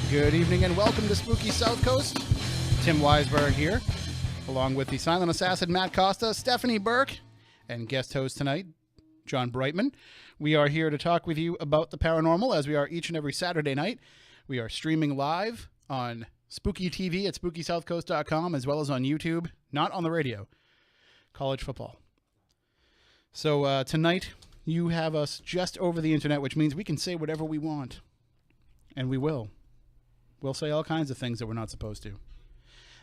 Good evening and welcome to Spooky South Coast. Tim Weisberg here, along with the silent assassin Matt Costa, Stephanie Burke, and guest host tonight, John Brightman. We are here to talk with you about the paranormal, as we are each and every Saturday night. We are streaming live on Spooky TV at SpookySouthCoast.com, as well as on YouTube, not on the radio. College football. So tonight, you have us just over the internet, which means we can say whatever we want. And we will. We'll say all kinds of things that we're not supposed to.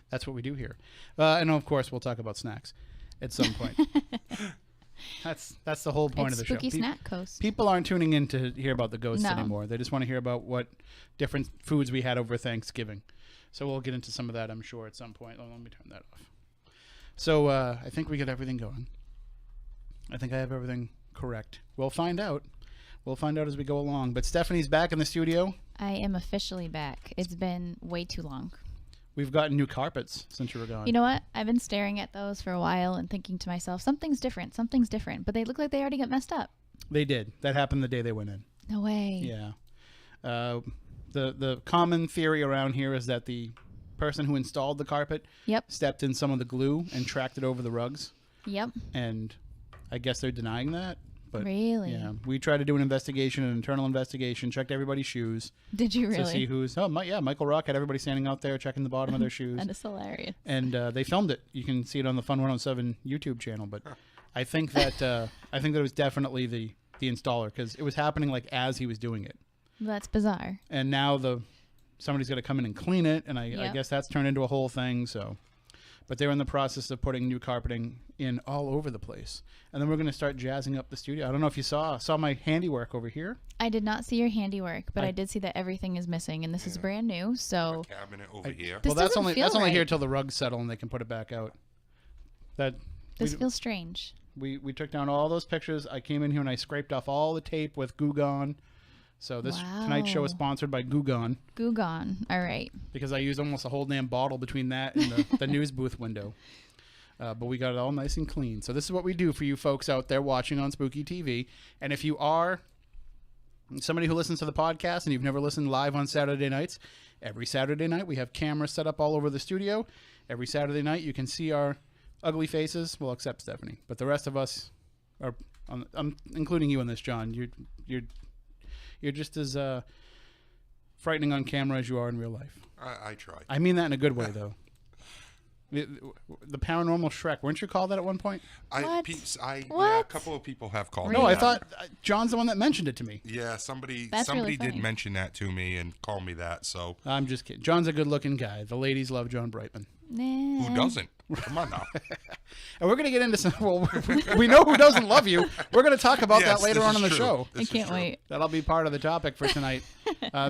That's what we do here. And of course, we'll talk about snacks at some point. That's the whole point of the Spooky show. Snack Coast. People aren't tuning in to hear about the ghosts anymore. They just want to hear about what different foods we had over Thanksgiving. So we'll get into some of that, I'm sure, at some point. Oh, let me turn that off. So I think we got everything going. I think I have everything correct. We'll find out. We'll find out as we go along. But Stephanie's back in the studio. I am officially back. It's been way too long. We've gotten new carpets since you were gone. You know what? I've been staring at those for a while and thinking to myself, something's different. But they look like they already got messed up. They did. That happened the day they went in. No way. Yeah. The common theory around here is that the person who installed the carpet stepped in some of the glue and tracked it over the rugs. Yep. And I guess they're denying that. But really? Yeah. We tried to do an internal investigation, checked everybody's shoes. Did you really? To see who's... Oh, Michael Rock had everybody standing out there checking the bottom of their shoes. That is hilarious. And they filmed it. You can see it on the Fun 107 YouTube channel. But I think that it was definitely the installer, because it was happening like as he was doing it. That's bizarre. And now somebody's got to come in and clean it, and I guess that's turned into a whole thing. So, but they're in the process of putting new carpeting in all over the place, and then we're going to start jazzing up the studio. I don't know if you saw my handiwork over here. I did not see your handiwork, but I did see that everything is missing, and this is brand new. So a cabinet over here. Well, that's only here till the rugs settle and they can put it back out. This feels strange. We took down all those pictures. I came in here and I scraped off all the tape with Goo Gone. So tonight's show is sponsored by Goo Gone. Goo Gone. All right. Because I used almost a whole damn bottle between that and the news booth window. But we got it all nice and clean. So this is what we do for you folks out there watching on Spooky TV. And if you are somebody who listens to the podcast and you've never listened live on Saturday nights, every Saturday night we have cameras set up all over the studio. Every Saturday night you can see our ugly faces. Well, except Stephanie. But the rest of us are, I'm including you in this, John. You're just as frightening on camera as you are in real life. I try. I mean that in a good way, though. The paranormal Shrek. Weren't you called that at one point? What? Yeah, a couple of people have called me. No, I thought John's the one that mentioned it to me. Yeah, somebody really did mention that to me and call me that. So I'm just kidding. John's a good-looking guy. The ladies love John Brightman. Nah. Who doesn't? Come on now. And we're going to get into some... Well, we know who doesn't love you. We're going to talk about that later on in the show. I can't wait. That'll be part of the topic for tonight.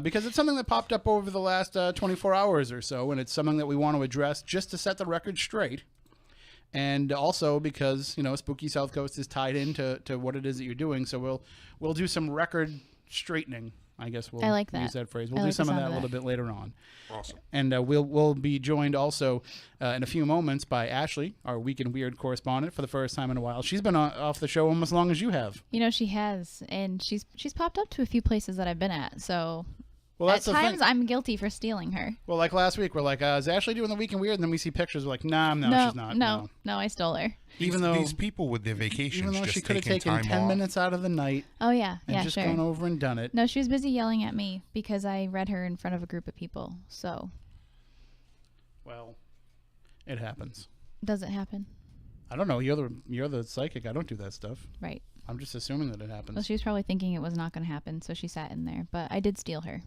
Because it's something that popped up over the last 24 hours or so, and it's something that we want to address just to set the record straight. And also because, Spooky South Coast is tied into what it is that you're doing, so we'll do some record straightening. I guess we'll use that phrase. We'll do some of that a little bit later on. Awesome. And we'll be joined also in a few moments by Ashley, our Week in Weird correspondent, for the first time in a while. She's been off the show almost as long as you have. She has, and she's popped up to a few places that I've been at. So well, that's at times I'm guilty for stealing her. Well, like last week, we're like, is Ashley doing the Week in Weird? And then we see pictures. We're like, no, she's not. No, I stole her. Even though these people with their vacations, even though just she could have taken 10 off. minutes out of the night. Oh yeah, and just gone over and done it. No, she was busy yelling at me because I read her in front of a group of people. So, well, it happens. Does it happen? I don't know. You're the psychic. I don't do that stuff. Right. I'm just assuming that it happens. Well, she was probably thinking it was not going to happen, so she sat in there. But I did steal her.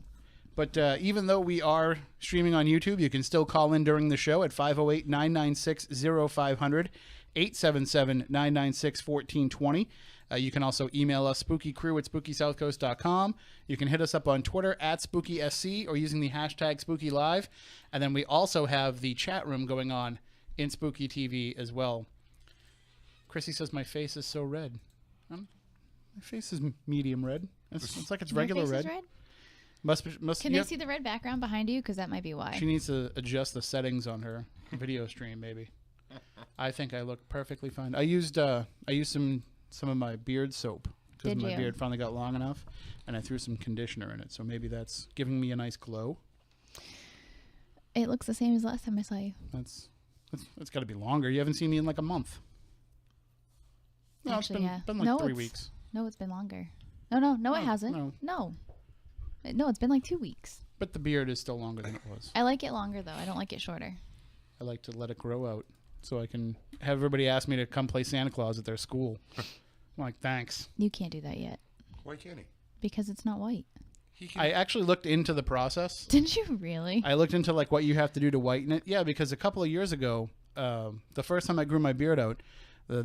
But even though we are streaming on YouTube, you can still call in during the show at 508-996-0500, 877-996-1420. You can also email us, spookycrew@spookysouthcoast.com. You can hit us up on Twitter @SpookySC or using the hashtag SpookyLive. And then we also have the chat room going on in Spooky TV as well. Chrissy says my face is so red. My face is medium red. It's like it's regular Your face red. Is red? Can they see the red background behind you? Because that might be why. She needs to adjust the settings on her video stream, maybe. I think I look perfectly fine. I used some of my beard soap because my beard finally got long enough, and I threw some conditioner in it. So maybe that's giving me a nice glow. It looks the same as last time I saw you. That's got to be longer. You haven't seen me in like a month. No, Actually, it's been like 3 weeks. No, it's been longer. No, it hasn't. No, it's been like 2 weeks. But the beard is still longer than it was. I like it longer, though. I don't like it shorter. I like to let it grow out so I can have everybody ask me to come play Santa Claus at their school. I'm like, thanks. You can't do that yet. Why can't he? Because it's not white. I actually looked into the process. Didn't you really? I looked into like what you have to do to whiten it. Yeah, because a couple of years ago, the first time I grew my beard out, I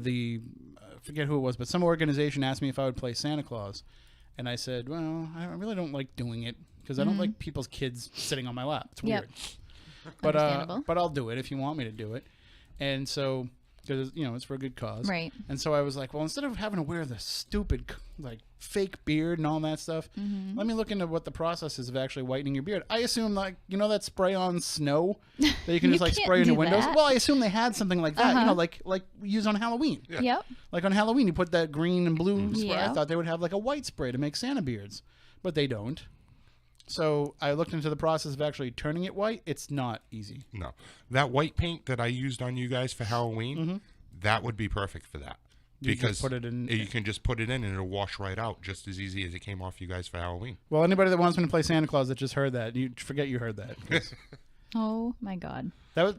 forget who it was, but some organization asked me if I would play Santa Claus. And I said, well, I really don't like doing it because I don't like people's kids sitting on my lap. It's weird. But I'll do it if you want me to do it. And so, because it's for a good cause, right? And so I was like, well, instead of having to wear the stupid like fake beard and all that stuff, let me look into what the process is of actually whitening your beard. I assume like that spray on snow that you can just like spray in your windows. Well, I assume they had something like that, like we use on Halloween. Yeah. Yep. Like on Halloween, you put that green and blue spray. I thought they would have like a white spray to make Santa beards, but they don't. So I looked into the process of actually turning it white. It's not easy. No. That white paint that I used on you guys for Halloween, that would be perfect for that. Because put it in, you can just put it in and it'll wash right out just as easy as it came off you guys for Halloween. Well, anybody that wants me to play Santa Claus that just heard that, you forget you heard that. Oh my God. That was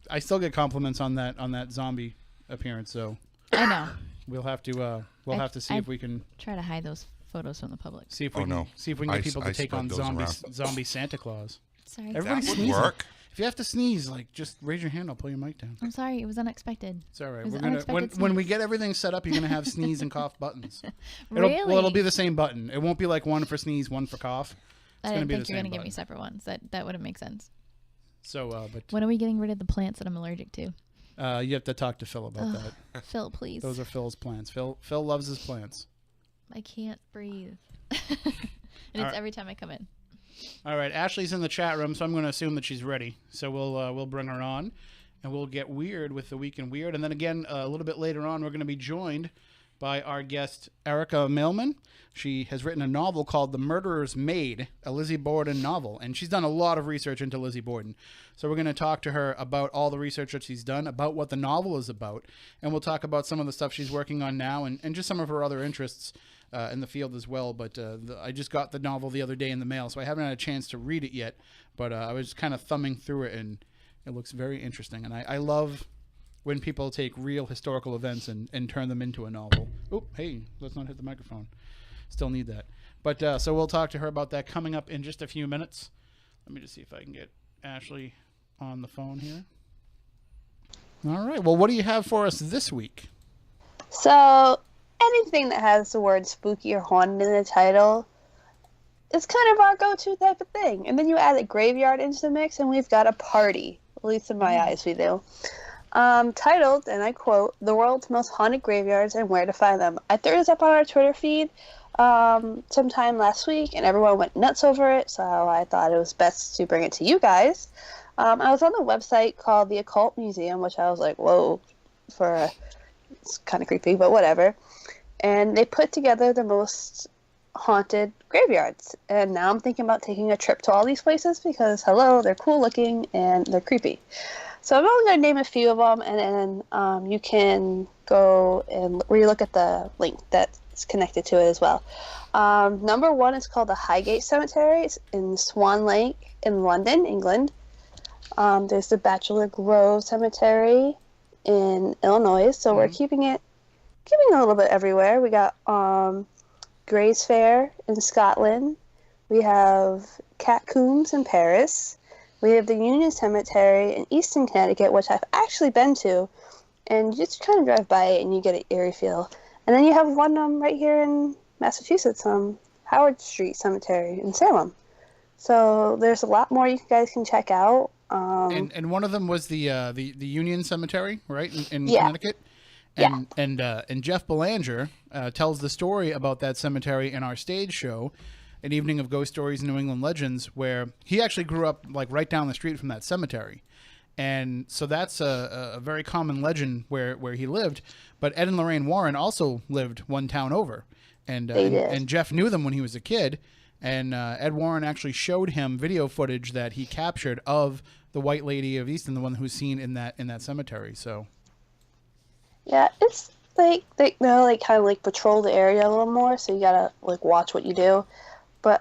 I still get compliments on that zombie appearance. So I know. We'll have to have to see if we can try to hide those photos from the public. See if we can get people to take on zombie Santa Claus. Sorry. Everybody that would sneezing. work. If you have to sneeze, like just raise your hand. I'll pull your mic down. I'm sorry. It was unexpected. It's all right. It was We're gonna when we get everything set up, you're gonna have sneeze and cough buttons. Really? It'll be the same button. It won't be like one for sneeze, one for cough. I didn't think you were gonna give me separate ones. That wouldn't make sense. So, but when are we getting rid of the plants that I'm allergic to? You have to talk to Phil about that. Phil, please. Those are Phil's plants. Phil loves his plants. I can't breathe. And it's every time I come in. All right, Ashley's in the chat room, so I'm going to assume that she's ready. So we'll bring her on, and we'll get weird with the Week in Weird. And then again, a little bit later on, we're going to be joined by our guest, Erica Mailman. She has written a novel called The Murderer's Maid, a Lizzie Borden novel. And she's done a lot of research into Lizzie Borden. So we're going to talk to her about all the research that she's done, about what the novel is about. And we'll talk about some of the stuff she's working on now and just some of her other interests in the field as well. But I just got the novel the other day in the mail, so I haven't had a chance to read it yet. But I was kind of thumbing through it, and it looks very interesting. And I love when people take real historical events and turn them into a novel. Oh, hey, let's not hit the microphone. Still need that. But so we'll talk to her about that coming up in just a few minutes. Let me just see if I can get Ashley on the phone here. All right. Well, what do you have for us this week? So, anything that has the word spooky or haunted in the title is kind of our go-to type of thing. And then you add a graveyard into the mix, and we've got a party. At least in my eyes, we do. Titled, and I quote, "The World's Most Haunted Graveyards and Where to Find Them." I threw this up on our Twitter feed sometime last week, and everyone went nuts over it, so I thought it was best to bring it to you guys. I was on the website called the Occult Museum, which I was like, whoa, it's kind of creepy, but whatever. And they put together the most haunted graveyards. And now I'm thinking about taking a trip to all these places because, hello, they're cool looking and they're creepy. So I'm only going to name a few of them, and then you can go and relook at the link that's connected to it as well. Number one is called the Highgate Cemetery. It's in Swan Lake in London, England. There's the Bachelor Grove Cemetery in Illinois. So we're keeping it a little bit everywhere. We got Gray's Fair in Scotland. We have Catacombs in Paris. We have the Union Cemetery in Easton, Connecticut, which I've actually been to. And you just kind of drive by it and you get an eerie feel. And then you have one right here in Massachusetts, Howard Street Cemetery in Salem. So there's a lot more you guys can check out. And one of them was the Union Cemetery, right, in Connecticut. And Jeff Belanger tells the story about that cemetery in our stage show, An Evening of Ghost Stories and New England Legends, where he actually grew up like right down the street from that cemetery. And so that's a very common legend where he lived. But Ed and Lorraine Warren also lived one town over. And Jeff knew them when he was a kid. And Ed Warren actually showed him video footage that he captured of the White Lady of Easton, the one who's seen in that cemetery. So, yeah, it's like they like kind of like patrol the area a little more, so you gotta like watch what you do. But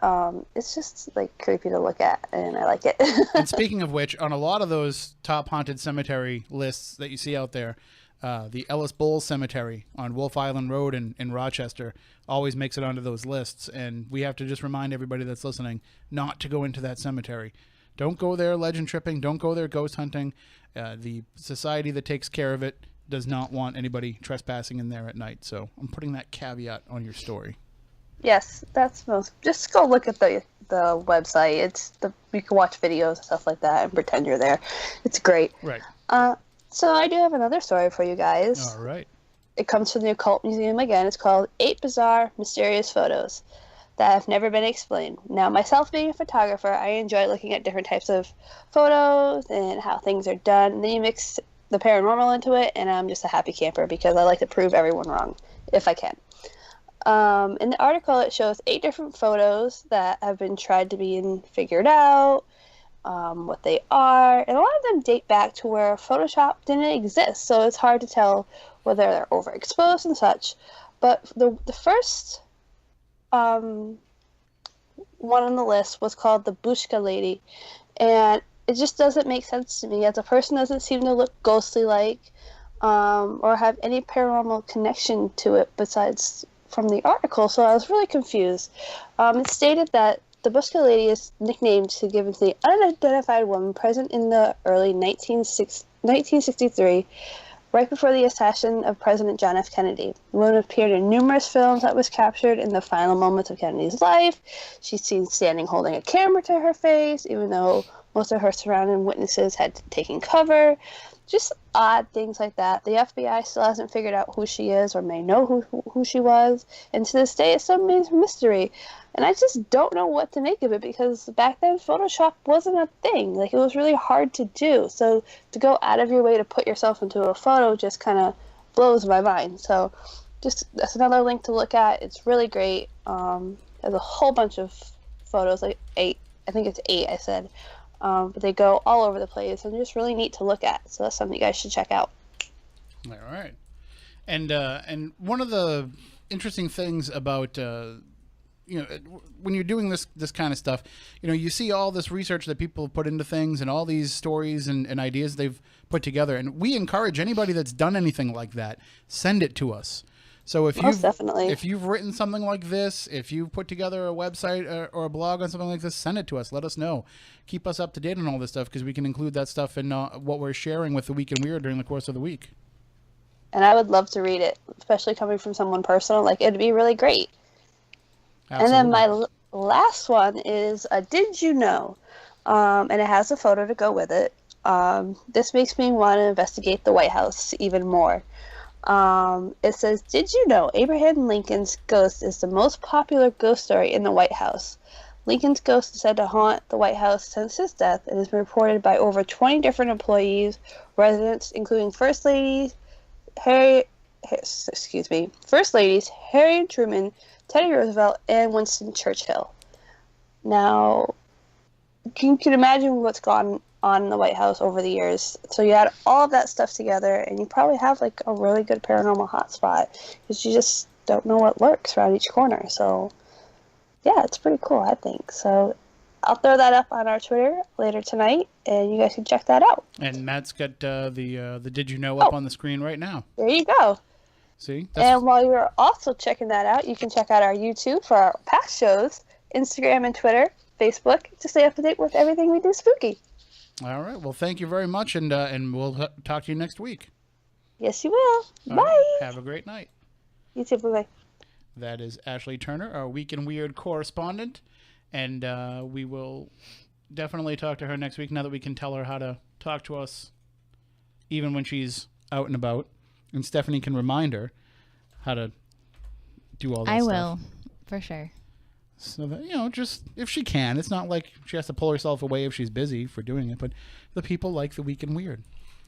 it's just like creepy to look at, and I like it. And speaking of which, on a lot of those top haunted cemetery lists that you see out there, the Ellis Bowles Cemetery on Wolf Island Road in Rochester always makes it onto those lists. And we have to just remind everybody that's listening not to go into that cemetery. Don't go there legend tripping. Don't go there ghost hunting. The society that takes care of it does not want anybody trespassing in there at night. So I'm putting that caveat on your story. Yes, that's most. Just go look at the website. You can watch videos and stuff like that and pretend you're there. It's great. Right. So I do have another story for you guys. All right. It comes from the Occult Museum again. It's called 8 Bizarre, Mysterious Photos That Have Never Been Explained. Now, myself being a photographer, I enjoy looking at different types of photos and how things are done. And then you mix the paranormal into it, and I'm just a happy camper because I like to prove everyone wrong, if I can. In the article, it shows 8 different photos that have been tried to be figured out, what they are, and a lot of them date back to where Photoshop didn't exist, so it's hard to tell whether they're overexposed and such. But the first one on the list was called the Bushka Lady, and it just doesn't make sense to me, as a person doesn't seem to look ghostly-like or have any paranormal connection to it besides from the article, so I was really confused. It stated that the Bushka Lady is nicknamed to give to the unidentified woman present in the early 1963, right before the assassination of President John F. Kennedy. The woman appeared in numerous films that was captured in the final moments of Kennedy's life. She's seen standing holding a camera to her face, even though most of her surrounding witnesses had taken cover. Just odd things like that. The FBI still hasn't figured out who she is or may know who she was. And to this day, it's some mystery. And I just don't know what to make of it because back then, Photoshop wasn't a thing. Like, it was really hard to do. So to go out of your way to put yourself into a photo just kind of blows my mind. So just that's another link to look at. It's really great. There's a whole bunch of photos, like 8. I think it's 8, I said. But they go all over the place and just really neat to look at. So that's something you guys should check out. All right. And one of the interesting things about when you're doing this kind of stuff, you see all this research that people put into things and all these stories and ideas they've put together. And we encourage anybody that's done anything like that, send it to us. So if you've written something like this, if you've put together a website or a blog on something like this, send it to us. Let us know. Keep us up to date on all this stuff because we can include that stuff in what we're sharing with the Week in Weird during the course of the week. And I would love to read it, especially coming from someone personal. Like, it'd be really great. Absolutely. And then my last one is a Did You Know? And it has a photo to go with it. This makes me want to investigate the White House even more. It says, did you know Abraham Lincoln's ghost is the most popular ghost story in the White House? Lincoln's ghost is said to haunt the White House since his death and has been reported by over 20 different employees, residents, including First Ladies Harry and Truman, Teddy Roosevelt, and Winston Churchill. Now, you can imagine what's gone on in the White House over the years. So you add all of that stuff together, and you probably have like a really good paranormal hotspot because you just don't know what lurks around each corner. So, yeah, it's pretty cool, I think. So I'll throw that up on our Twitter later tonight, and you guys can check that out. And Matt's got the Did You Know up on the screen right now. There you go. See? And while you're also checking that out, you can check out our YouTube for our past shows, Instagram and Twitter, Facebook, to stay up to date with everything we do spooky. All right. Well, thank you very much, and we'll talk to you next week. Yes, you will. All Bye. Right. Have a great night. You too. Bye-bye. That is Ashley Turner, our Week in Weird correspondent, and we will definitely talk to her next week now that we can tell her how to talk to us even when she's out and about. And Stephanie can remind her how to do all that stuff. I will, for sure. So that, just if she can, it's not like she has to pull herself away if she's busy for doing it, but the people like the Week in Weird.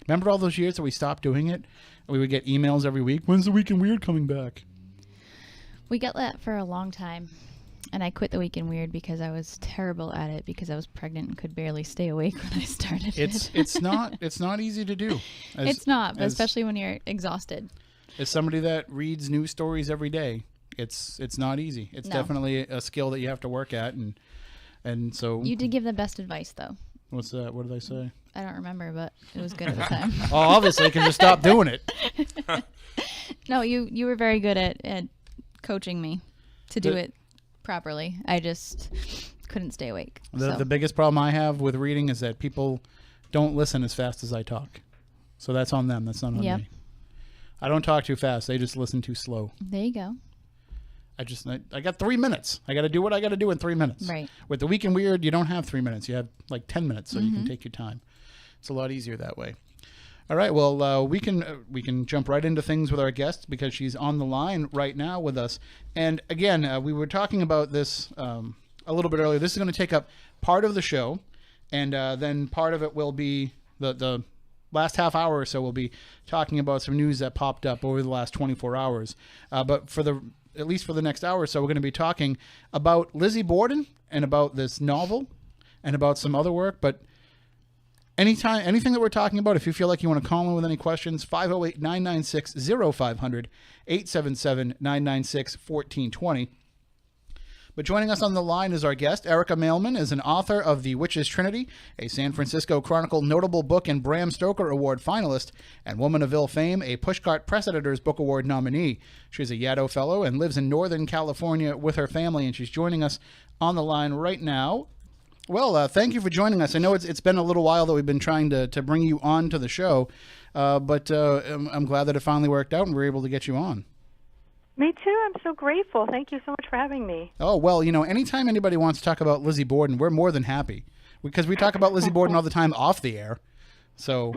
Remember all those years that we stopped doing it? We would get emails every week. When's the Week in Weird coming back? We got that for a long time. And I quit the Weekend Weird because I was terrible at it because I was pregnant and could barely stay awake when I started it. It's not easy to do. It's not, but especially when you're exhausted. As somebody that reads news stories every day, it's not easy. It's definitely a skill that you have to work at, and so you did give the best advice though. What's that? What did I say? I don't remember, but it was good at the time. Oh, obviously, because you stopped doing it. No, you were very good at coaching me to do it properly. I just couldn't stay awake. The biggest problem I have with reading is that people don't listen as fast as I talk. So that's on them. That's not on me. I don't talk too fast. They just listen too slow. There you go. I got 3 minutes. I got to do what I got to do in 3 minutes. Right. With the Weekend Weird, you don't have 3 minutes. You have like 10 minutes, so you can take your time. It's a lot easier that way. All right. Well, we can jump right into things with our guest because she's on the line right now with us. And again, we were talking about this a little bit earlier. This is going to take up part of the show, and then part of it will be the last half hour or so. We'll be talking about some news that popped up over the last 24 hours. But at least for the next hour or so, we're going to be talking about Lizzie Borden and about this novel and about some other work. But anything that we're talking about, if you feel like you want to call in with any questions, 508-996-0500, 877-996-1420. But joining us on the line is our guest. Erica Mailman is an author of The Witch's Trinity, a San Francisco Chronicle notable book and Bram Stoker Award finalist, and Woman of Ill fame, a Pushcart Press Editors Book Award nominee. She's a Yaddo Fellow and lives in Northern California with her family, and she's joining us on the line right now. Well, thank you for joining us. I know it's been a little while that we've been trying to bring you on to the show, but I'm glad that it finally worked out and we were able to get you on. Me too. I'm so grateful. Thank you so much for having me. Oh, well, anytime anybody wants to talk about Lizzie Borden, we're more than happy because we talk about Lizzie Borden all the time off the air. So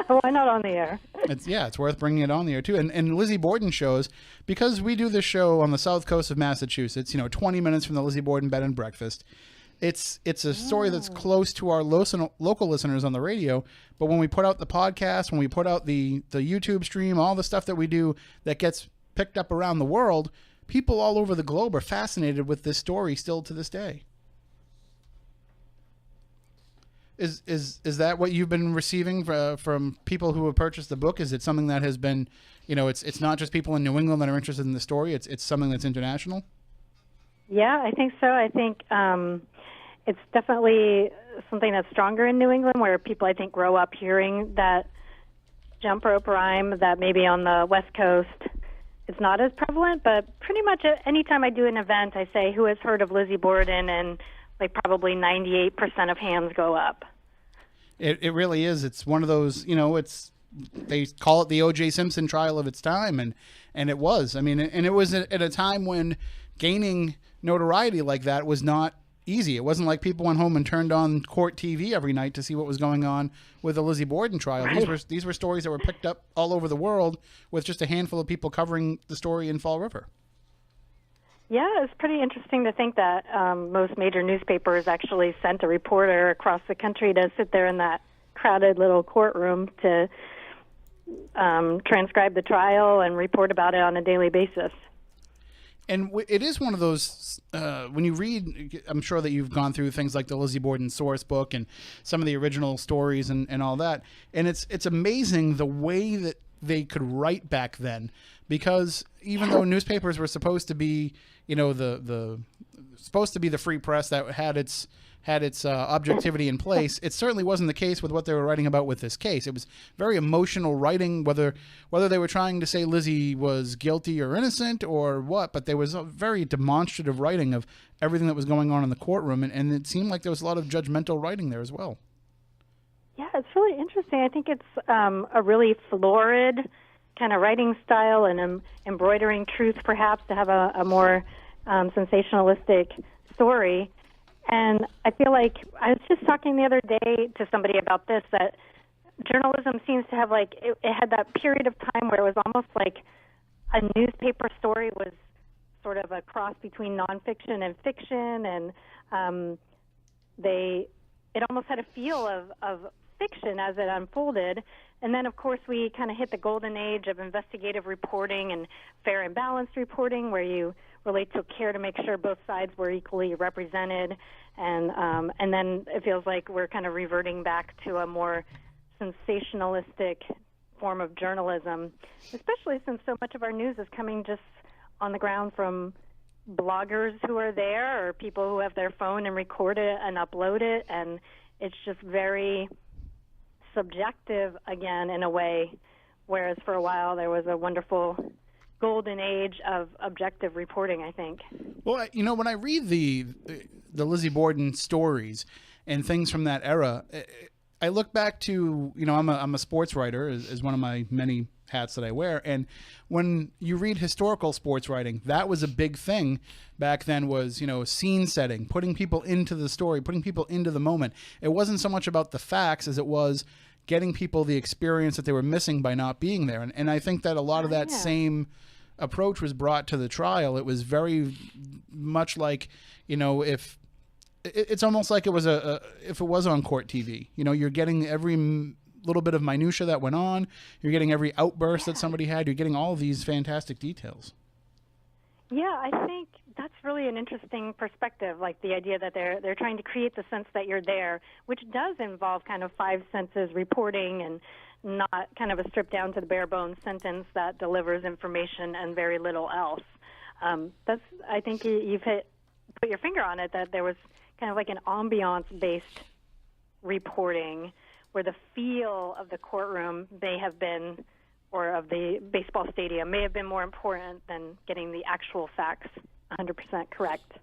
why not on the air? It's worth bringing it on the air too. And Lizzie Borden shows, because we do this show on the south coast of Massachusetts, 20 minutes from the Lizzie Borden Bed and Breakfast. It's a story that's close to our local listeners on the radio, but when we put out the podcast, when we put out the YouTube stream, all the stuff that we do that gets picked up around the world, people all over the globe are fascinated with this story still to this day. Is that what you've been receiving from people who have purchased the book? Is it something that has been, it's not just people in New England that are interested in the story, it's something that's international? Yeah, I think so. I think it's definitely something that's stronger in New England, where people, I think, grow up hearing that jump rope rhyme that maybe on the West Coast it's not as prevalent. But pretty much anytime I do an event, I say, who has heard of Lizzie Borden? And like probably 98% of hands go up. It really is. It's one of those, they call it the O.J. Simpson trial of its time, and it was. I mean, and it was at a time when gaining notoriety like that was not easy. It wasn't like people went home and turned on court TV every night to see what was going on with the Lizzie Borden trial. Right. These were stories that were picked up all over the world with just a handful of people covering the story in Fall River. Yeah, it's pretty interesting to think that most major newspapers actually sent a reporter across the country to sit there in that crowded little courtroom to transcribe the trial and report about it on a daily basis. And it is one of those, when you read, I'm sure that you've gone through things like the Lizzie Borden source book and some of the original stories and all that. And it's amazing the way that they could write back then, because even though newspapers were supposed to be, supposed to be the free press that had its objectivity in place, it certainly wasn't the case with what they were writing about with this case. It was very emotional writing, whether they were trying to say Lizzie was guilty or innocent or what, but there was a very demonstrative writing of everything that was going on in the courtroom, and it seemed like there was a lot of judgmental writing there as well. Yeah, it's really interesting. I think it's a really florid kind of writing style and embroidering truth, perhaps, to have a more sensationalistic story. And I feel like I was just talking the other day to somebody about this, that journalism seems to have it had that period of time where it was almost like a newspaper story was sort of a cross between nonfiction and fiction, and it almost had a feel of fiction as it unfolded. And then, of course, we kind of hit the golden age of investigative reporting and fair and balanced reporting, where you really took care to make sure both sides were equally represented. And then it feels like we're kind of reverting back to a more sensationalistic form of journalism, especially since so much of our news is coming just on the ground from bloggers who are there or people who have their phone and record it and upload it, and it's just very subjective again in a way, whereas for a while there was a wonderful golden age of objective reporting, I think. Well, when I read the Lizzie Borden stories and things from that era, I look back to, I'm a sports writer is one of my many hats that I wear, and when you read historical sports writing, that was a big thing back then, was scene setting, putting people into the story, putting people into the moment. It wasn't so much about the facts as it was getting people the experience that they were missing by not being there. And I think that a lot of that same approach was brought to the trial. It was very much like, if it's almost like it was if it was on court TV, you're getting every little bit of minutia that went on. You're getting every outburst that somebody had. You're getting all of these fantastic details. Yeah, I think that's really an interesting perspective, like the idea that they're trying to create the sense that you're there, which does involve kind of five senses reporting and not kind of a stripped down to the bare bones sentence that delivers information and very little else. I think you've put your finger on it, that there was kind of like an ambiance-based reporting where the feel of the courtroom may have been, or of the baseball stadium, may have been more important than getting the actual facts 100% correct.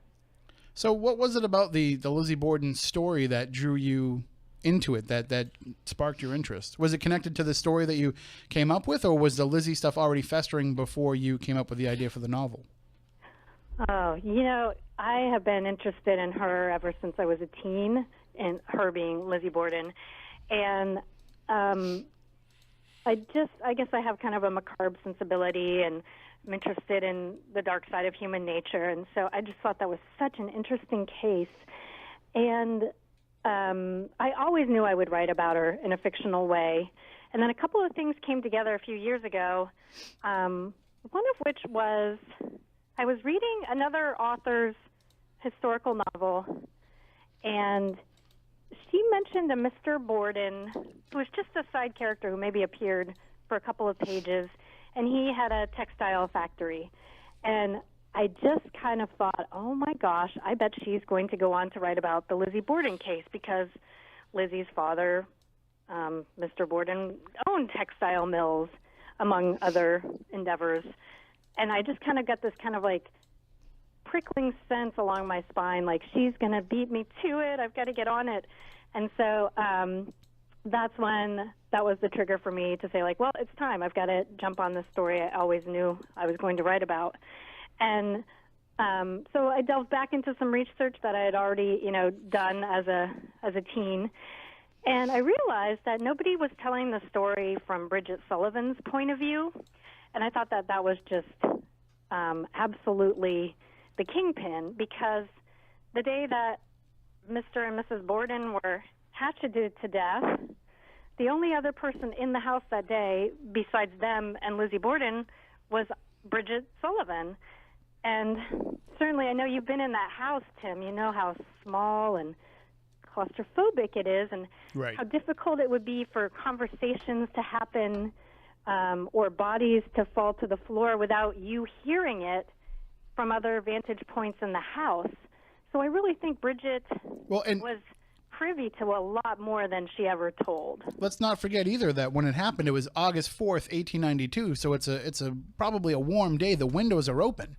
So what was it about the Lizzie Borden story that drew you into it, that sparked your interest? Was it connected to the story that you came up with, or was the Lizzie stuff already festering before you came up with the idea for the novel? Oh, I have been interested in her ever since I was a teen, and her being Lizzie Borden. And I guess I have kind of a macabre sensibility, and I'm interested in the dark side of human nature. And so I just thought that was such an interesting case. And I always knew I would write about her in a fictional way. And then a couple of things came together a few years ago, one of which was I was reading another author's historical novel, and she mentioned a Mr. Borden who was just a side character who maybe appeared for a couple of pages, and he had a textile factory. And I just kind of thought, oh my gosh, I bet she's going to go on to write about the Lizzie Borden case, because Lizzie's father, Mr. Borden, owned textile mills, among other endeavors. And I just kind of got this kind of like prickling sense along my spine, like she's going to beat me to it. I've got to get on it. And so that's when that was the trigger for me to say, like, well, it's time. I've got to jump on this story I always knew I was going to write about. And so I delved back into some research that I had already, done as a teen. And I realized that nobody was telling the story from Bridget Sullivan's point of view. And I thought that was just absolutely the kingpin, because the day that Mr. and Mrs. Borden were hatcheted to death, the only other person in the house that day besides them and Lizzie Borden was Bridget Sullivan. And certainly I know you've been in that house, Tim. You know how small and claustrophobic it is, and how difficult it would be for conversations to happen or bodies to fall to the floor without you hearing it from other vantage points in the house. So I really think Bridget was privy to a lot more than she ever told. Let's not forget either that when it happened, it was August 4th, 1892. So it's probably a warm day. The windows are open.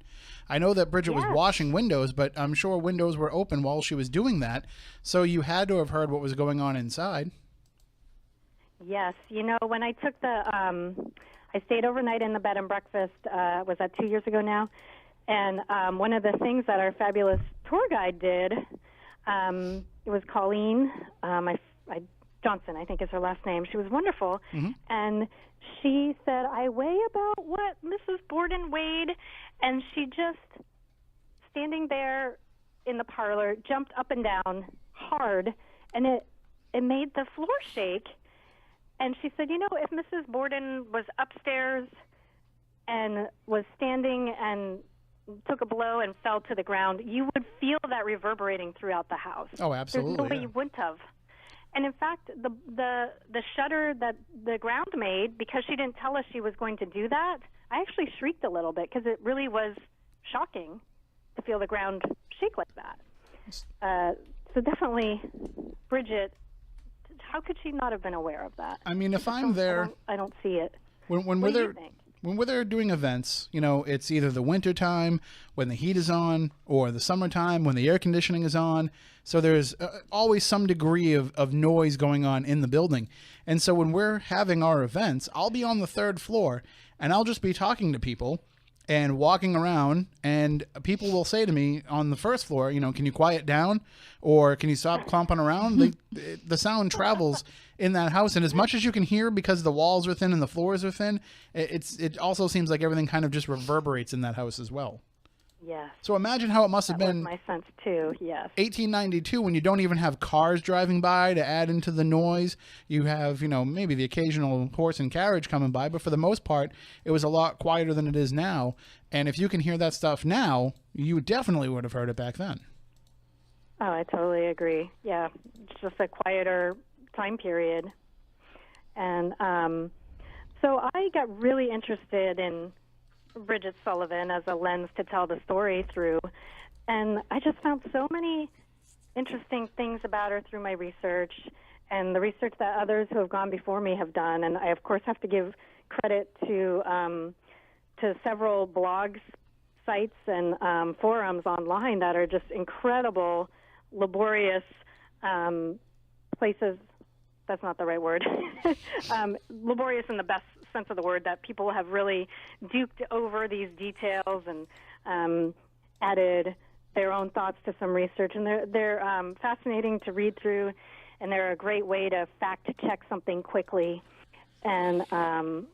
I know that Bridget was washing windows, but I'm sure windows were open while she was doing that. So you had to have heard what was going on inside. Yes. When I took I stayed overnight in the bed and breakfast, was that 2 years ago now? And one of the things that our fabulous tour guide did, it was Colleen Johnson, I think is her last name. She was wonderful. Mm-hmm. And she said, I weigh about what Mrs. Borden weighed. And she just, standing there in the parlor, jumped up and down hard, and it made the floor shake. And she said, if Mrs. Borden was upstairs and was standing and took a blow and fell to the ground, you would feel that reverberating throughout the house. Oh, absolutely. There's no way you wouldn't have. And in fact, the shudder that the ground made, because she didn't tell us she was going to do that, I actually shrieked a little bit because it really was shocking to feel the ground shake like that. So definitely, Bridget, how could she not have been aware of that? I mean, if I'm there, I don't see it. When What do we're you think? when we're there doing events, you know, it's either the winter time when the heat is on, or the summertime when the air conditioning is on. So there's always some degree of noise going on in the building. And so when we're having our events, I'll be on the 3rd floor and I'll just be talking to people and walking around, and people will say to me on the 1st floor, you know, can you quiet down, or can you stop clomping around? The sound travels in that house, and as much as you can hear because the walls are thin and the floors are thin, it also seems like everything kind of just reverberates in that house as well. Yes. So imagine how it must have That was been my sense too. Yes. 1892, when you don't even have cars driving by to add into the noise. You have, you know, maybe the occasional horse and carriage coming by, but for the most part, it was a lot quieter than it is now. And if you can hear that stuff now, you definitely would have heard it back then. Oh, I totally agree. Yeah, it's just a quieter time period. And so I got really interested in Bridget Sullivan as a lens to tell the story through. And I just found so many interesting things about her through my research and the research that others who have gone before me have done. And I, of course, have to give credit to several blogs, sites, and forums online that are just incredible, laborious places. That's not the right word. Laborious in the best sense of the word, that people have really duked over these details and added their own thoughts to some research. And they're fascinating to read through, and they're a great way to fact-check something quickly. And I'm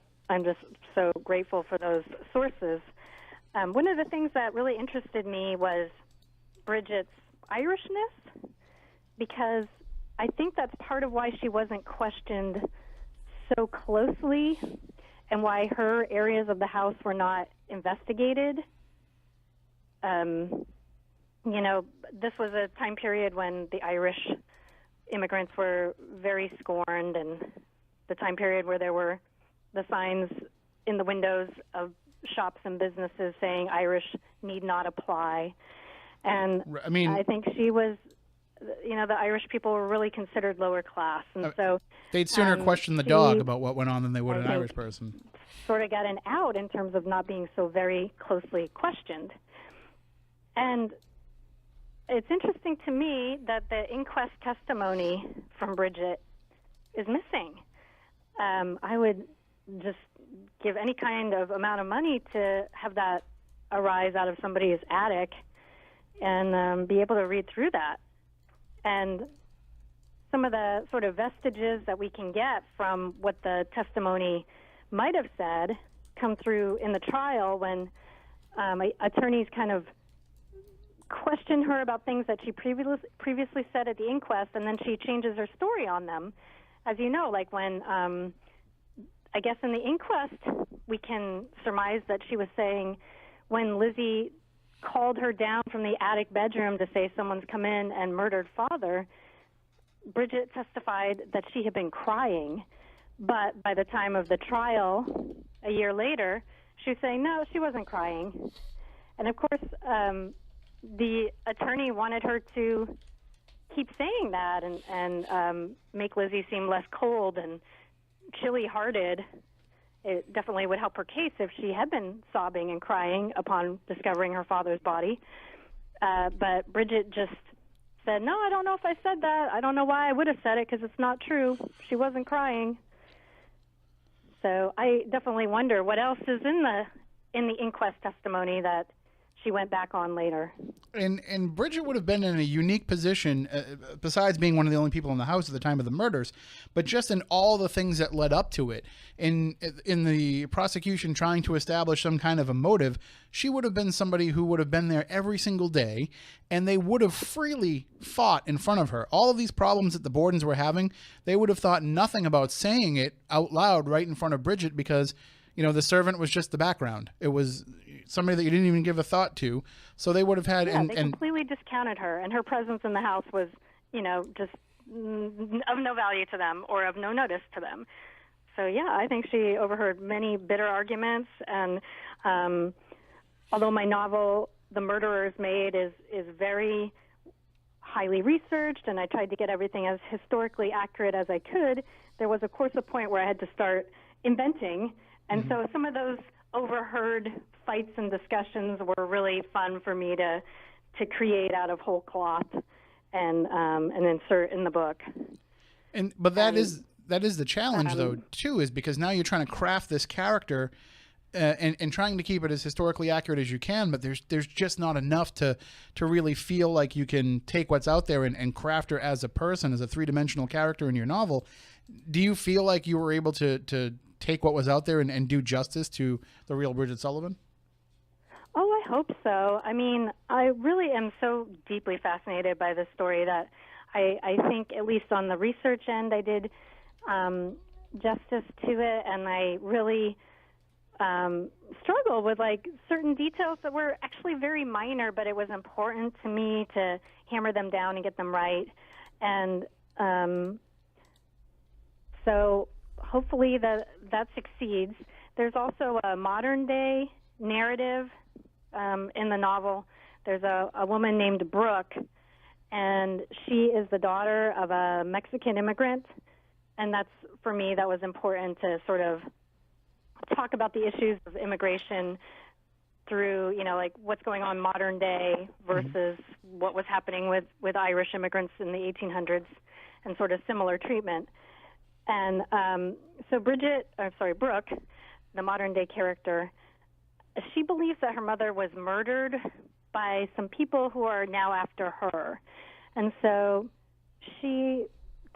just so grateful for those sources. One of the things that really interested me was Bridget's Irishness, because I think that's part of why she wasn't questioned so closely and why her areas of the house were not investigated. You know, this was a time period when the Irish immigrants were very scorned, and the time period where there were the signs in the windows of shops and businesses saying Irish need not apply. And I mean, I think she was, you know, the Irish people were really considered lower class. And so they'd sooner question the dog about what went on than they would an Irish person. Sort of got an out in terms of not being so very closely questioned. And it's interesting to me that the inquest testimony from Bridget is missing. I would just give any kind of amount of money to have that arise out of somebody's attic and be able to read through that. And some of the sort of vestiges that we can get from what the testimony might have said come through in the trial when attorneys kind of question her about things that she previously said at the inquest, and then she changes her story on them. As you know, like when, I guess in the inquest, we can surmise that she was saying when Lizzie called her down from the attic bedroom to say someone's come in and murdered father, Bridget testified that she had been crying, but by the time of the trial, a year later, she was saying, no, she wasn't crying. And of course, the attorney wanted her to keep saying that and make Lizzie seem less cold and chilly-hearted. It definitely would help her case if she had been sobbing and crying upon discovering her father's body. But Bridget just said, no, I don't know if I said that. I don't know why I would have said it because it's not true. She wasn't crying. So I definitely wonder what else is in the inquest testimony that she went back on later. And Bridget would have been in a unique position, besides being one of the only people in the house at the time of the murders, but just in all the things that led up to it. In the prosecution trying to establish some kind of a motive, she would have been somebody who would have been there every single day, and they would have freely fought in front of her. All of these problems that the Bordens were having, they would have thought nothing about saying it out loud right in front of Bridget because, the servant was just the background. It was somebody that you didn't even give a thought to. So they would have had... Yeah, they completely discounted her, and her presence in the house was, just of no value to them or of no notice to them. So, yeah, I think she overheard many bitter arguments, and although my novel, The Murderer's Maid, is very highly researched, and I tried to get everything as historically accurate as I could, there was, of course, a point where I had to start inventing, and so some of those overheard fights and discussions were really fun for me to create out of whole cloth and insert in the book. But that is the challenge, though, too, is because now you're trying to craft this character and trying to keep it as historically accurate as you can, but there's just not enough to really feel like you can take what's out there and craft her as a person, as a three-dimensional character in your novel. Do you feel like you were able to take what was out there and do justice to the real Bridget Sullivan? Oh, I hope so. I mean, I really am so deeply fascinated by this story that I think, at least on the research end, I did justice to it, and I really struggle with certain details that were actually very minor, but it was important to me to hammer them down and get them right. And so hopefully that succeeds. There's also a modern day narrative in the novel. There's a woman named Brooke, and she is the daughter of a Mexican immigrant, and that's, for me, that was important to sort of talk about the issues of immigration through, what's going on modern day versus what was happening with Irish immigrants in the 1800s and sort of similar treatment. And so Brooke, the modern day character, she believes that her mother was murdered by some people who are now after her. And so she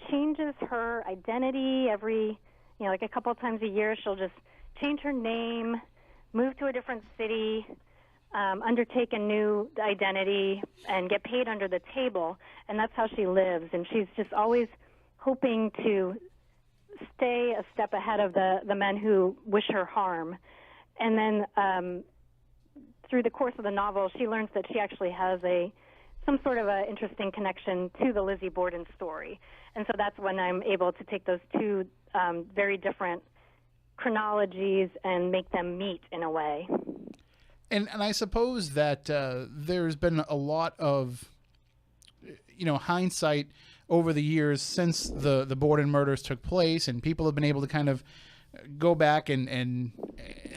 changes her identity every, a couple of times a year. She'll just change her name, move to a different city, undertake a new identity, and get paid under the table. And that's how she lives. And she's just always hoping to stay a step ahead of the men who wish her harm. And then through the course of the novel, she learns that she actually has some sort of an interesting connection to the Lizzie Borden story. And so that's when I'm able to take those two very different chronologies and make them meet in a way. And I suppose that there's been a lot of, hindsight over the years since the Borden murders took place, and people have been able to kind of go back and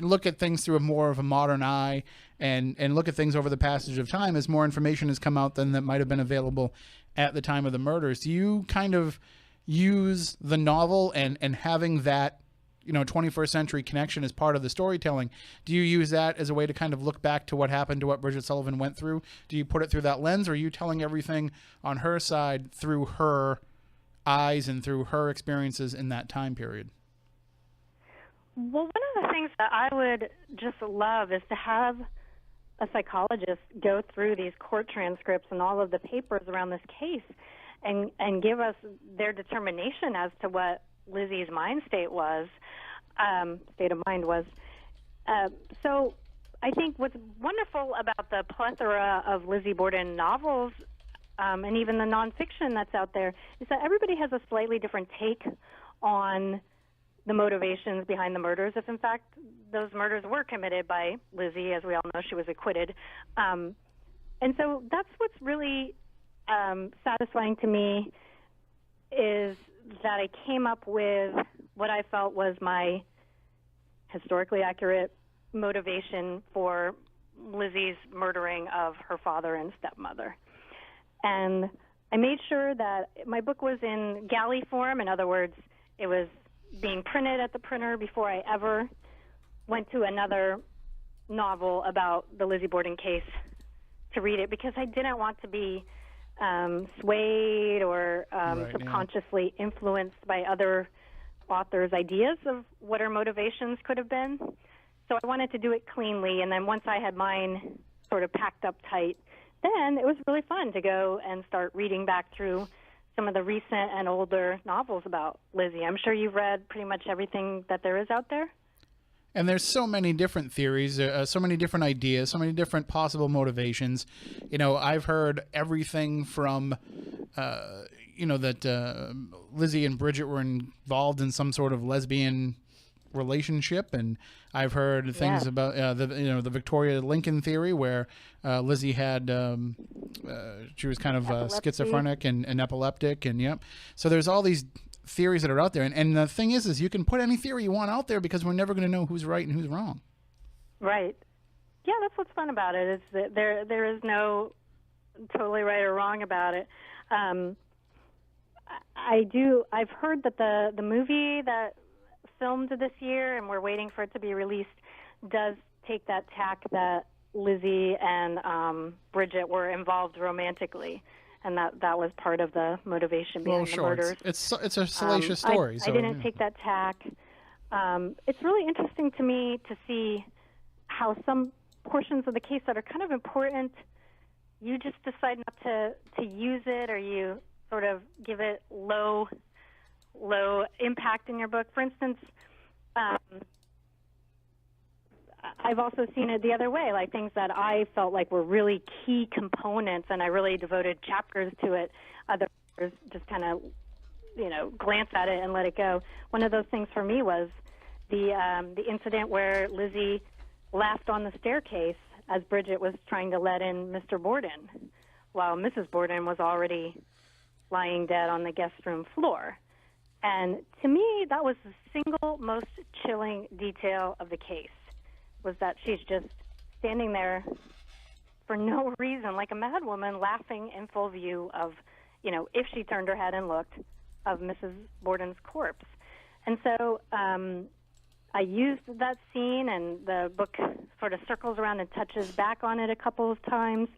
look at things through more of a modern eye and look at things over the passage of time as more information has come out than that might have been available at the time of the murders. Do you kind of use the novel and having that 21st century connection as part of the storytelling? Do you use that as a way to kind of look back to what happened, to what Bridget Sullivan went through? Do you put it through that lens, or are you telling everything on her side through her eyes and through her experiences in that time period? Well, one of the things that I would just love is to have a psychologist go through these court transcripts and all of the papers around this case and give us their determination as to what Lizzie's state of mind was. So I think what's wonderful about the plethora of Lizzie Borden novels and even the nonfiction that's out there is that everybody has a slightly different take on the motivations behind the murders, if in fact those murders were committed by Lizzie. As we all know, she was acquitted. And so that's what's really satisfying to me, is that I came up with what I felt was my historically accurate motivation for Lizzie's murdering of her father and stepmother. And I made sure that my book was in galley form. In other words, it was being printed at the printer before I ever went to another novel about the Lizzie Borden case to read it, because I didn't want to be swayed or subconsciously influenced by other authors' ideas of what her motivations could have been. So I wanted to do it cleanly, and then once I had mine sort of packed up tight, then it was really fun to go and start reading back through some of the recent and older novels about Lizzie. I'm sure you've read pretty much everything that there is out there. And there's so many different theories, so many different ideas, so many different possible motivations. You know, I've heard everything from, that Lizzie and Bridget were involved in some sort of lesbian relationship, and I've heard things about the Victoria Lincoln theory, where Lizzie had she was kind of schizophrenic and epileptic, and so there's all these theories that are out there, and the thing is you can put any theory you want out there because we're never going to know who's right and who's wrong. Right. Yeah, that's what's fun about it, is that there is no totally right or wrong about it. I've heard that the movie that filmed this year, and we're waiting for it to be released, does take that tack that Lizzie and Bridget were involved romantically, and that was part of the motivation behind the murders. It's a salacious story. I didn't take that tack. It's really interesting to me to see how some portions of the case that are kind of important, you just decide not to use it, or you sort of give it low impact in your book. For instance, I've also seen it the other way, like things that I felt like were really key components, and I really devoted chapters to it. Others just kind of, glance at it and let it go. One of those things for me was the incident where Lizzie laughed on the staircase as Bridget was trying to let in Mr. Borden, while Mrs. Borden was already lying dead on the guest room floor. And to me, that was the single most chilling detail of the case, was that she's just standing there for no reason, like a mad woman, laughing in full view of, if she turned her head and looked, of Mrs. Borden's corpse. And so I used that scene, and the book sort of circles around and touches back on it a couple of times.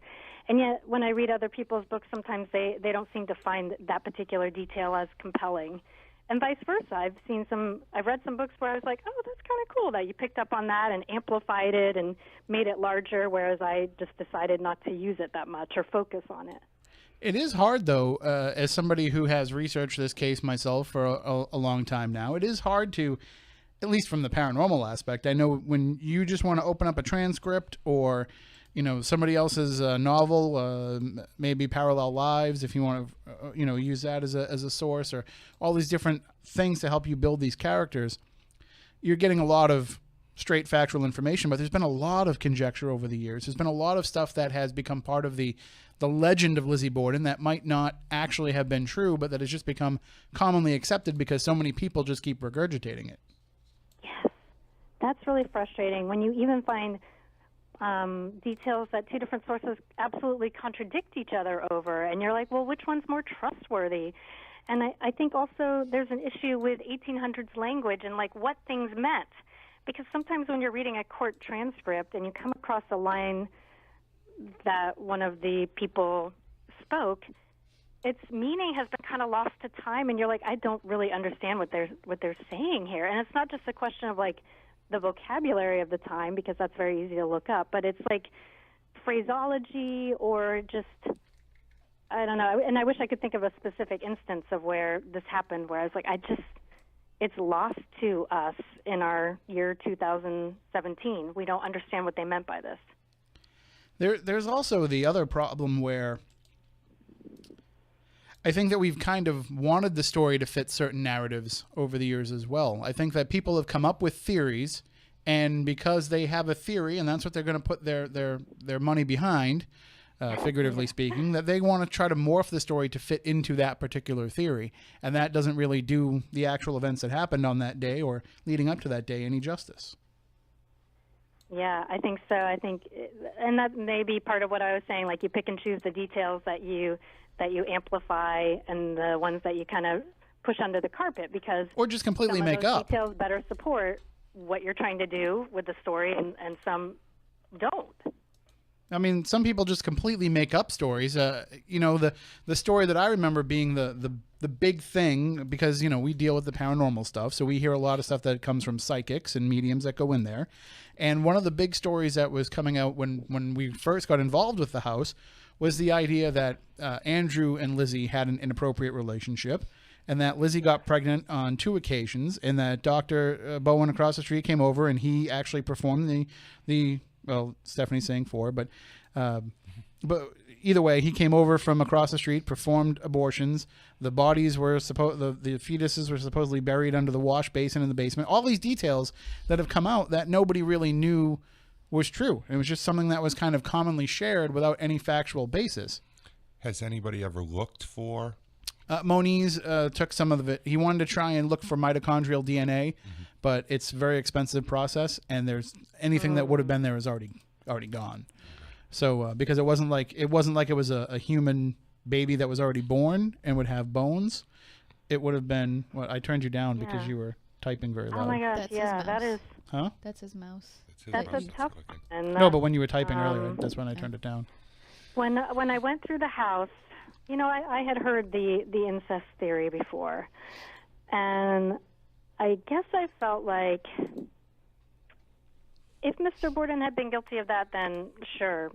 And yet, when I read other people's books, sometimes they don't seem to find that particular detail as compelling. And vice versa. I've read some books where I was like, oh, that's kind of cool that you picked up on that and amplified it and made it larger, whereas I just decided not to use it that much or focus on it. It is hard, though, as somebody who has researched this case myself for a long time now, it is hard to, at least from the paranormal aspect, I know when you just want to open up a transcript or somebody else's novel, maybe Parallel Lives, if you want to, use that as a source, or all these different things to help you build these characters, you're getting a lot of straight factual information, but there's been a lot of conjecture over the years. There's been a lot of stuff that has become part of the legend of Lizzie Borden that might not actually have been true, but that has just become commonly accepted because so many people just keep regurgitating it. Yes, that's really frustrating when you even find details that two different sources absolutely contradict each other over, and you're like, well, which one's more trustworthy? And I think also there's an issue with 1800s language and like what things meant, because sometimes when you're reading a court transcript and you come across a line that one of the people spoke, its meaning has been kind of lost to time, and you're like, I don't really understand what they're saying here. And it's not just a question of like the vocabulary of the time, because that's very easy to look up, but it's like phraseology or just, I don't know. And I wish I could think of a specific instance of where this happened, where I was like, it's lost to us in our year 2017. We don't understand what they meant by this. There's also the other problem where I think that we've kind of wanted the story to fit certain narratives over the years as well. I think that people have come up with theories, and because they have a theory and that's what they're going to put their money behind, figuratively speaking, that they want to try to morph the story to fit into that particular theory. And that doesn't really do the actual events that happened on that day or leading up to that day any justice. Yeah, I think so. And that may be part of what I was saying, like you pick and choose the details that you amplify and the ones that you kind of push under the carpet, because or just completely make up. Details better support what you're trying to do with the story, and some don't. I mean, some people just completely make up stories. The story that I remember being the big thing, because we deal with the paranormal stuff, so we hear a lot of stuff that comes from psychics and mediums that go in there. And one of the big stories that was coming out when we first got involved with the house was the idea that Andrew and Lizzie had an inappropriate relationship, and that Lizzie got pregnant on 2 occasions, and that Dr. Bowen across the street came over and he actually performed the well, Stephanie's saying 4, but either way, he came over from across the street, performed abortions. The bodies were the fetuses were supposedly buried under the wash basin in the basement. All these details that have come out that nobody really knew was true. It was just something that was kind of commonly shared without any factual basis. Has anybody ever looked for? Moniz took some of it. He wanted to try and look for mitochondrial DNA, but it's a very expensive process, and there's anything that would have been there is already gone. So because it wasn't like it was a human baby that was already born and would have bones, it would have been. Well, I turned you down because you were typing very loud. Oh my gosh, That's yeah, his that mouse. is. Huh? That's his mouse. That's a tough one. No, but when you were typing earlier, that's when I turned it down. When I went through the house, I had heard the incest theory before, and I guess I felt like if Mr. Borden had been guilty of that, then sure,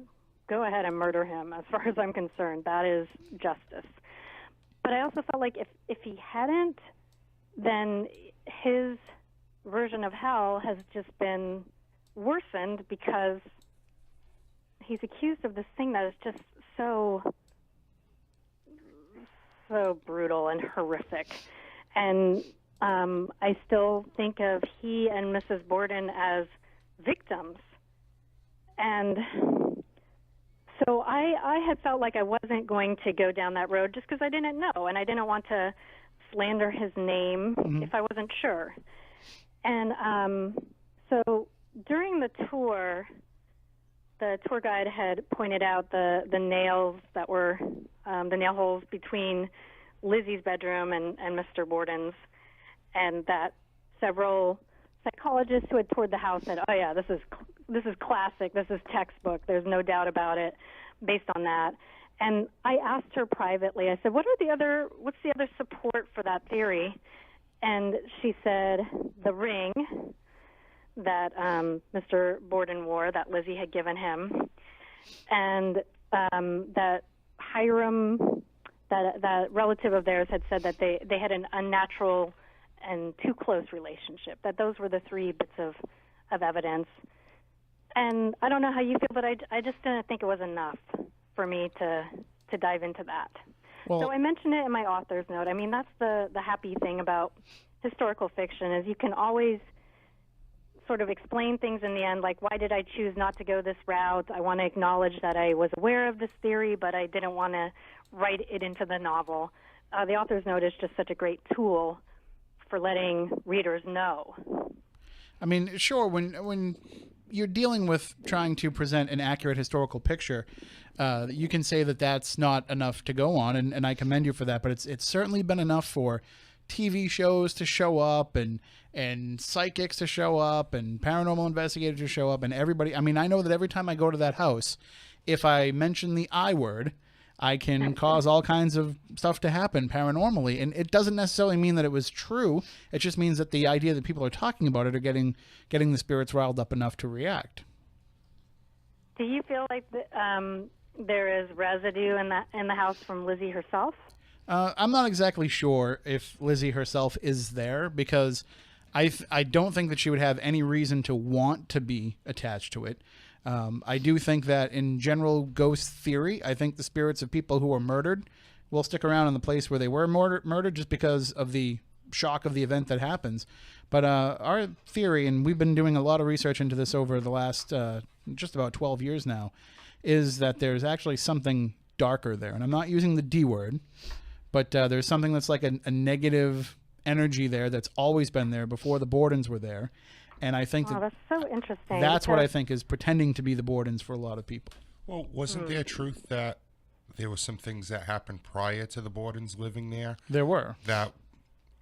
go ahead and murder him. As far as I'm concerned, that is justice. But I also felt like if he hadn't, then his version of hell has just been worsened because he's accused of this thing that is just so brutal and horrific. And I still think of he and Mrs. Borden as victims. And so I had felt like I wasn't going to go down that road just because I didn't know, and I didn't want to slander his name if I wasn't sure. And so during the tour guide had pointed out the nails that were the nail holes between Lizzie's bedroom and Mr. Borden's, and that several psychologists who had toured the house said, "Oh yeah, this is classic. This is textbook. There's no doubt about it." Based on that, and I asked her privately. I said, "What's the other support for that theory?" And she said, "The ring that Mr. Borden wore that Lizzie had given him, and that Hiram, that relative of theirs, had said that they had an unnatural and too close relationship. That those were the 3 bits of evidence." And I don't know how you feel, but I just didn't think it was enough for me to dive into that. Well, So I mentioned it in my author's note. I mean, that's the happy thing about historical fiction is you can always sort of explain things in the end, like, why did I choose not to go this route? I want to acknowledge that I was aware of this theory, but I didn't want to write it into the novel. The author's note is just such a great tool for letting readers know. I mean, sure, when you're dealing with trying to present an accurate historical picture, you can say that that's not enough to go on, and I commend you for that, but it's certainly been enough for TV shows to show up and psychics to show up and paranormal investigators to show up and everybody. I mean, I know that every time I go to that house, if I mention the I word, I can cause all kinds of stuff to happen paranormally. And it doesn't necessarily mean that it was true. It just means that the idea that people are talking about it are getting the spirits riled up enough to react. Do you feel like there is residue in the house from Lizzie herself? I'm not exactly sure if Lizzie herself is there because I don't think that she would have any reason to want to be attached to it. I do think that in general ghost theory, I think the spirits of people who were murdered will stick around in the place where they were murdered just because of the shock of the event that happens. But our theory, and we've been doing a lot of research into this over the last just about 12 years now, is that there's actually something darker there. And I'm not using the D word, but there's something that's like a negative energy there that's always been there before the Bordens were there. And I think that's so interesting. That's what I think is pretending to be the Bordens for a lot of people. Well, wasn't there truth that there were some things that happened prior to the Bordens living there? There were. That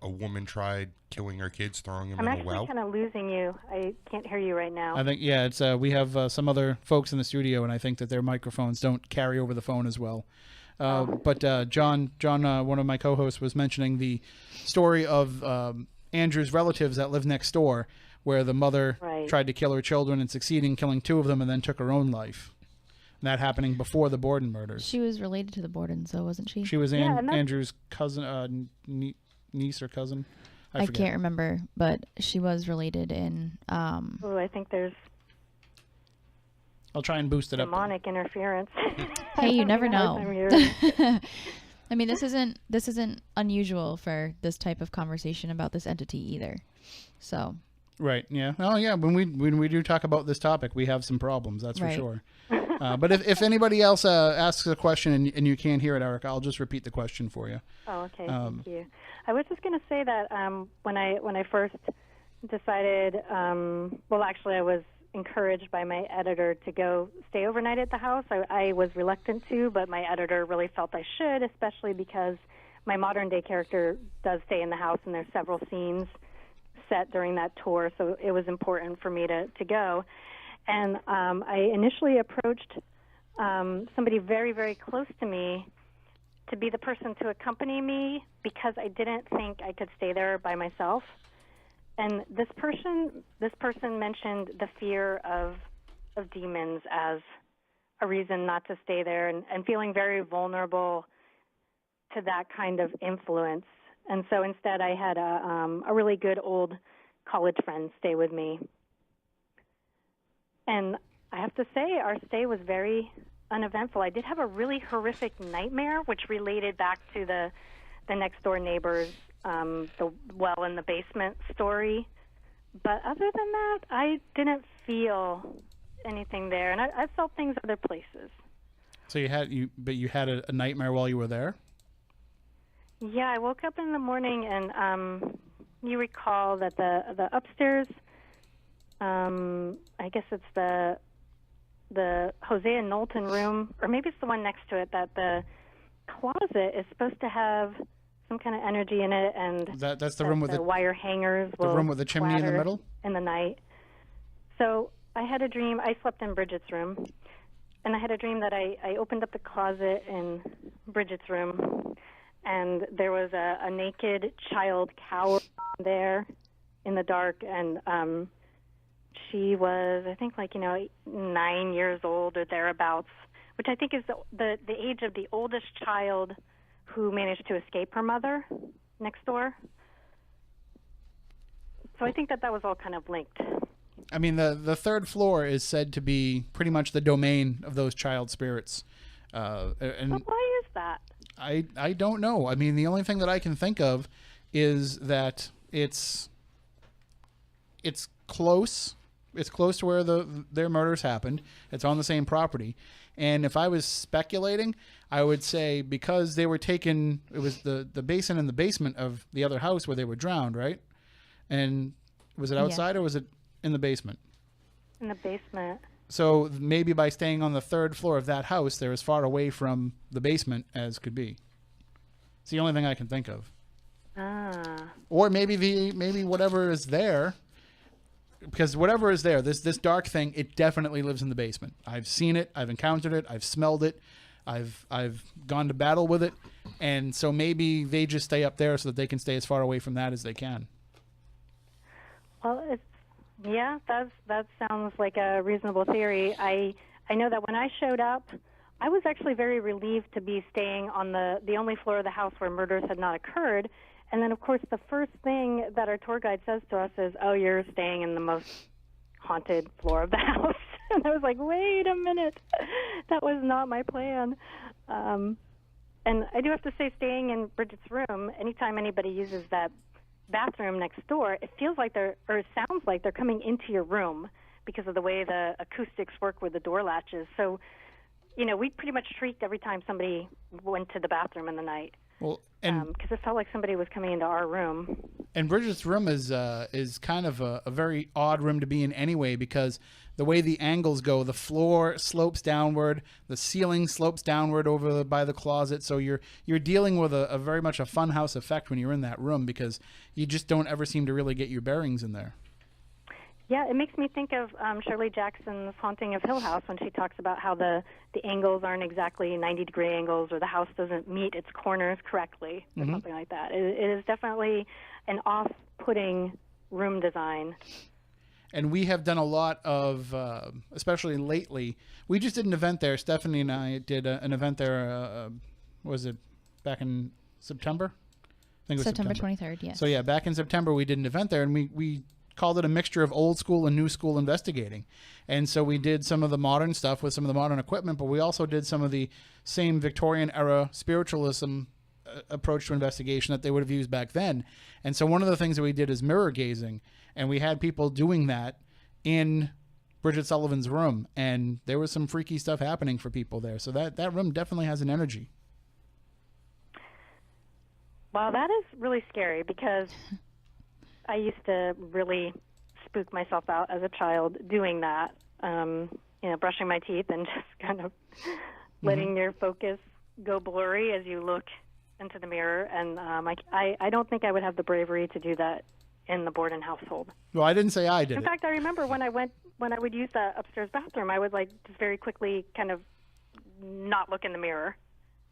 a woman tried killing her kids, throwing them I'm in a actually well? kind of losing you. I can't hear you right now. I think, yeah, it's we have some other folks in the studio, and I think that their microphones don't carry over the phone as well. But John, one of my co-hosts, was mentioning the story of Andrew's relatives that live next door, where the mother tried to kill her children and succeeded in killing 2 of them and then took her own life. And that happening before the Borden murders. She was related to the Bordens, though, wasn't she? She was Andrew's cousin, niece or cousin? I forget. can't remember, but she was related in. Oh, I think there's I'll try and boost it up. demonic interference. Hey, you never know. I'm here. I mean, this isn't unusual for this type of conversation about this entity either. So. Right. Yeah. Oh, yeah. When we do talk about this topic, we have some problems. That's for Right. sure. But if anybody else asks a question and you can't hear it, Erica, I'll just repeat the question for you. Oh, okay. Thank you. I was just going to say that when I first decided, well, actually, I was encouraged by my editor to go stay overnight at the house. I was reluctant to, but my editor really felt I should, especially because my modern day character does stay in the house, and there's several scenes set during that tour, so it was important for me to go. And I initially approached somebody very, very close to me to be the person to accompany me because I didn't think I could stay there by myself. And this person mentioned the fear of demons as a reason not to stay there, and feeling very vulnerable to that kind of influence. And so instead I had a really good old college friend stay with me. And I have to say our stay was very uneventful. I did have a really horrific nightmare, which related back to the next door neighbors, the well in the basement story. But other than that, I didn't feel anything there, and I felt things other places. So you had a nightmare while you were there? Yeah, I woke up in the morning, and you recall that the upstairs, I guess it's the Hosea Knowlton room, or maybe it's the one next to it, that the closet is supposed to have some kind of energy in it, and that's the room with the wire hangers. The room with the chimney in the middle? In the night. So I had a dream. I slept in Bridget's room, and I had a dream that I opened up the closet in Bridget's room, and there was a naked child cowered there in the dark, and she was, I think, 9 years old or thereabouts, which I think is the age of the oldest child who managed to escape her mother next door. So I think that was all kind of linked. I mean, the third floor is said to be pretty much the domain of those child spirits. And but why is that? I don't know. I mean, the only thing that I can think of is that it's close. It's close to where their murders happened. It's on the same property. And if I was speculating, I would say because they were taken, it was the basin in the basement of the other house where they were drowned, right? And was it outside or was it in the basement? In the basement. So maybe by staying on the third floor of that house, they're as far away from the basement as could be. It's the only thing I can think of. Or maybe whatever is there, because whatever is there, this dark thing, it definitely lives in the basement. I've seen it, I've encountered it, I've smelled it, I've gone to battle with it, and so maybe they just stay up there so that they can stay as far away from that as they can. Well, that sounds like a reasonable theory. I know that when I showed up, I was actually very relieved to be staying on the only floor of the house where murders had not occurred. And then, of course, the first thing that our tour guide says to us is, "Oh, you're staying in the most haunted floor of the house." And I was like, wait a minute. That was not my plan. And I do have to say, staying in Bridget's room, anytime anybody uses that bathroom next door, it feels like it sounds like they're coming into your room because of the way the acoustics work with the door latches. So, we pretty much shrieked every time somebody went to the bathroom in the night. Well, and because it felt like somebody was coming into our room. And Bridget's room is kind of a very odd room to be in anyway, because the way the angles go, the floor slopes downward, the ceiling slopes downward over by the closet. So you're dealing with a very much a funhouse effect when you're in that room, because you just don't ever seem to really get your bearings in there. Yeah, it makes me think of Shirley Jackson's Haunting of Hill House when she talks about how the angles aren't exactly 90-degree angles, or the house doesn't meet its corners correctly, or something like that. It is definitely an off-putting room design. And we have done a lot of, especially lately, we just did an event there. Stephanie and I did an event there, was it back in September? I think it was September 23rd, yes. So yeah, back in September we did an event there, and we called it a mixture of old school and new school investigating. And so we did some of the modern stuff with some of the modern equipment, but we also did some of the same Victorian era spiritualism approach to investigation that they would have used back then. And so one of the things that we did is mirror gazing, and we had people doing that in Bridget Sullivan's room, and there was some freaky stuff happening for people there. So that room definitely has an energy. Well, that is really scary because I used to really spook myself out as a child doing that, brushing my teeth and just kind of letting your focus go blurry as you look into the mirror. And I don't think I would have the bravery to do that in the Borden household. Well, I didn't say I did. In fact, I remember when I would use the upstairs bathroom, I would just very quickly kind of not look in the mirror,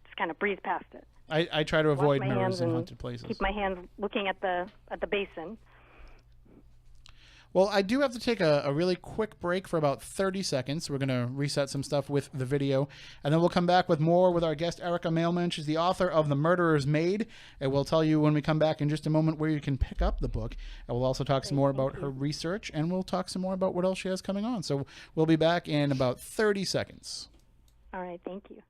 just kind of breeze past it. I try to avoid mirrors in haunted places. Keep my hands looking at the basin. Well, I do have to take a really quick break for about 30 seconds. We're going to reset some stuff with the video, and then we'll come back with more with our guest, Erika Mailman. She's the author of The Murderer's Maid, and we'll tell you when we come back in just a moment where you can pick up the book. And we'll also talk some more about her research, and we'll talk some more about what else she has coming on. So we'll be back in about 30 seconds. All right, thank you.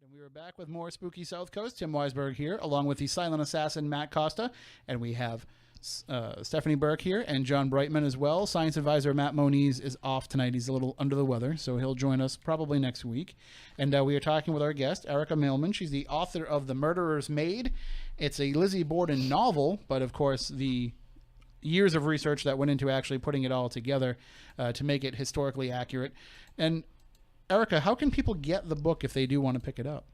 And we are back with more Spooky South Coast. Tim Weisberg here, along with the silent assassin, Matt Costa. And we have Stephanie Burke here and John Brightman as well. Science advisor Matt Moniz is off tonight. He's a little under the weather, so he'll join us probably next week. And we are talking with our guest, Erika Mailman. She's the author of The Murderer's Maid. It's a Lizzie Borden novel, but of course the years of research that went into actually putting it all together to make it historically accurate. And Erika, how can people get the book if they do want to pick it up?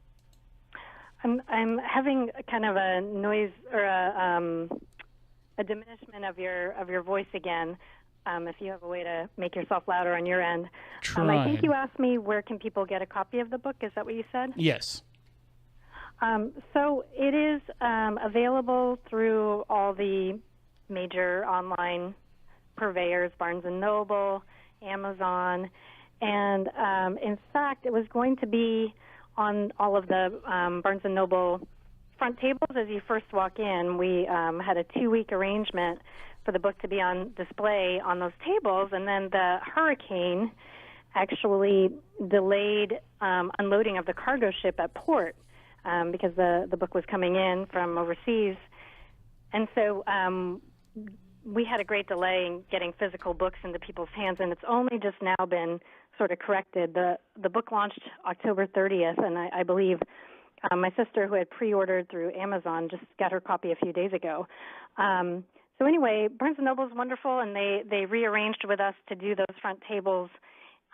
I'm having kind of a noise or a diminishment of your voice again. If you have a way to make yourself louder on your end. I think you asked me where can people get a copy of the book. Is that what you said? Yes. So it is available through all the major online purveyors, Barnes & Noble, Amazon, and in fact, it was going to be on all of the Barnes & Noble front tables as you first walk in. We had a 2-week arrangement for the book to be on display on those tables, and then the hurricane actually delayed unloading of the cargo ship at port because the book was coming in from overseas. And so we had a great delay in getting physical books into people's hands, and it's only just now been sort of corrected. The book launched October 30th, and I believe my sister, who had pre-ordered through Amazon, just got her copy a few days ago. So anyway, Barnes & Noble is wonderful, and they rearranged with us to do those front tables.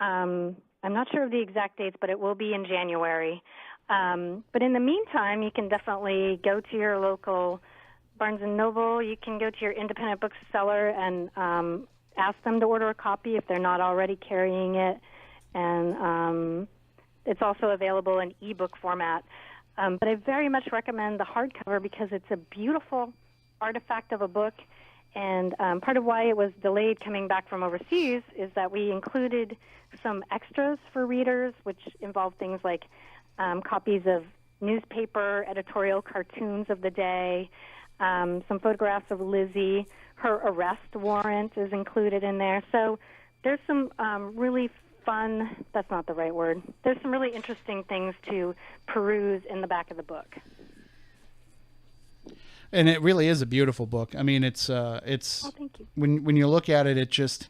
I'm not sure of the exact dates, but it will be in January. But in the meantime, you can definitely go to your local Barnes & Noble. You can go to your independent bookseller and ask them to order a copy if they're not already carrying it. And it's also available in ebook format. But I very much recommend the hardcover because it's a beautiful artifact of a book. And part of why it was delayed coming back from overseas is that we included some extras for readers, which involve things like copies of newspaper editorial cartoons of the day, some photographs of Lizzie. Her arrest warrant is included in there. So there's some really fun, that's not the right word. There's some really interesting things to peruse in the back of the book. And it really is a beautiful book. I mean, it's Oh, thank you. when you look at it, it just,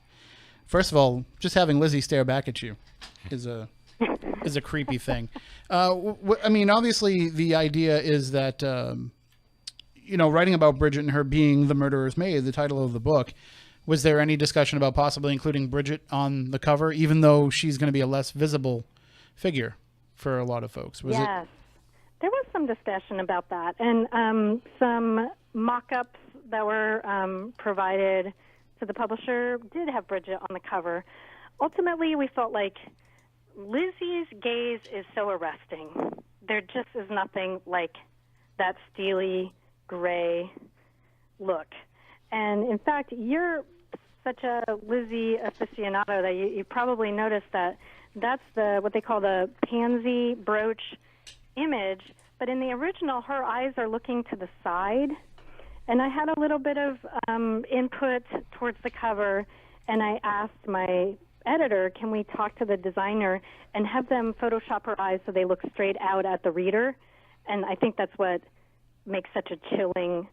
first of all, just having Lizzie stare back at you is a creepy thing. I mean, obviously, the idea is that writing about Bridget and her being the murderer's maid, the title of the book. Was there any discussion about possibly including Bridget on the cover, even though she's going to be a less visible figure for a lot of folks? Yes. There was some discussion about that, and some mock-ups that were provided to the publisher did have Bridget on the cover. Ultimately, we felt like Lizzie's gaze is so arresting. There just is nothing like that steely gray look. And in fact, you're such a Lizzie aficionado that you probably noticed that that's what they call the pansy brooch image. But in the original, her eyes are looking to the side. And I had a little bit of input towards the cover, and I asked my editor, can we talk to the designer and have them Photoshop her eyes so they look straight out at the reader? And I think that's what makes such a chilling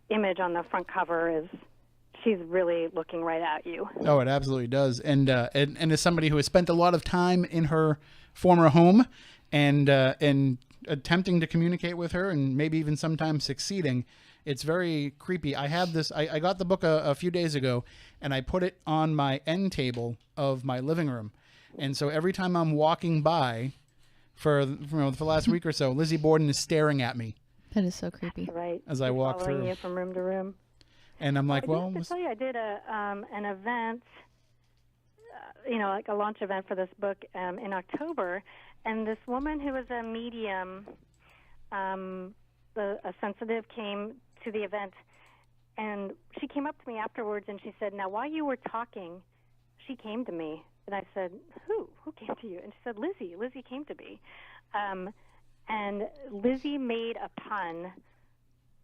image on the front cover is she's really looking right at you. Oh, it absolutely does. And as somebody who has spent a lot of time in her former home and attempting to communicate with her and maybe even sometimes succeeding, it's very creepy. I have this, I got the book a few days ago and I put it on my end table of my living room. And so every time I'm walking by for the last week or so, Lizzie Borden is staring at me. That is so creepy. Right. As I walk following through. you from room to room. And I'm like, I tell you, I did an event, like a launch event for this book in October, and this woman who was a medium, a sensitive, came to the event, and she came up to me afterwards, and she said, now, while you were talking, she came to me. And I said, who? Who came to you? And she said, Lizzie. Lizzie came to me. And Lizzie made a pun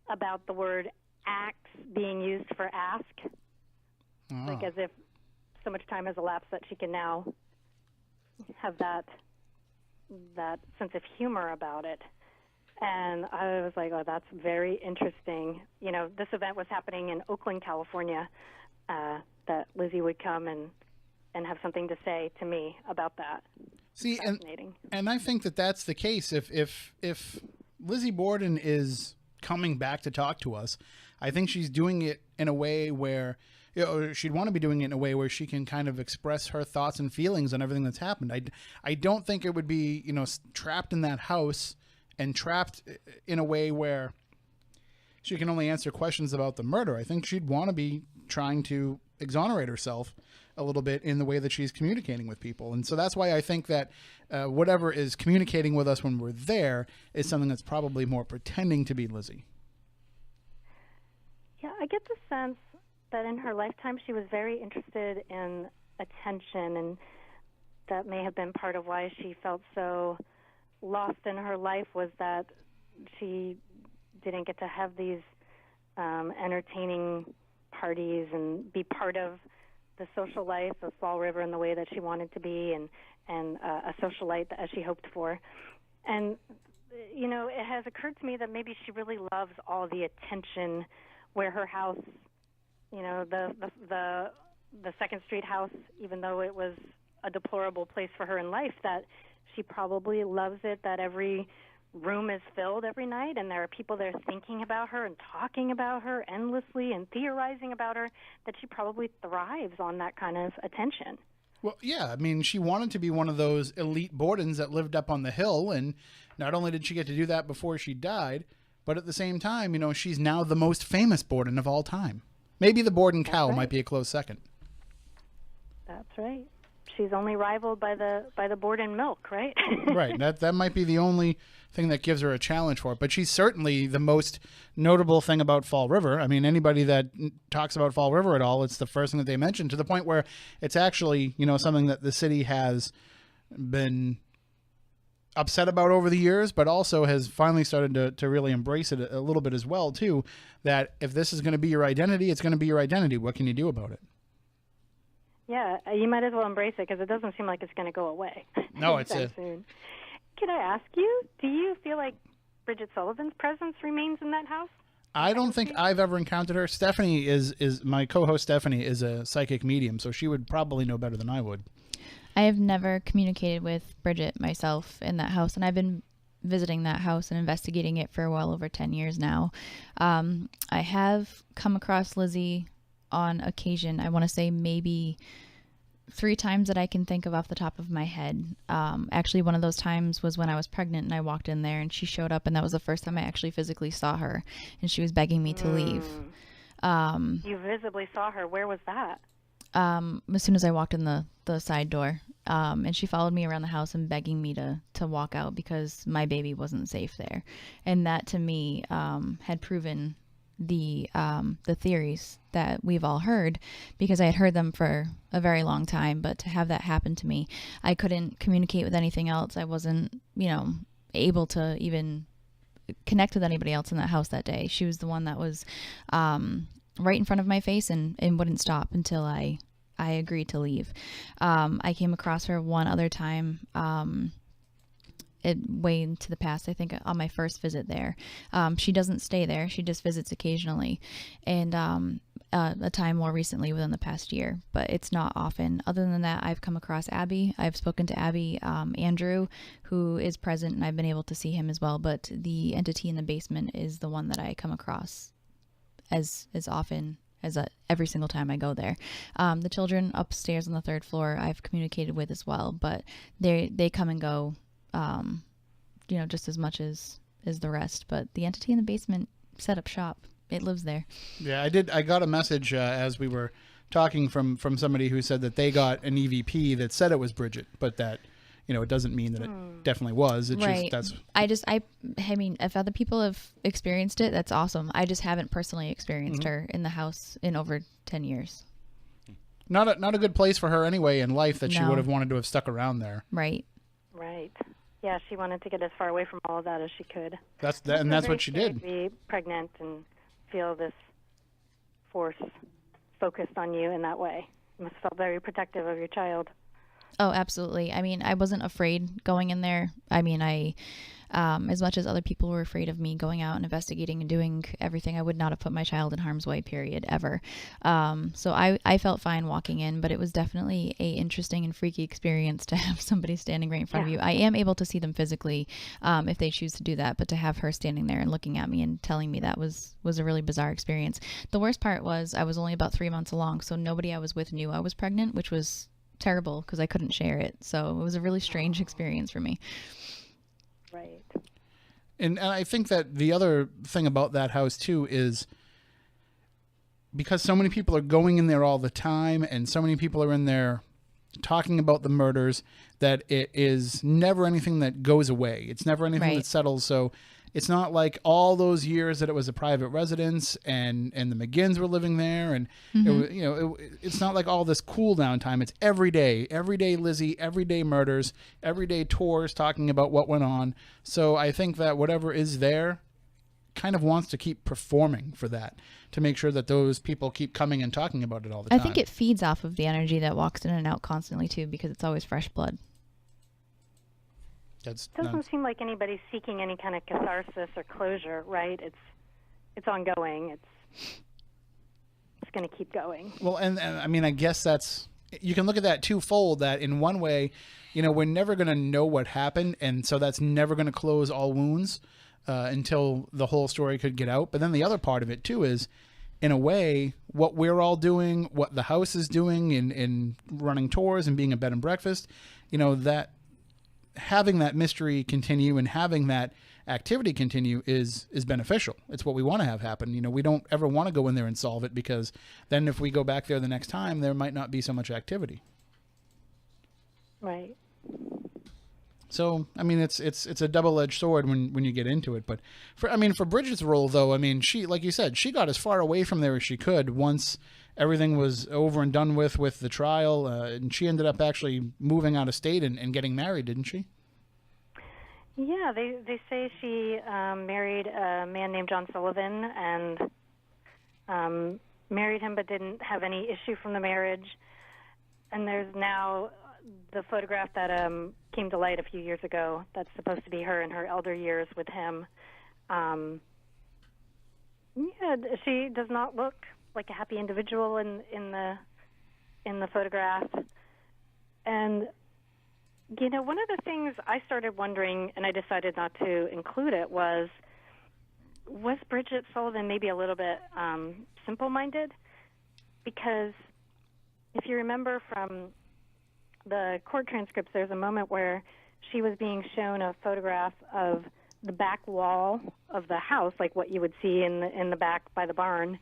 about the word axe being used for ask, like as if so much time has elapsed that she can now have that sense of humor about it. And I was like, oh, that's very interesting. This event was happening in Oakland, California, that Lizzie would come and have something to say to me about that. See, and I think that that's the case. If Lizzie Borden is coming back to talk to us, I think she's doing it in a way where she'd want to be doing it in a way where she can kind of express her thoughts and feelings on everything that's happened. I don't think it would be trapped in that house and trapped in a way where she can only answer questions about the murder. I think she'd want to be trying to exonerate herself a little bit in the way that she's communicating with people. And so that's why I think that whatever is communicating with us when we're there is something that's probably more pretending to be Lizzie. Yeah, I get the sense that in her lifetime she was very interested in attention, and that may have been part of why she felt so lost in her life, was that she didn't get to have these entertaining parties and be part of the social life of Fall River in the way that she wanted to be, and a socialite as she hoped for. And, it has occurred to me that maybe she really loves all the attention where her house, the 2nd Street house, even though it was a deplorable place for her in life, that she probably loves it, that every room is filled every night and there are people there thinking about her and talking about her endlessly and theorizing about her, that she probably thrives on that kind of attention. Well, yeah, I mean, she wanted to be one of those elite Bordens that lived up on the hill, and not only did she get to do that before she died, but at the same time, she's now the most famous Borden of all time. Maybe the Borden cow might be a close second. That's right. She's only rivaled by the Borden milk, right? Right. That might be the only thing that gives her a challenge for it. But she's certainly the most notable thing about Fall River. I mean, anybody that talks about Fall River at all, it's the first thing that they mention, to the point where it's actually, something that the city has been upset about over the years, but also has finally started to really embrace it a little bit as well, too, that if this is going to be your identity, it's going to be your identity. What can you do about it? Yeah, you might as well embrace it because it doesn't seem like it's going to go away. No, it's soon. Can I ask you, do you feel like Bridget Sullivan's presence remains in that house? I don't think I've ever encountered her. Stephanie is my co-host. Stephanie is a psychic medium, so she would probably know better than I would. I have never communicated with Bridget myself in that house, and I've been visiting that house and investigating it for well over 10 years now. I have come across Lizzie on occasion. I want to say maybe 3 times that I can think of off the top of my head. Actually, one of those times was when I was pregnant and I walked in there and she showed up, and that was the first time I actually physically saw her, and she was begging me to leave. You visibly saw her. Where was that? As soon as I walked in the side door, and she followed me around the house and begging me to walk out because my baby wasn't safe there. And that to me had proven the theories that we've all heard, because I had heard them for a very long time, but to have that happen to me, I couldn't communicate with anything else. I wasn't, able to even connect with anybody else in that house that day. She was the one that was right in front of my face and wouldn't stop until I agreed to leave. I came across her one other time, way into the past, I think on my first visit there. She doesn't stay there. She just visits occasionally. And a time more recently within the past year, but it's not often. Other than that, I've come across Abby. I've spoken to Abby, Andrew, who is present, and I've been able to see him as well. But the entity in the basement is the one that I come across as often as every single time I go there. The children upstairs on the 3rd floor I've communicated with as well, but they come and go, just as much as the rest. But the entity in the basement set up shop. It lives there. Yeah, I got a message as we were talking from somebody who said that they got an EVP that said it was Bridget, but that it doesn't mean that it definitely was. It's right. just I mean, if other people have experienced it, that's awesome. I just haven't personally experienced her in the house in over 10 years. Not a good place for her anyway in life that she would have wanted to have stuck around there. Right. Right. Yeah, she wanted to get as far away from all of that as she could. That's what she did. To be pregnant and feel this force focused on you in that way. You must have felt very protective of your child. Oh, absolutely. I mean, I wasn't afraid going in there. I mean, as much as other people were afraid of me going out and investigating and doing everything, I would not have put my child in harm's way, period, ever. So I felt fine walking in, but it was definitely a interesting and freaky experience to have somebody standing right in front of you. I am able to see them physically if they choose to do that, but to have her standing there and looking at me and telling me that was a really bizarre experience. The worst part was I was only about 3 months along, so nobody I was with knew I was pregnant, which was terrible because I couldn't share it. So it was a really strange experience for me. Right. And I think that the other thing about that house too is because so many people are going in there all the time and so many people are in there talking about the murders, that it is never anything that goes away. It's never anything that settles. So it's not like all those years that it was a private residence and the McGinns were living there, and it's not like all this cool down time. It's every day Lizzie, everyday murders, everyday tours talking about what went on. So I think that whatever is there kind of wants to keep performing for that, to make sure that those people keep coming and talking about it all the time. I think it feeds off of the energy that walks in and out constantly too, because it's always fresh blood. It doesn't seem like anybody's seeking any kind of catharsis or closure, right? It's ongoing. It's going to keep going. Well, and I mean, I guess you can look at that twofold, that in one way, we're never going to know what happened, and so that's never going to close all wounds until the whole story could get out. But then the other part of it too is, in a way, what we're all doing, what the house is doing in running tours and being a bed and breakfast, that having that mystery continue and having that activity continue is beneficial. It's what we want to have happen. We don't ever want to go in there and solve it, because then if we go back there the next time, there might not be so much activity. Right. So, I mean, it's a double-edged sword when you get into it. But for Bridget's role, though, I mean, she, like you said, she got as far away from there as she could once everything was over and done with the trial, and she ended up actually moving out of state and getting married, didn't she? Yeah, they say she married a man named John Sullivan and married him, but didn't have any issue from the marriage. and there's now the photograph that came to light a few years ago that's supposed to be her in her elder years with him. Yeah, she does not look like a happy individual in the photograph. And one of the things I started wondering, and I decided not to include it, was Bridget Sullivan maybe a little bit simple-minded? Because if you remember from the court transcripts, there's a moment where she was being shown a photograph of the back wall of the house, like what you would see in the back by the barn.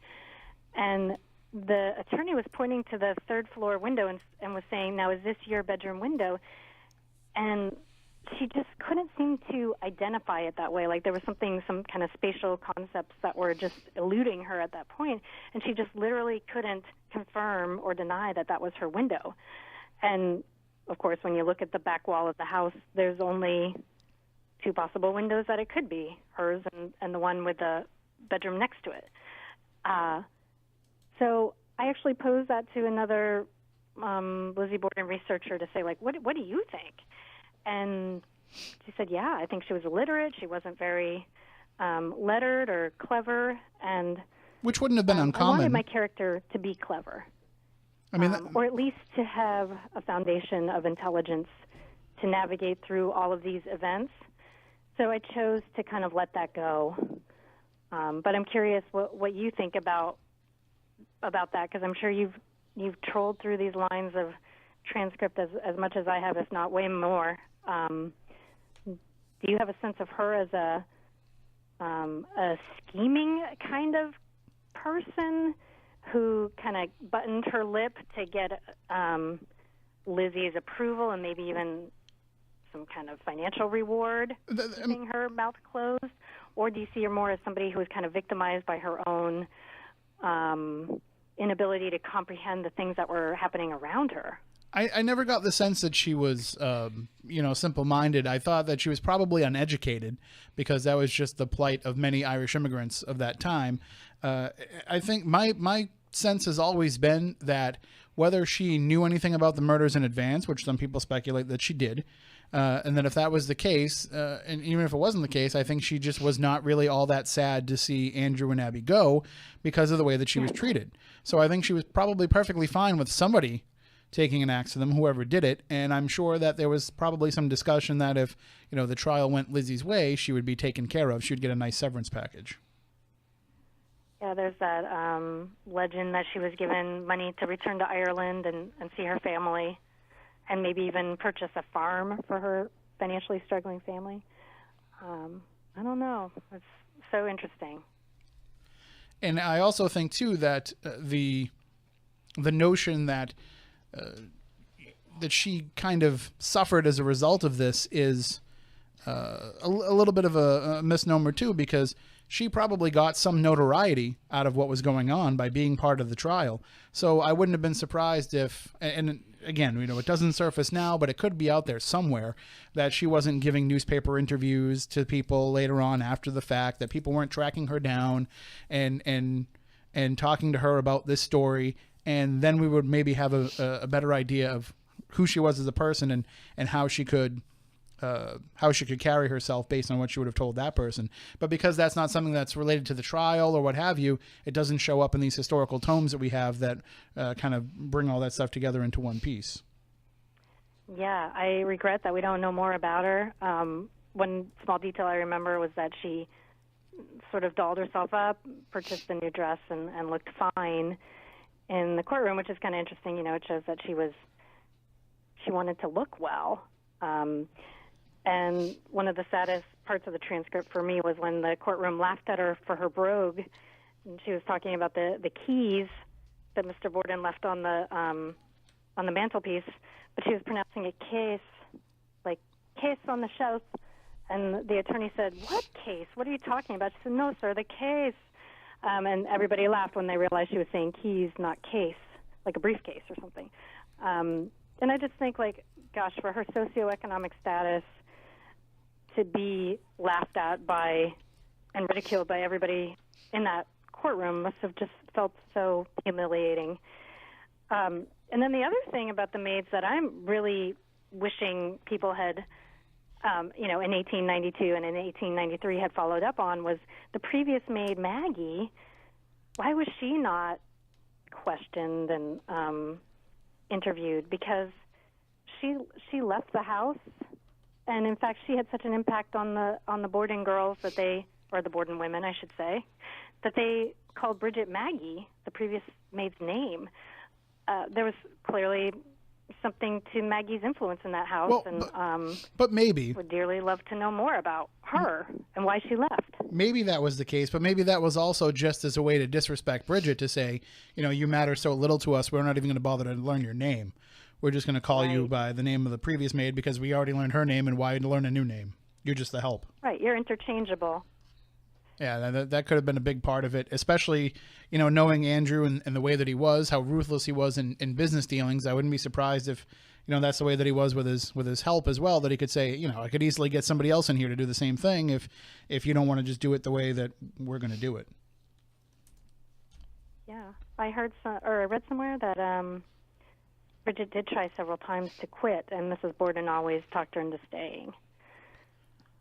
And the attorney was pointing to the third-floor window and was saying, now, is this your bedroom window? And she just couldn't seem to identify it that way. Like there was some kind of spatial concepts that were just eluding her at that point, and she just literally couldn't confirm or deny that that was her window. And, of course, when you look at the back wall of the house, there's only two possible windows that it could be, hers and the one with the bedroom next to it. So I actually posed that to another Lizzie Borden researcher to say, like, what do you think? And she said, yeah, I think she was illiterate. She wasn't very lettered or clever. And which wouldn't have been uncommon. I wanted my character to be clever. I mean, or at least to have a foundation of intelligence to navigate through all of these events. So I chose to kind of let that go. But I'm curious what you think about that, because I'm sure you've trolled through these lines of transcript as much as I have, if not way more. Do you have a sense of her as a scheming kind of person who kind of buttoned her lip to get Lizzie's approval and maybe even some kind of financial reward, keeping her mouth closed? Or do you see her more as somebody who was kind of victimized by her own inability to comprehend the things that were happening around her? I never got the sense that she was, simple-minded. I thought that she was probably uneducated because that was just the plight of many Irish immigrants of that time. I think my sense has always been that whether she knew anything about the murders in advance, which some people speculate that she did, and that if that was the case, and even if it wasn't the case, I think she just was not really all that sad to see Andrew and Abby go because of the way that she was treated. So I think she was probably perfectly fine with somebody taking an axe to them, whoever did it. And I'm sure that there was probably some discussion that if, the trial went Lizzie's way, she would be taken care of. She would get a nice severance package. Yeah, there's that legend that she was given money to return to Ireland and see her family and maybe even purchase a farm for her financially struggling family. I don't know. It's so interesting. And I also think, too, that the notion that she kind of suffered as a result of this is a little bit of a misnomer, too, because she probably got some notoriety out of what was going on by being part of the trial. So I wouldn't have been surprised if, and again, it doesn't surface now, but it could be out there somewhere, that she wasn't giving newspaper interviews to people later on after the fact, that people weren't tracking her down and talking to her about this story. And then we would maybe have a better idea of who she was as a person and how she could carry herself based on what she would have told that person. But because that's not something that's related to the trial or what have you, it doesn't show up in these historical tomes that we have that kind of bring all that stuff together into one piece. Yeah, I regret that we don't know more about her. One small detail I remember was that she sort of dolled herself up, purchased a new dress, and looked fine in the courtroom, which is kind of interesting. It shows that she wanted to look well. And one of the saddest parts of the transcript for me was when the courtroom laughed at her for her brogue. And she was talking about the keys that Mr. Borden left on the mantelpiece, but she was pronouncing it case, like case on the shelf. And the attorney said, "What case? What are you talking about?" She said, "No, sir, the case." And everybody laughed when they realized she was saying keys, not case, like a briefcase or something. And I just think, like, gosh, for her socioeconomic status, to be laughed at by and ridiculed by everybody in that courtroom must have just felt so humiliating. And then the other thing about the maids that I'm really wishing people had, in 1892 and in 1893 had followed up on was the previous maid, Maggie. Why was she not questioned and interviewed? Because she left the house, and in fact, she had such an impact on the Borden girls or the Borden women, I should say, that they called Bridget Maggie, the previous maid's name. There was clearly something to Maggie's influence in that house, but maybe would dearly love to know more about her and why she left. Maybe that was the case, but maybe that was also just as a way to disrespect Bridget, to say, you matter so little to us, we're not even going to bother to learn your name. We're just going to call you by the name of the previous maid because we already learned her name, and why learn a new name? You're just the help. Right, you're interchangeable. Yeah, that could have been a big part of it, especially, knowing Andrew and the way that he was, how ruthless he was in business dealings. I wouldn't be surprised if, that's the way that he was with his help as well, that he could say, I could easily get somebody else in here to do the same thing if you don't want to just do it the way that we're going to do it. Yeah, I read somewhere that Bridget did try several times to quit, and Mrs. Borden always talked her into staying.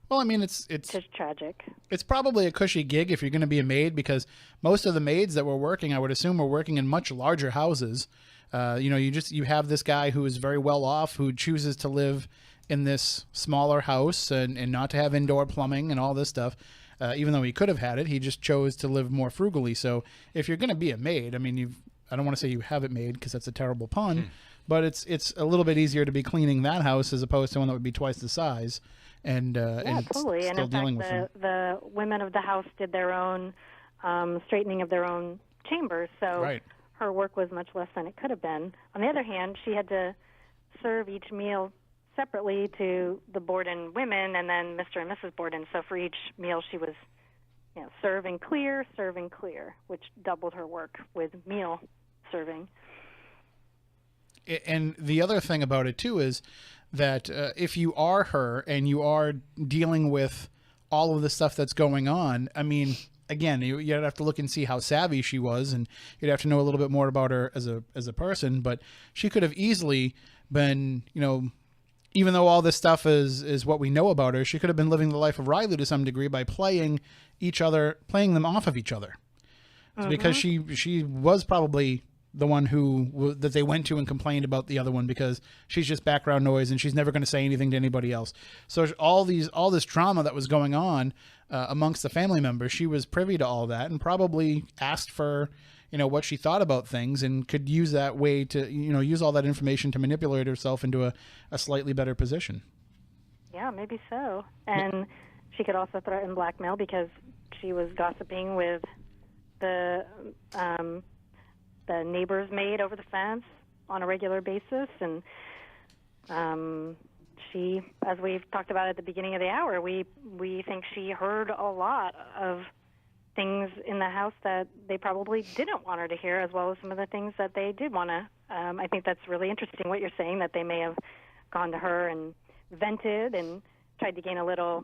Well, I mean, it's just tragic. It's probably a cushy gig if you're going to be a maid, because most of the maids that were working, I would assume, were working in much larger houses. You have this guy who is very well off, who chooses to live in this smaller house and not to have indoor plumbing and all this stuff. Even though he could have had it, he just chose to live more frugally. So if you're going to be a maid, I mean, I don't want to say you have it made because that's a terrible pun, but it's a little bit easier to be cleaning that house as opposed to one that would be twice the size. And totally. And in fact, the women of the house did their own straightening of their own chambers, so her work was much less than it could have been. On the other hand, she had to serve each meal separately to the Borden women and then Mr. and Mrs. Borden. So for each meal, she was serve and clear, which doubled her work with meal serving. And the other thing about it, too, is that if you are her and you are dealing with all of the stuff that's going on, I mean, again, you'd have to look and see how savvy she was, and you'd have to know a little bit more about her as a person, but she could have easily been, even though all this stuff is what we know about her, she could have been living the life of Riley to some degree by playing them off of each other. Because she was probably the one that they went to and complained about the other one, because she's just background noise and she's never going to say anything to anybody else. So all this drama that was going on amongst the family members, she was privy to all that and probably asked for, what she thought about things, and could use that way to, use all that information to manipulate herself into a slightly better position. Yeah, maybe so. And she could also threaten blackmail because she was gossiping with the neighbor's maid over the fence on a regular basis, and she, as we've talked about at the beginning of the hour, we think she heard a lot of things in the house that they probably didn't want her to hear, as well as some of the things that they did want to. I think that's really interesting what you're saying, that they may have gone to her and vented and tried to gain a little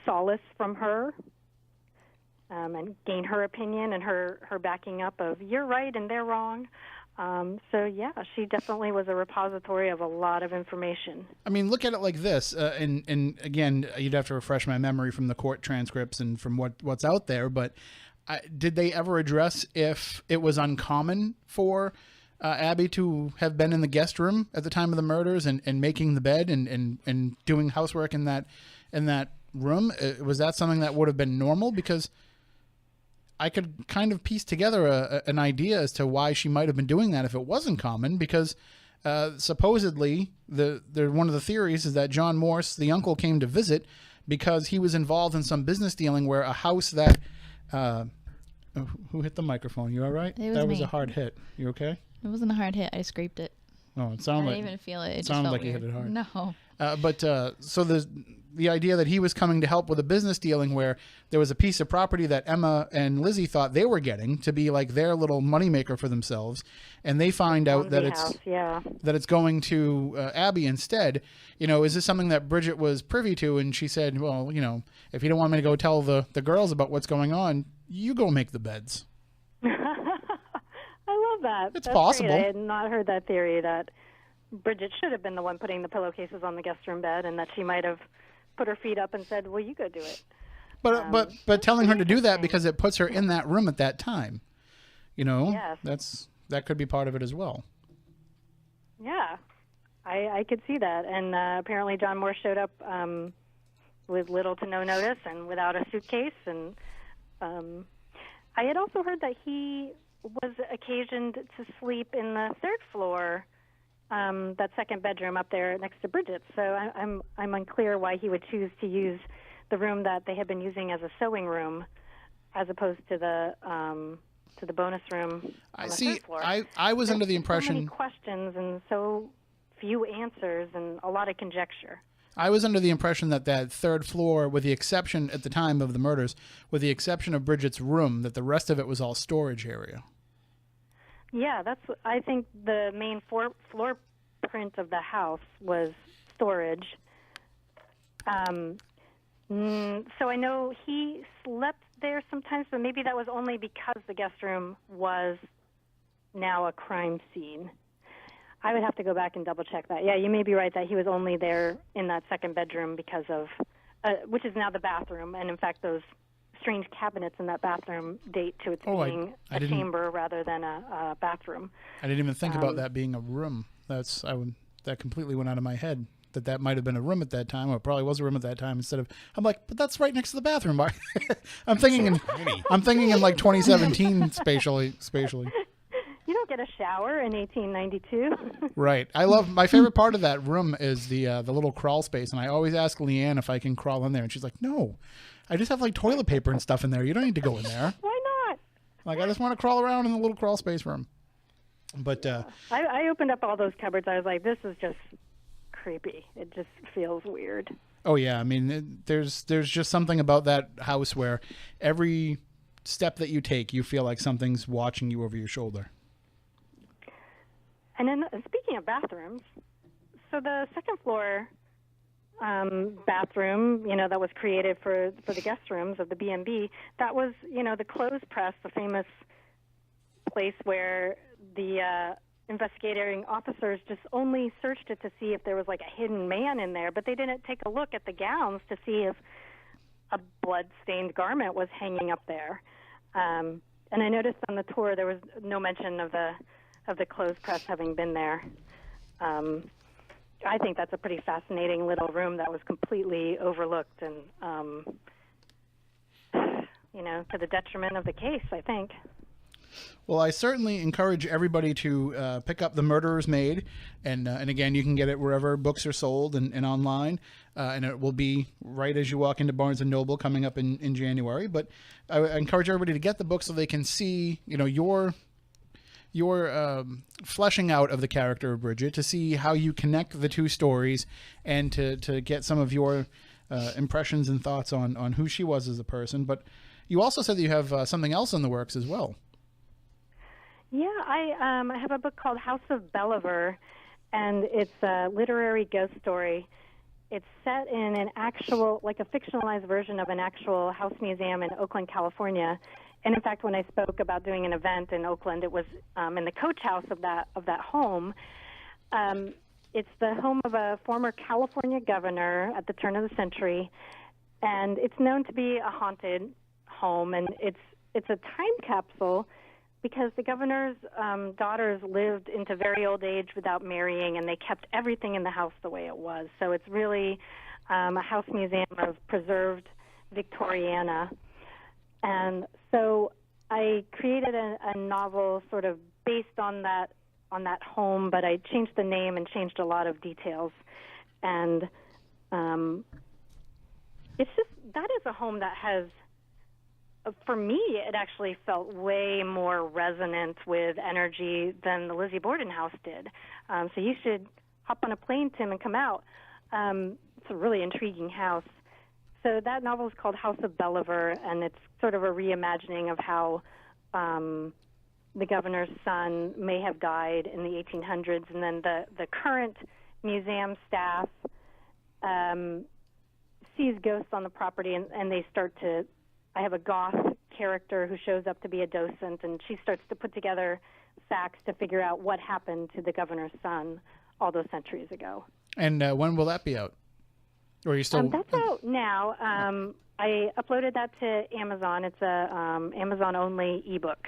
solace from her. And gain her opinion and her backing up of you're right and they're wrong. She definitely was a repository of a lot of information. I mean, look at it like this, and again, you'd have to refresh my memory from the court transcripts and from what's out there, but did they ever address if it was uncommon for Abby to have been in the guest room at the time of the murders and making the bed and doing housework in that room? Was that something that would have been normal? Because I could kind of piece together an idea as to why she might have been doing that if it wasn't common, because supposedly one of the theories is that John Morse, the uncle, came to visit because he was involved in some business dealing where a house that who hit the microphone? You all right? That was a hard hit. You okay? It wasn't a hard hit. I scraped it. Oh, it sounded like... I didn't even feel it. It sounded just like felt you hit it hard. No. So there's the idea that he was coming to help with a business dealing where there was a piece of property that Emma and Lizzie thought they were getting to be like their little moneymaker for themselves, and they find out that it's going to Abby instead. Is this something that Bridget was privy to? And she said, well, if you don't want me to go tell the girls about what's going on, you go make the beds. love that. It's That's possible. Great. I had not heard that theory that Bridget should have been the one putting the pillowcases on the guest room bed, and that she might have put her feet up and said, "Well, you go do it." But telling her to do that because it puts her in that room at that time, Yes. that could be part of it as well. Yeah, I could see that. And apparently John Moore showed up with little to no notice and without a suitcase. And I had also heard that he was occasioned to sleep in the third floor, that second bedroom up there next to Bridget's. So I'm unclear why he would choose to use the room that they had been using as a sewing room, as opposed to the bonus room on the third floor. I was under the impression. So many questions and so few answers and a lot of conjecture. I was under the impression that third floor, with the exception at the time of the murders, with the exception of Bridget's room, that the rest of it was all storage area. Yeah, I think the main floor print of the house was storage. So I know he slept there sometimes, but maybe that was only because the guest room was now a crime scene. I would have to go back and double check that. Yeah, you may be right that he was only there in that second bedroom because of, which is now the bathroom. And in fact, those strange cabinets in that bathroom date to its being a chamber rather than a bathroom. I didn't even think about that being a room. That completely went out of my head. That might have been a room at that time, or it probably was a room at that time. I'm like, but that's right next to the bathroom. I'm thinking in like 2017 spatially. You don't get a shower in 1892. Right. My favorite part of that room is the little crawl space, and I always ask Leanne if I can crawl in there, and she's like, no, I just have like toilet paper and stuff in there. You don't need to go in there. Why not? Like, I just want to crawl around in the little crawl space room. But I opened up all those cupboards. I was like, this is just creepy. It just feels weird. Oh yeah, I mean, there's just something about that house where every step that you take, you feel like something's watching you over your shoulder. And then, speaking of bathrooms, so the second floor bathroom, that was created for the guest rooms of the B&B, that was, the clothes press, the famous place where the investigating officers just only searched it to see if there was like a hidden man in there, but they didn't take a look at the gowns to see if a blood-stained garment was hanging up there. And I noticed on the tour there was no mention of the clothes press having been there. I think that's a pretty fascinating little room that was completely overlooked and, to the detriment of the case, I think. Well, I certainly encourage everybody to pick up The Murderer's Maid, and again, you can get it wherever books are sold and online, and it will be right as you walk into Barnes & Noble coming up in January. But I encourage everybody to get the book so they can see, your fleshing out of the character of Bridget, to see how you connect the two stories, and to get some of your impressions and thoughts on who she was as a person. But you also said that you have something else in the works as well. Yeah, I have a book called House of Belliver, and it's a literary ghost story. It's set in an actual, like a fictionalized version of an actual house museum in Oakland, California. And in fact, when I spoke about doing an event in Oakland, it was in the coach house of that home. It's the home of a former California governor at the turn of the century, and it's known to be a haunted home. And it's a time capsule, because the governor's daughters lived into very old age without marrying, and they kept everything in the house the way it was. So it's really a house museum of preserved Victoriana. And so I created a novel sort of based on that home, but I changed the name and changed a lot of details. And it's just, that is a home that has, for me, it actually felt way more resonant with energy than the Lizzie Borden house did. So you should hop on a plane, Tim, and come out. It's a really intriguing house. So that novel is called House of Belliver, and it's sort of a reimagining of how the governor's son may have died in the 1800s, and then the current museum staff sees ghosts on the property, and they start to... I have a goth character who shows up to be a docent, and she starts to put together facts to figure out what happened to the governor's son all those centuries ago. And when will that be out? Or are you still? That's out now. I uploaded that to Amazon. It's a Amazon-only ebook.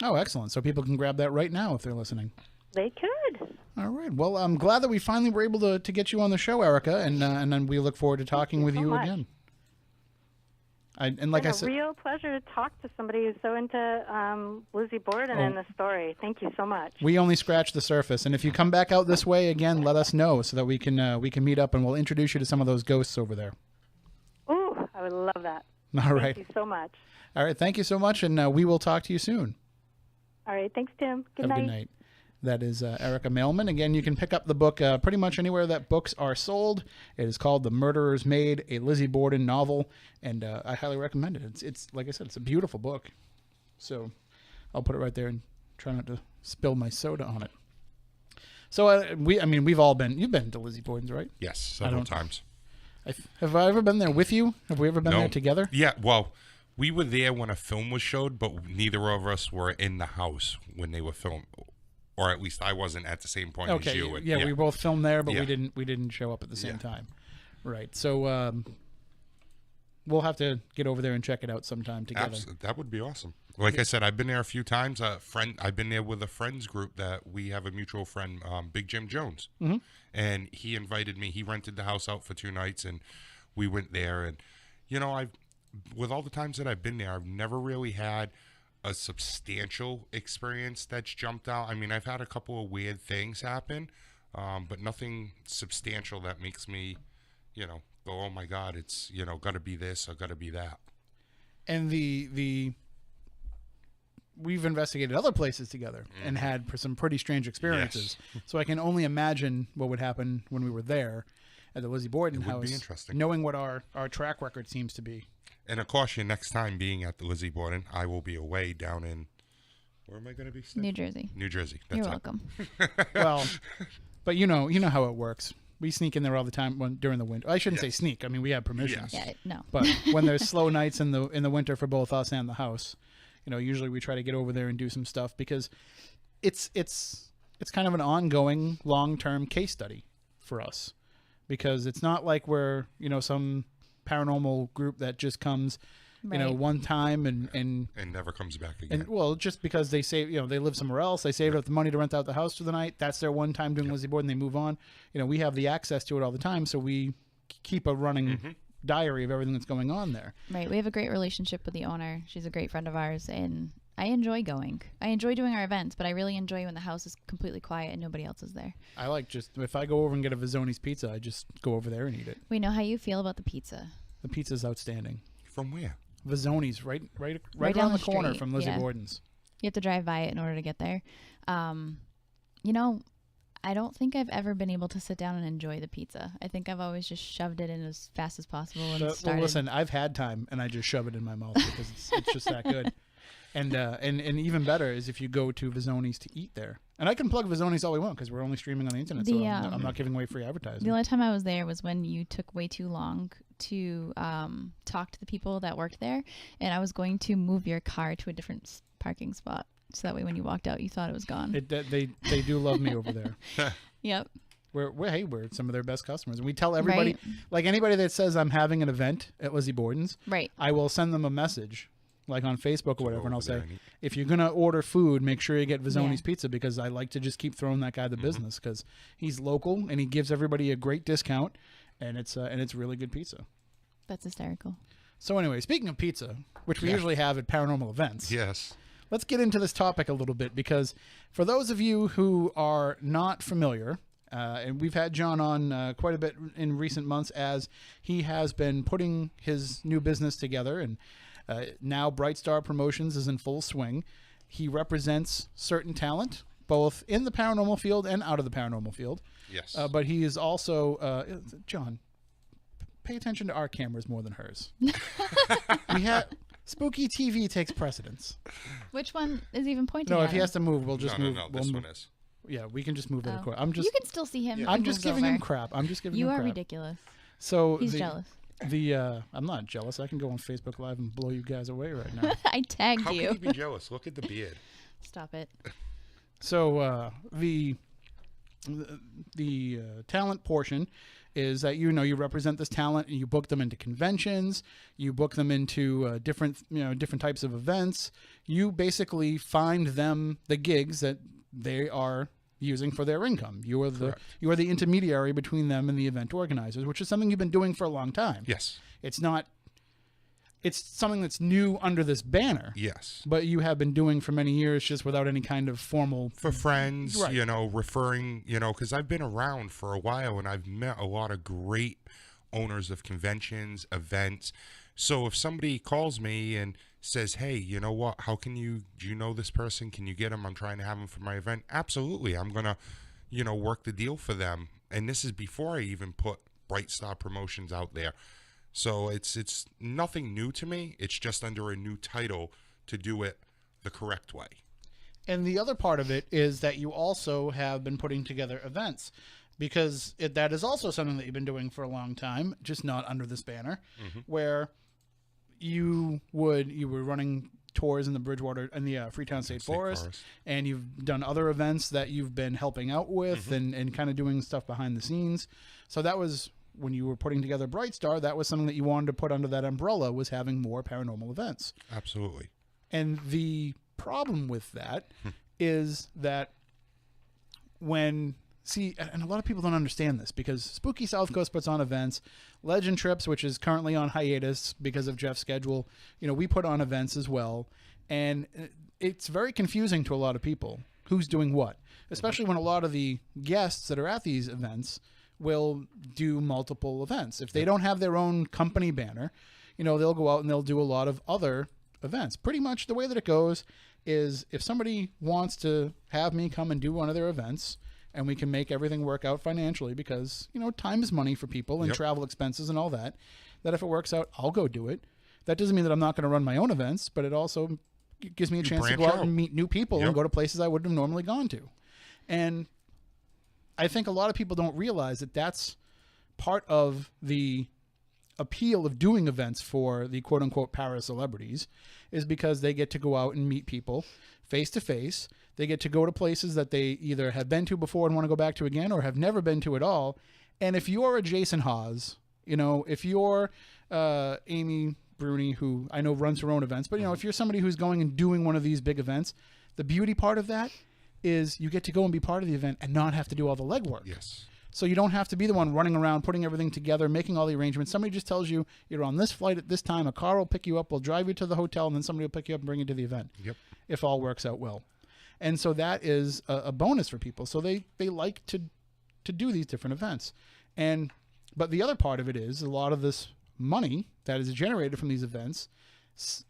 Oh, excellent. So people can grab that right now if they're listening. They could. All right. Well, I'm glad that we finally were able to get you on the show, Erica, and then we look forward to talking with you again. And like I said, it's a real pleasure to talk to somebody who's so into Lizzie Borden and the story. Thank you so much. We only scratched the surface, and if you come back out this way again, let us know so that we can meet up and we'll introduce you to some of those ghosts over there. Ooh, I would love that. All right. Thank you so much. All right. Thank you so much, and we will talk to you soon. All right. Thanks, Tim. Good Have night. a good night. That is Erica Mailman. Again, you can pick up the book pretty much anywhere that books are sold. It is called The Murderer's Maid, a Lizzie Borden novel, and I highly recommend it. It's like I said, it's a beautiful book. So I'll put it right there and try not to spill my soda on it. So we've all been. You've been to Lizzie Borden's, right? Yes, several times. Have I ever been there with you? Have we ever been No. there together? Yeah, well, we were there when a film was showed, but neither of us were in the house when they were filmed. Or at least I wasn't at the same point as you. And, yeah, we both filmed there, but Yeah. we didn't show up at the same time. Right. So we'll have to get over there and check it out sometime together. That would be awesome. Like I said, I've been there a few times. I've been there with a friends group that we have a mutual friend, Big Jim Jones, and he invited me. He rented the house out for 2 nights, and we went there. And with all the times that I've been there, I've never really had a substantial experience that's jumped out. I mean, I've had a couple of weird things happen, but nothing substantial that makes me, go, oh my God, it's, got to be this or got to be that. And we've investigated other places together and had some pretty strange experiences. Yes. So I can only imagine what would happen when we were there at the Lizzie Borden It would house. be interesting. Knowing what our track record seems to be. And of course, your next time being at the Lizzie Borden, I will be away down in, where am I going to be staying? New Jersey. New Jersey. That's You're it. welcome. Well, but you know how it works. We sneak in there all the time during the winter. I shouldn't say sneak. I mean, we have permission. Yes. Yeah, no. But when there's slow nights in the winter for both us and the house, usually we try to get over there and do some stuff because it's kind of an ongoing long-term case study for us, because it's not like we're some paranormal group that just comes one time and never comes back again. and well, just because they save, they live somewhere else, they saved up the money to rent out the house for the night. That's their one time doing Lizzie Borden. They move on. We have the access to it all the time, so we keep a running diary of everything that's going on there. Right. We have a great relationship with the owner. She's a great friend of ours, and I enjoy going. I enjoy doing our events, but I really enjoy when the house is completely quiet and nobody else is there. I like if I go over and get a Vizzoni's pizza, I just go over there and eat it. We know how you feel about the pizza. The pizza's outstanding. From where? Vizzoni's, right down around the the corner street, from Lizzie yeah. Borden's. You have to drive by it in order to get there. I don't think I've ever been able to sit down and enjoy the pizza. I think I've always just shoved it in as fast as possible and started. Well, listen, I've had time and I just shove it in my mouth because it's just that good. And even better is if you go to Vizzoni's to eat there. And I can plug Vizzoni's all we want because we're only streaming on the internet, so I'm not giving away free advertising. The only time I was there was when you took way too long to talk to the people that worked there, and I was going to move your car to a different parking spot, so that way when you walked out, you thought it was gone. They do love me over there. Yep. We're some of their best customers, and we tell everybody, Right. like anybody that says I'm having an event at Lizzie Borden's, Right. I will send them a message, like on Facebook or whatever, and I'll over there say, and eat. if you're gonna order food, make sure you get Vizzoni's Yeah. pizza, because I like to just keep throwing that guy the business because he's local and he gives everybody a great discount, and it's really good pizza. That's hysterical. So anyway, speaking of pizza, which we usually have at paranormal events, Yes. let's get into this topic a little bit, because for those of you who are not familiar, and we've had John on quite a bit in recent months as he has been putting his new business together, and now Bright Star Promotions is in full swing. He represents certain talent, both in the paranormal field and out of the paranormal field. Yes. But he is also, John, pay attention to our cameras more than hers. We have Spooky TV takes precedence. Which one is even pointing No, at if he him? has to move, we'll just move. No, we'll this move. one is. Yeah, we can just move it. Oh. I'm just. You can still see him. if I'm he just moves giving over. him crap. I'm just giving You him are crap. ridiculous. So He's jealous. I'm not jealous. I can go on Facebook Live and blow you guys away right now. I tagged How you. can you be jealous? Look at the beard. Stop it. So the talent portion is that you represent this talent and you book them into conventions, you book them into different types of events. You basically find them the gigs that they are using for their income. You are the intermediary between them and the event organizers, which is something you've been doing for a long time. Yes. It's something that's new under this banner. Yes. But you have been doing for many years just without any kind of formal... For friends, right. Referring, because I've been around for a while and I've met a lot of great owners of conventions, events. So if somebody calls me and says, hey, you know what, do you know this person? Can you get them? I'm trying to have them for my event. Absolutely. I'm going to, work the deal for them. And this is before I even put Bright Star Promotions out there. So it's nothing new to me. It's just under a new title to do it the correct way. And the other part of it is that you also have been putting together events, because that is also something that you've been doing for a long time, just not under this banner, where you were running tours in the Bridgewater and the Freetown State Forest, and you've done other events that you've been helping out with and kind of doing stuff behind the scenes. So that was... when you were putting together Bright Star, that was something that you wanted to put under that umbrella, was having more paranormal events. Absolutely. And the problem with that is that and a lot of people don't understand this, because Spooky South Coast puts on events. Legend Trips, which is currently on hiatus because of Jeff's schedule, we put on events as well. And it's very confusing to a lot of people who's doing what, especially when a lot of the guests that are at these events will do multiple events. If they don't have their own company banner, they'll go out and they'll do a lot of other events. Pretty much the way that it goes is, if somebody wants to have me come and do one of their events and we can make everything work out financially, because, time is money for people and travel expenses and all that if it works out, I'll go do it. That doesn't mean that I'm not going to run my own events, but it also gives me a chance to go out and meet new people and go to places I wouldn't have normally gone to. And I think a lot of people don't realize that that's part of the appeal of doing events for the quote-unquote para-celebrities, is because they get to go out and meet people face-to-face. They get to go to places that they either have been to before and want to go back to again, or have never been to at all. And if you're a Jason Hawes, if you're Amy Bruni, who I know runs her own events, but, if you're somebody who's going and doing one of these big events, the beauty part of that is you get to go and be part of the event and not have to do all the legwork. Yes. So you don't have to be the one running around, putting everything together, making all the arrangements. Somebody just tells you, you're on this flight at this time, a car will pick you up, will drive you to the hotel, and then somebody will pick you up and bring you to the event. Yep. If all works out well. And so that is a bonus for people. So they like to do these different events. But the other part of it is, a lot of this money that is generated from these events,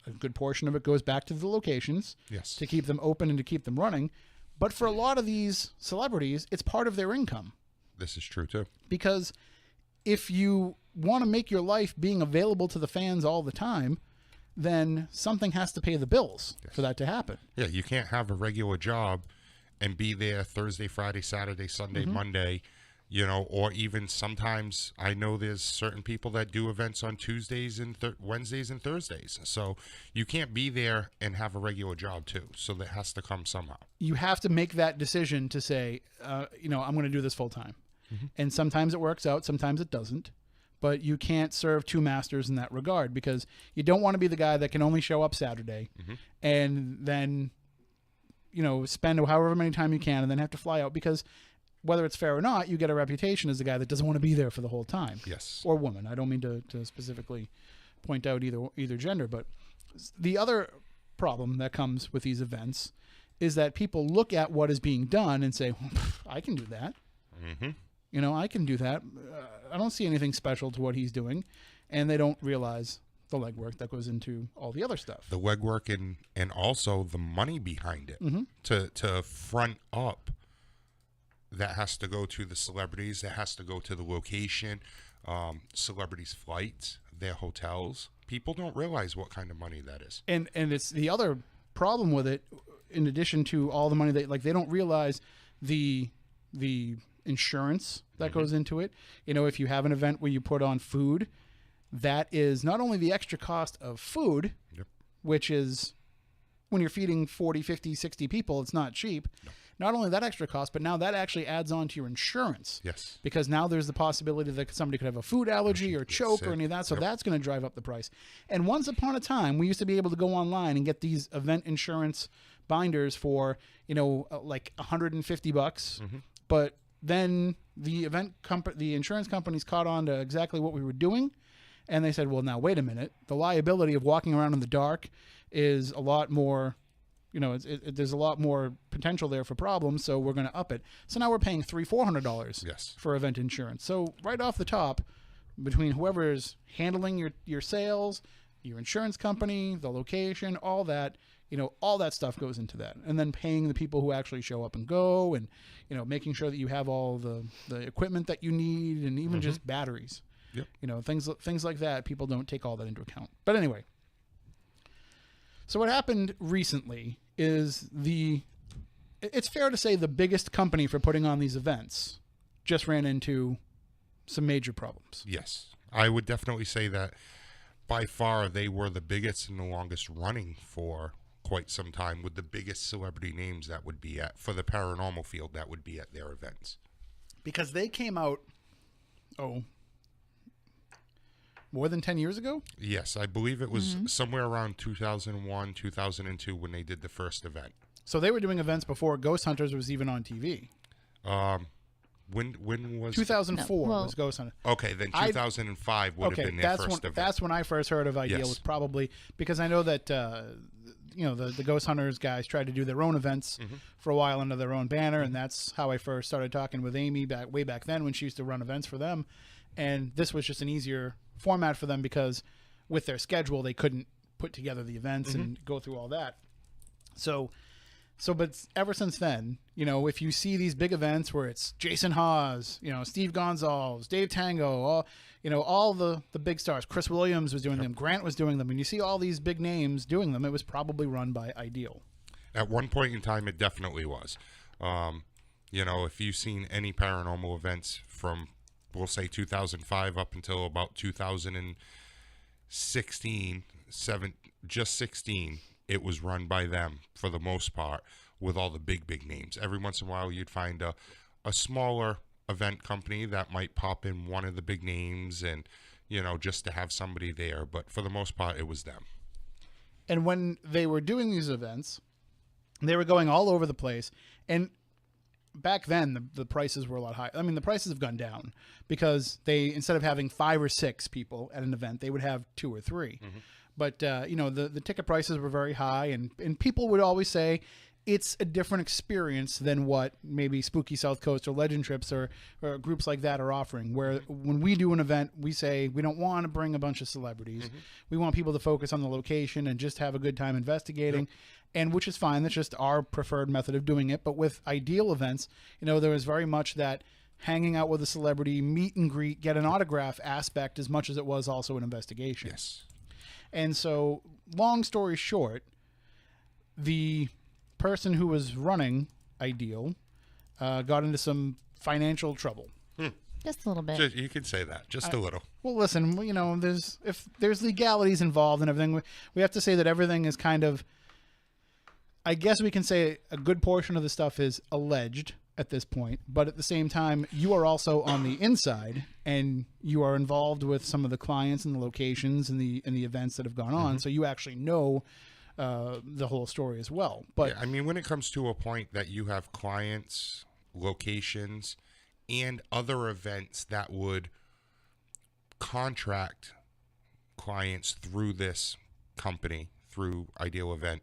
a good portion of it goes back to the locations to keep them open and to keep them running. But for a lot of these celebrities, it's part of their income. This is true too. Because if you want to make your life being available to the fans all the time, then something has to pay the bills for that to happen. Yeah, you can't have a regular job and be there Thursday, Friday, Saturday, Sunday, Monday, or even sometimes I know there's certain people that do events on Tuesdays and Wednesdays and Thursdays. So you can't be there and have a regular job too. So that has to come somehow. You have to make that decision to say, I'm going to do this full time. And sometimes it works out, sometimes it doesn't. But you can't serve two masters in that regard, because you don't want to be the guy that can only show up Saturday and then, spend however many time you can and then have to fly out, because whether it's fair or not, you get a reputation as the guy that doesn't want to be there for the whole time. Yes. Or woman. I don't mean to specifically point out either gender, but the other problem that comes with these events is that people look at what is being done and say, well, I can do that. I can do that. I don't see anything special to what he's doing. And they don't realize the legwork that goes into all the other stuff. The legwork and also the money behind it to front up. That has to go to the celebrities. That has to go to the location, celebrities' flights, their hotels. People don't realize what kind of money that is. And it's the other problem with it, in addition to all the money they don't realize the insurance that goes into it. If you have an event where you put on food, that is not only the extra cost of food, which is, when you're feeding 40, 50, 60 people, it's not cheap. not only that extra cost, but now that actually adds on to your insurance. Yes. Because now there's the possibility that somebody could have a food allergy or choke sick. or any of that. So Yep. that's going to drive up the price. And once upon a time, we used to be able to go online and get these event insurance binders for, like $150. But then the insurance companies caught on to exactly what we were doing. And they said, well, now, wait a minute. The liability of walking around in the dark is a lot more, there's a lot more potential there for problems, so we're going to up it. So now we're paying $300-400 Yes. for event insurance. So right off the top, between whoever is handling your sales, your insurance company, the location, all that stuff goes into that. And then paying the people who actually show up and go, and, making sure that you have all the equipment that you need, and even just batteries. Yep. Things like that. People don't take all that into account. But anyway, so what happened recently is it's fair to say the biggest company for putting on these events just ran into some major problems. Yes. I would definitely say that by far they were the biggest and the longest running for quite some time, with the biggest celebrity names that would be for the paranormal field that would be at their events. Because they came out, more than 10 years ago? Yes, I believe it was somewhere around 2001, 2002 when they did the first event. So they were doing events before Ghost Hunters was even on TV. When was 2004 was Ghost Hunters. Okay, then 2005 would have been their first event. That's when I first heard of Ideal. Yes. Was probably because I know that the Ghost Hunters guys tried to do their own events for a while under their own banner, and that's how I first started talking with Amy way back then when she used to run events for them. And this was just an easier format for them because with their schedule they couldn't put together the events and go through all that. But ever since then, if you see these big events where it's Jason Hawes, Steve Gonzalez, Dave Tango, all the big stars, Chris Williams was doing them, Grant was doing them, and you see all these big names doing them, it was probably run by Ideal. At one point in time, it definitely was. If you've seen any paranormal events from, we'll say 2005 up until about 2016, 16, it was run by them for the most part, with all the big names. Every once in a while you'd find a smaller event company that might pop in one of the big names and, just to have somebody there. But for the most part, it was them. And when they were doing these events, they were going all over the place. And back then, the prices were a lot higher. I mean, the prices have gone down because instead of having 5 or 6 people at an event, they would have 2 or 3. But, the ticket prices were very high, and people would always say it's a different experience than what maybe Spooky South Coast or Legend Trips or groups like that are offering, where when we do an event, we say we don't want to bring a bunch of celebrities. We want people to focus on the location and just have a good time investigating, and which is fine. That's just our preferred method of doing it. But with Ideal events, there was very much that hanging out with a celebrity, meet and greet, get an autograph aspect as much as it was also an investigation. Yes. And so, long story short, the person who was running Ideal got into some financial trouble. Just a little bit. You can say that, just a little. Well, listen, if there's legalities involved and everything, we have to say that everything is kind of, I guess we can say a good portion of the stuff is alleged at this point, but at the same time, you are also on the inside and you are involved with some of the clients and the locations and the events that have gone on. So you actually know the whole story as well. But I mean, when it comes to a point that you have clients, locations, and other events that would contract clients through this company, through Ideal Event,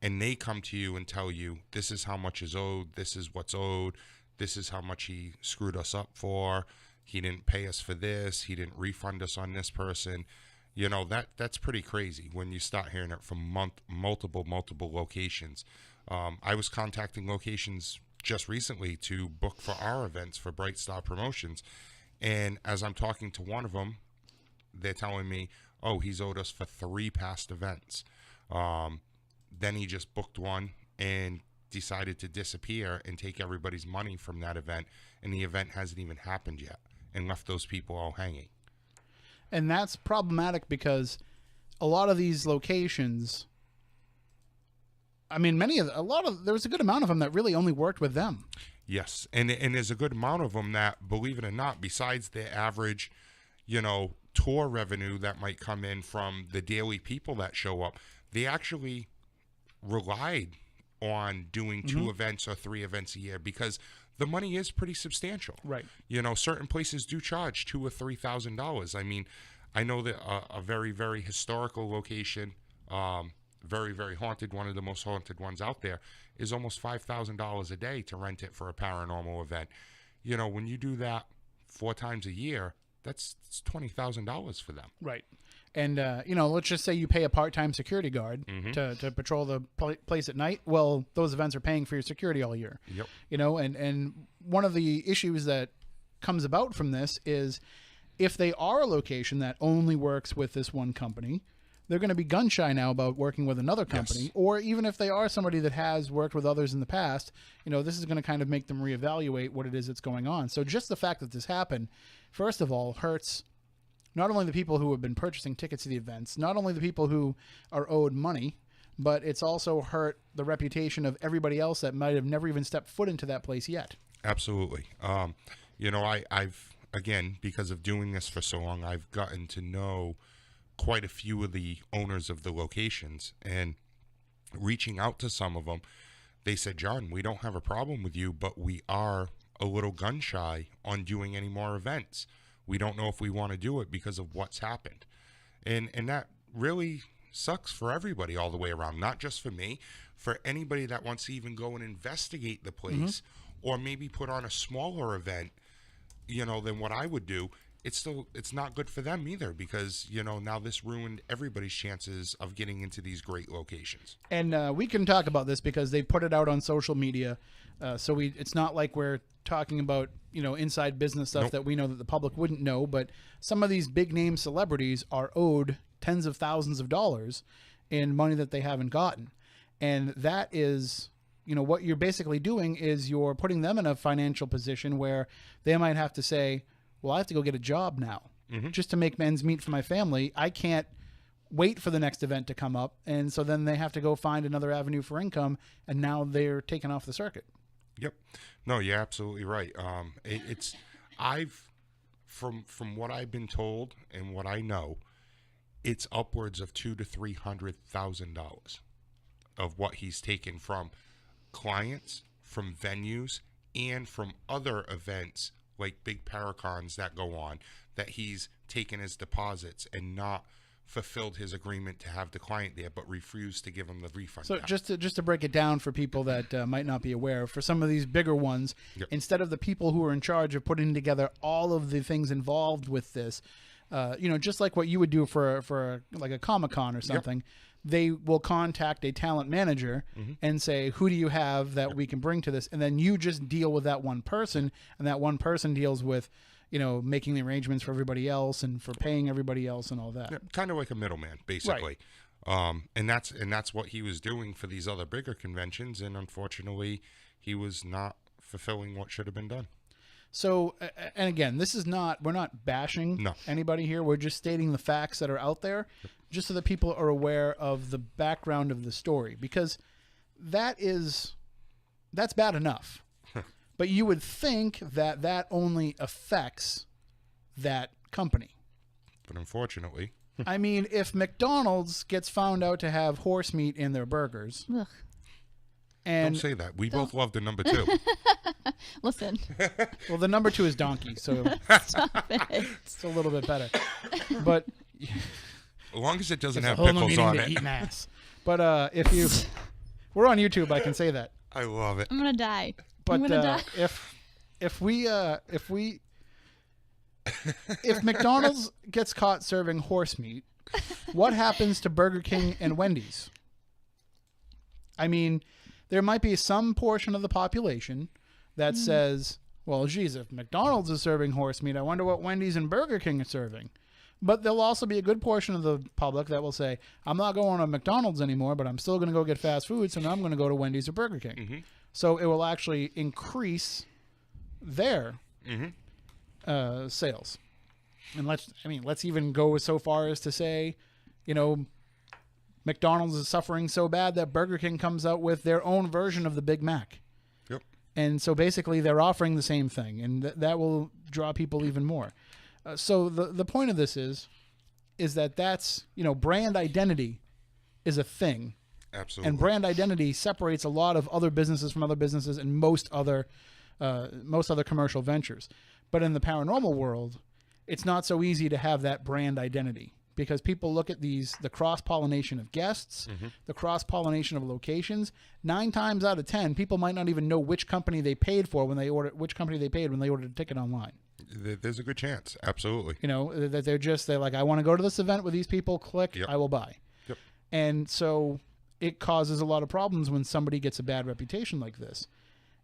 and they come to you and tell you, this is how much is owed, this is what's owed, this is how much he screwed us up for, he didn't pay us for this, he didn't refund us on this person. That's pretty crazy when you start hearing it from multiple locations. I was contacting locations just recently to book for our events for Bright Star Promotions, and as I'm talking to one of them, they're telling me, oh, he's owed us for 3 past events. Then he just booked one and decided to disappear and take everybody's money from that event, and the event hasn't even happened yet, and left those people all hanging. And that's problematic because a lot of these locations I mean, there was a good amount of them that really only worked with them. Yes, and there's a good amount of them that, believe it or not, besides the average, tour revenue that might come in from the daily people that show up, they actually relied on doing 2 events or 3 events a year because the money is pretty substantial. Right. Certain places do charge $2,000 or $3,000. I mean, I know that a very, very historical location, very, very haunted, one of the most haunted ones out there, is almost $5,000 a day to rent it for a paranormal event. When you do that 4 times a year, that's $20,000 for them. Right. And, let's just say you pay a part-time security guard to patrol the place at night. Well, those events are paying for your security all year. Yep. And one of the issues that comes about from this is if they are a location that only works with this one company, they're going to be gun shy now about working with another company. Yes. Or even if they are somebody that has worked with others in the past, this is going to kind of make them reevaluate what it is that's going on. So just the fact that this happened, first of all, hurts not only the people who have been purchasing tickets to the events, not only the people who are owed money, but it's also hurt the reputation of everybody else that might have never even stepped foot into that place yet. Absolutely. I've, again, because of doing this for so long, I've gotten to know quite a few of the owners of the locations, and reaching out to some of them, they said, John, we don't have a problem with you, but we are a little gun shy on doing any more events. We don't know if we want to do it because of what's happened. And that really sucks for everybody all the way around, not just for me, for anybody that wants to even go and investigate the place or maybe put on a smaller event, than what I would do. It's not good for them either because, now this ruined everybody's chances of getting into these great locations. And we can talk about this because they put it out on social media. So it's not like we're talking about, inside business stuff that we know that the public wouldn't know. But some of these big name celebrities are owed tens of thousands of dollars in money that they haven't gotten. And that is, what you're basically doing is you're putting them in a financial position where they might have to say, well, I have to go get a job now just to make ends meet for my family. I can't wait for the next event to come up. And so then they have to go find another avenue for income. And now they're taken off the circuit. Yep. No, you're absolutely right. From what I've been told and what I know, it's upwards of $200,000 to $300,000 of what he's taken from clients, from venues, and from other events like big paracons that go on, that he's taken as deposits and not fulfilled his agreement to have the client there, but refused to give him the refund. So just to break it down for people that might not be aware, for some of these bigger ones, instead of the people who are in charge of putting together all of the things involved with this, just like what you would do for like a Comic-Con or something, they will contact a talent manager and say, who do you have that we can bring to this? And then you just deal with that one person, and that one person deals with, making the arrangements for everybody else and for paying everybody else and all that. Yeah, kind of like a middleman, basically. Right. And that's what he was doing for these other bigger conventions, and unfortunately, he was not fulfilling what should have been done. So, and again, we're not bashing anybody here. We're just stating the facts that are out there, just so that people are aware of the background of the story, because that's bad enough. But you would think that only affects that company. But unfortunately. I mean, if McDonald's gets found out to have horse meat in their burgers. Ugh. And don't say that. We both love the number 2. Listen. Well, the number 2 is donkey, so Stop it. It's a little bit better. But as long as it doesn't have pickles on it. Eat mass. But if we're on YouTube, I can say that. I love it. I'm gonna die. But I'm gonna die. if McDonald's gets caught serving horse meat, what happens to Burger King and Wendy's? I mean, there might be some portion of the population that says, well, geez, if McDonald's is serving horse meat, I wonder what Wendy's and Burger King are serving. But there'll also be a good portion of the public that will say, I'm not going to McDonald's anymore, but I'm still going to go get fast food, so now I'm going to go to Wendy's or Burger King. So it will actually increase their sales. And let's even go so far as to say, McDonald's is suffering so bad that Burger King comes out with their own version of the Big Mac. Yep. And so basically they're offering the same thing, and that will draw people even more. So the point of this is that's, brand identity is a thing. Absolutely. And brand identity separates a lot of other businesses from other businesses and most other commercial ventures. But in the paranormal world, it's not so easy to have that brand identity, because people look at the cross-pollination of guests, the cross-pollination of locations. 9 times out of 10, people might not even know which company they paid when they ordered a ticket online. There's a good chance. Absolutely. That they're like, I want to go to this event with these people, click, Yep. I will buy. Yep. And so it causes a lot of problems when somebody gets a bad reputation like this.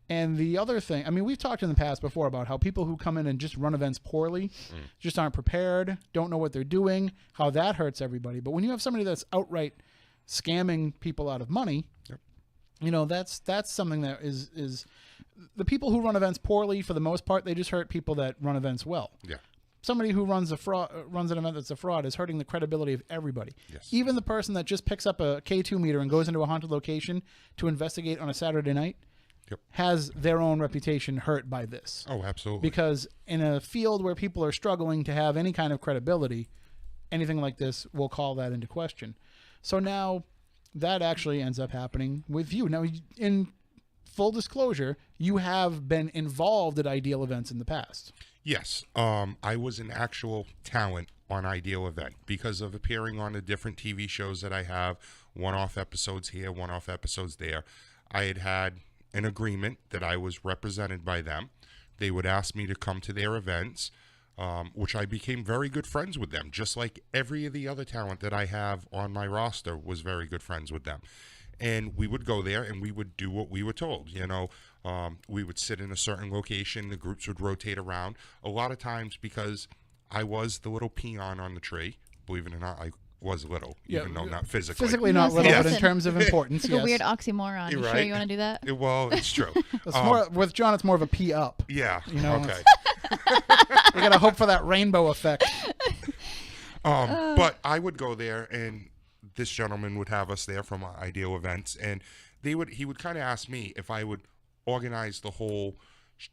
And the other thing, we've talked in the past before about how people who come in and just run events poorly, just aren't prepared, don't know what they're doing, how that hurts everybody. But when you have somebody that's outright scamming people out of money, Yep. That's something that is the people who run events poorly, for the most part, they just hurt people that run events well. Yeah. Somebody who runs an event that's a fraud is hurting the credibility of everybody. Yes. Even the person that just picks up a K2 meter and goes into a haunted location to investigate on a Saturday night, Yep. has their own reputation hurt by this. Oh, absolutely. Because in a field where people are struggling to have any kind of credibility, anything like this will call that into question. So now that actually ends up happening with you. Now, in full disclosure, you have been involved at Ideal events in the past. Yes. I was an actual talent on Ideal Event because of appearing on the different TV shows that I have, one-off episodes here, one-off episodes there. I had an agreement that I was represented by them. They would ask me to come to their events, which I became very good friends with them, just like every of the other talent that I have on my roster was very good friends with them. And we would go there and we would do what we were told. We would sit in a certain location, the groups would rotate around. A lot of times, because I was the little peon on the tree, believe it or not, I was little, even though not physically. Physically not little, Yes. but in terms of importance, It's yes. a weird oxymoron. You You're sure right. you want to do that? Well, it's true. It's more, with John, it's more of a pee up. Yeah. Okay. You got to hope for that rainbow effect. But I would go there, and this gentleman would have us there from Ideal Events, and he would kind of ask me if I would organize the whole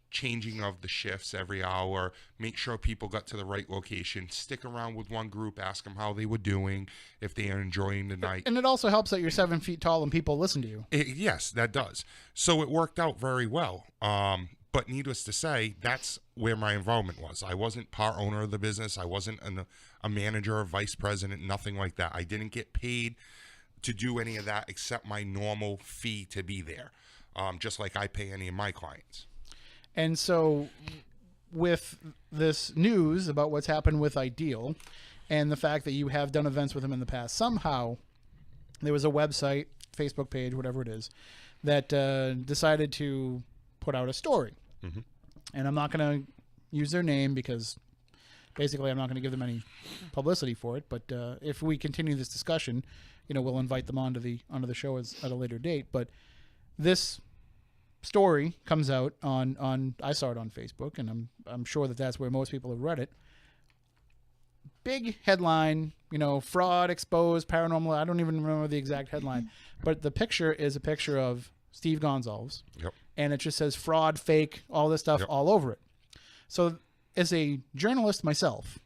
changing of the shifts every hour, make sure people got to the right location, stick around with one group, ask them how they were doing, if they are enjoying the night. And it also helps that you're 7 feet tall and people listen to you. Yes, that does. So it worked out very well. But needless to say, that's where my involvement was. I wasn't part owner of the business. I wasn't a manager or vice president, nothing like that. I didn't get paid to do any of that except my normal fee to be there, just like I pay any of my clients. And so with this news about what's happened with Ideal and the fact that you have done events with them in the past, somehow there was a website, Facebook page, whatever it is, that decided to put out a story. Mm-hmm. And I'm not going to use their name because basically I'm not going to give them any publicity for it. But if we continue this discussion, we'll invite them onto the show at a later date. But this story comes out on I saw it on Facebook, and I'm sure that's where most people have read it. Big headline, fraud exposed, paranormal. I don't even remember the exact headline, but the picture is a picture of Steve Gonsalves. Yep. And it just says fraud, fake, all this stuff all over it. So as a journalist myself,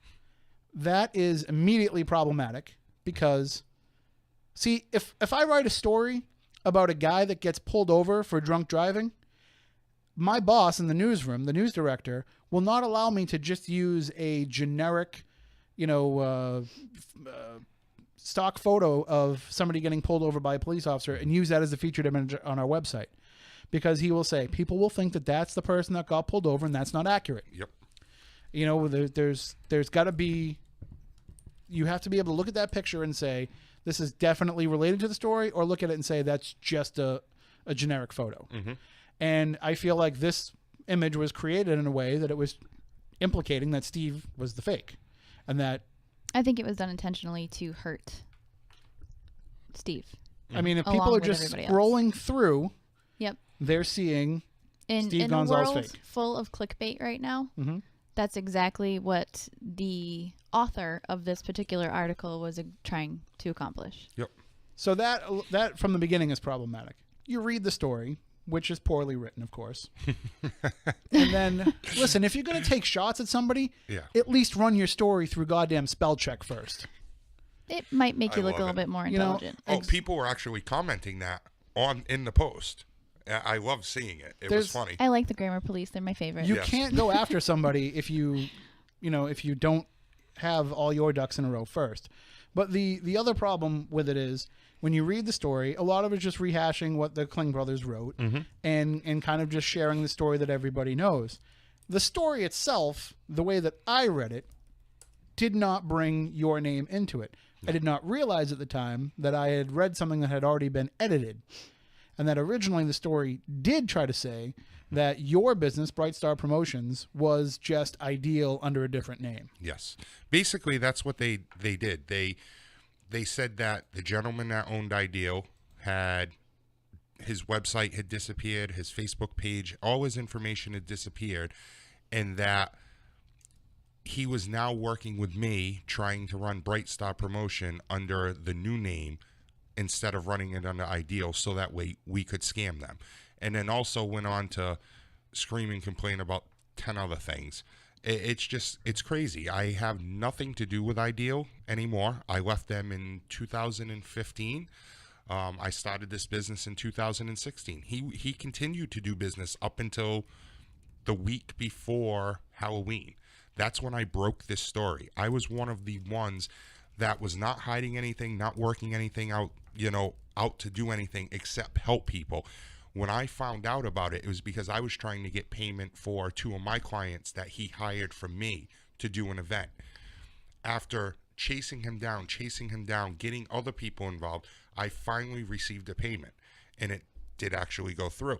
that is immediately problematic because, see, if I write a story about a guy that gets pulled over for drunk driving, my boss in the newsroom, the news director, will not allow me to just use a generic, stock photo of somebody getting pulled over by a police officer and use that as a featured image on our website. Because he will say, people will think that that's the person that got pulled over, and that's not accurate. Yep. There's got to be, you have to be able to look at that picture and say, this is definitely related to the story, or look at it and say, that's just a generic photo. Mm-hmm. And I feel like this image was created in a way that it was implicating that Steve was the fake. And that, I think it was done intentionally to hurt Steve. I mean, if Along people are with just everybody scrolling through, Yep. they're seeing Steve In a Gonsalves world fake. full of clickbait right now, Mm-hmm. that's exactly what the author of this particular article was trying to accomplish. Yep. So that from the beginning is problematic. You read the story, which is poorly written, of course. And then, listen, if you're going to take shots at somebody, at least run your story through goddamn spell check first. It might make you look a little bit more intelligent. People were actually commenting that in the post. I love seeing it. It was funny. I like the grammar police. They're my favorite. You can't go after somebody if you don't have all your ducks in a row first. But the other problem with it is when you read the story, a lot of it's just rehashing what the Kling brothers wrote and kind of just sharing the story that everybody knows. The story itself, the way that I read it, did not bring your name into it. I did not realize at the time that I had read something that had already been edited, and that originally the story did try to say that your business, Bright Star Promotions, was just Ideal under a different name. Yes. Basically, that's what they did. They said that the gentleman that owned Ideal his website had disappeared, his Facebook page, all his information had disappeared, and that he was now working with me trying to run Bright Star Promotion under the new name instead of running it under Ideal, so that way we could scam them. And then also went on to scream and complain about 10 other things. It's crazy. I have nothing to do with Ideal anymore. I left them in 2015. I started this business in 2016. He continued to do business up until the week before Halloween. That's when I broke this story. I was one of the ones that was not hiding anything, not working anything out, out to do anything except help people. When I found out about it, it was because I was trying to get payment for 2 of my clients that he hired from me to do an event. After chasing him down, getting other people involved, I finally received a payment, and it did actually go through.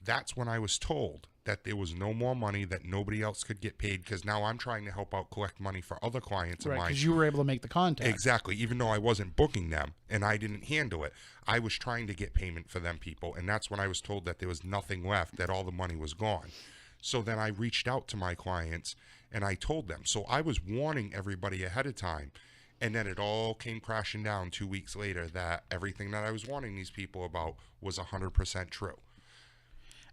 That's when I was told that there was no more money, that nobody else could get paid, because now I'm trying to help out collect money for other clients of mine. Right, because you were able to make the contact. Exactly. Even though I wasn't booking them and I didn't handle it, I was trying to get payment for them people, and that's when I was told that there was nothing left, that all the money was gone. So then I reached out to my clients and I told them. So I was warning everybody ahead of time, and then it all came crashing down 2 weeks later that everything that I was warning these people about was 100% true.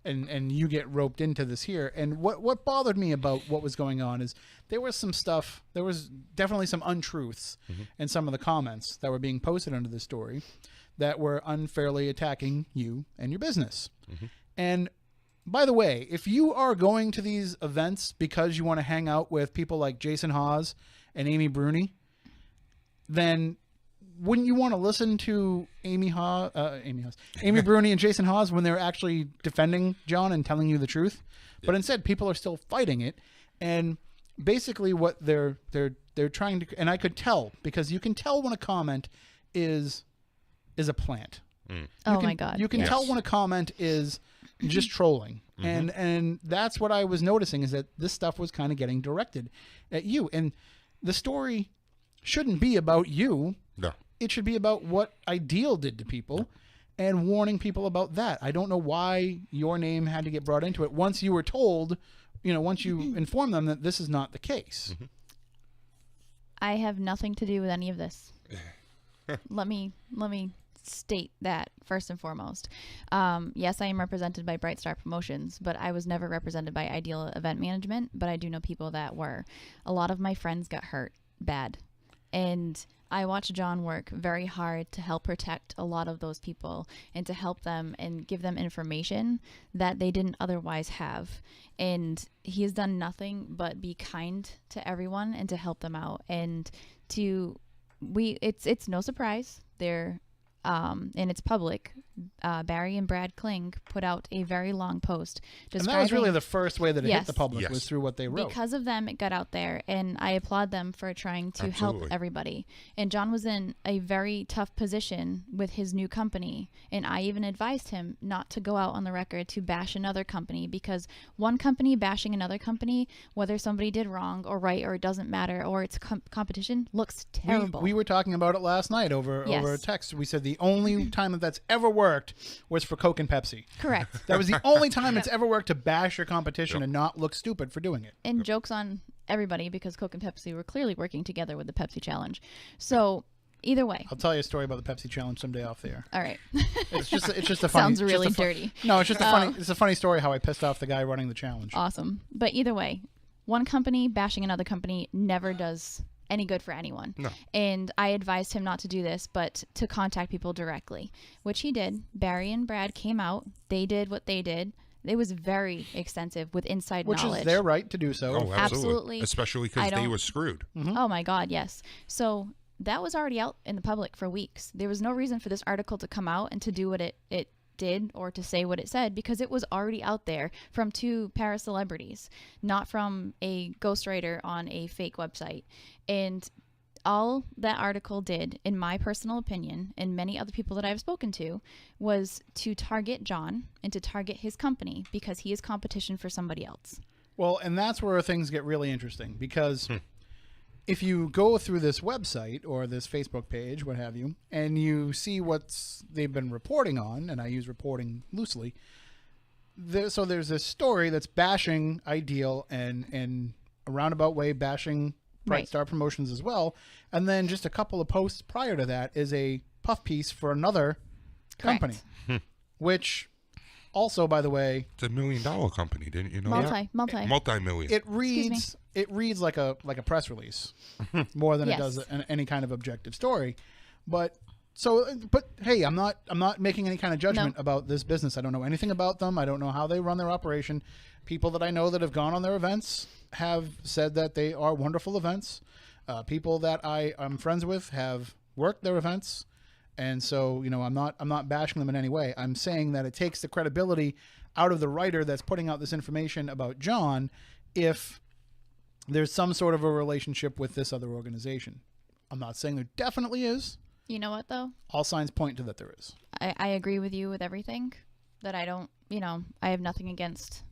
And you get roped into this here. And what bothered me about what was going on is there was definitely some untruths in some of the comments that were being posted under the story that were unfairly attacking you and your business. And by the way, if you are going to these events because you want to hang out with people like Jason Hawes and Amy Bruni, then wouldn't you want to listen to Amy Bruni and Jason Hawes when they're actually defending John and telling you the truth? Yeah. But instead, people are still fighting it, and basically what they're trying to, and I could tell, because you can tell when a comment is a plant. My God! You can tell when a comment is just trolling, and that's what I was noticing, is that this stuff was kind of getting directed at you, and the story shouldn't be about you. No. It should be about what Ideal did to people and warning people about that. I don't know why your name had to get brought into it once you were told, once you informed them that this is not the case. I have nothing to do with any of this. Let me state that first and foremost. Yes, I am represented by Bright Star Promotions, but I was never represented by Ideal Event Management, but I do know people that were. A lot of my friends got hurt bad. And I watched John work very hard to help protect a lot of those people and to help them and give them information that they didn't otherwise have. And he has done nothing but be kind to everyone and to help them out. And it's no surprise. They're and it's public. Barry and Brad Kling put out a very long post describing, and that was really the first way that it hit the public, was through what they wrote. Because of them, it got out there, and I applaud them for trying to help everybody. And John was in a very tough position with his new company, and I even advised him not to go out on the record to bash another company, because one company bashing another company, whether somebody did wrong or right, or it doesn't matter, or it's competition, looks terrible. We were talking about it last night over a text. We said the only time that's ever worked was for Coke and Pepsi. Correct. That was the only time it's ever worked to bash your competition and not look stupid for doing it. And joke's on everybody, because Coke and Pepsi were clearly working together with the Pepsi Challenge. So either way. I'll tell you a story about the Pepsi challenge someday off the air. All right. It's just a funny. Sounds really dirty. No, it's just a funny. It's a funny story how I pissed off the guy running the challenge. Awesome. But either way, one company bashing another company never does any good for anyone. No. And I advised him not to do this, but to contact people directly, which he did. Barry and Brad came out. They did what they did. It was very extensive with inside knowledge. Which is their right to do so. Oh, absolutely. Especially because they were screwed. Mm-hmm. Oh my God, yes. So that was already out in the public for weeks. There was no reason for this article to come out and to do what it did or to say what it said, because it was already out there from 2 para-celebrities, not from a ghostwriter on a fake website. And all that article did, in my personal opinion, and many other people that I've spoken to, was to target John and to target his company because he is competition for somebody else. Well, and that's where things get really interesting, because if you go through this website or this Facebook page, what have you, and you see what they've been reporting on, and I use reporting loosely, so there's this story that's bashing Ideal and in a roundabout way bashing Bright Star Promotions as well. And then just a couple of posts prior to that is a puff piece for another company, which also, by the way, it's $1 million company, didn't you know? Multi-million. It reads like a press release more than it Yes. does any kind of objective story. But hey, I'm not making any kind of judgment about this business. I don't know anything about them. I don't know how they run their operation. People that I know that have gone on their events have said that they are wonderful events. People that I'm friends with have worked their events, and so I'm not bashing them in any way. I'm saying that it takes the credibility out of the writer that's putting out this information about John if there's some sort of a relationship with this other organization. I'm not saying there definitely is. You know what, though? All signs point to that there is. I agree with you with everything. That I don't, I have nothing against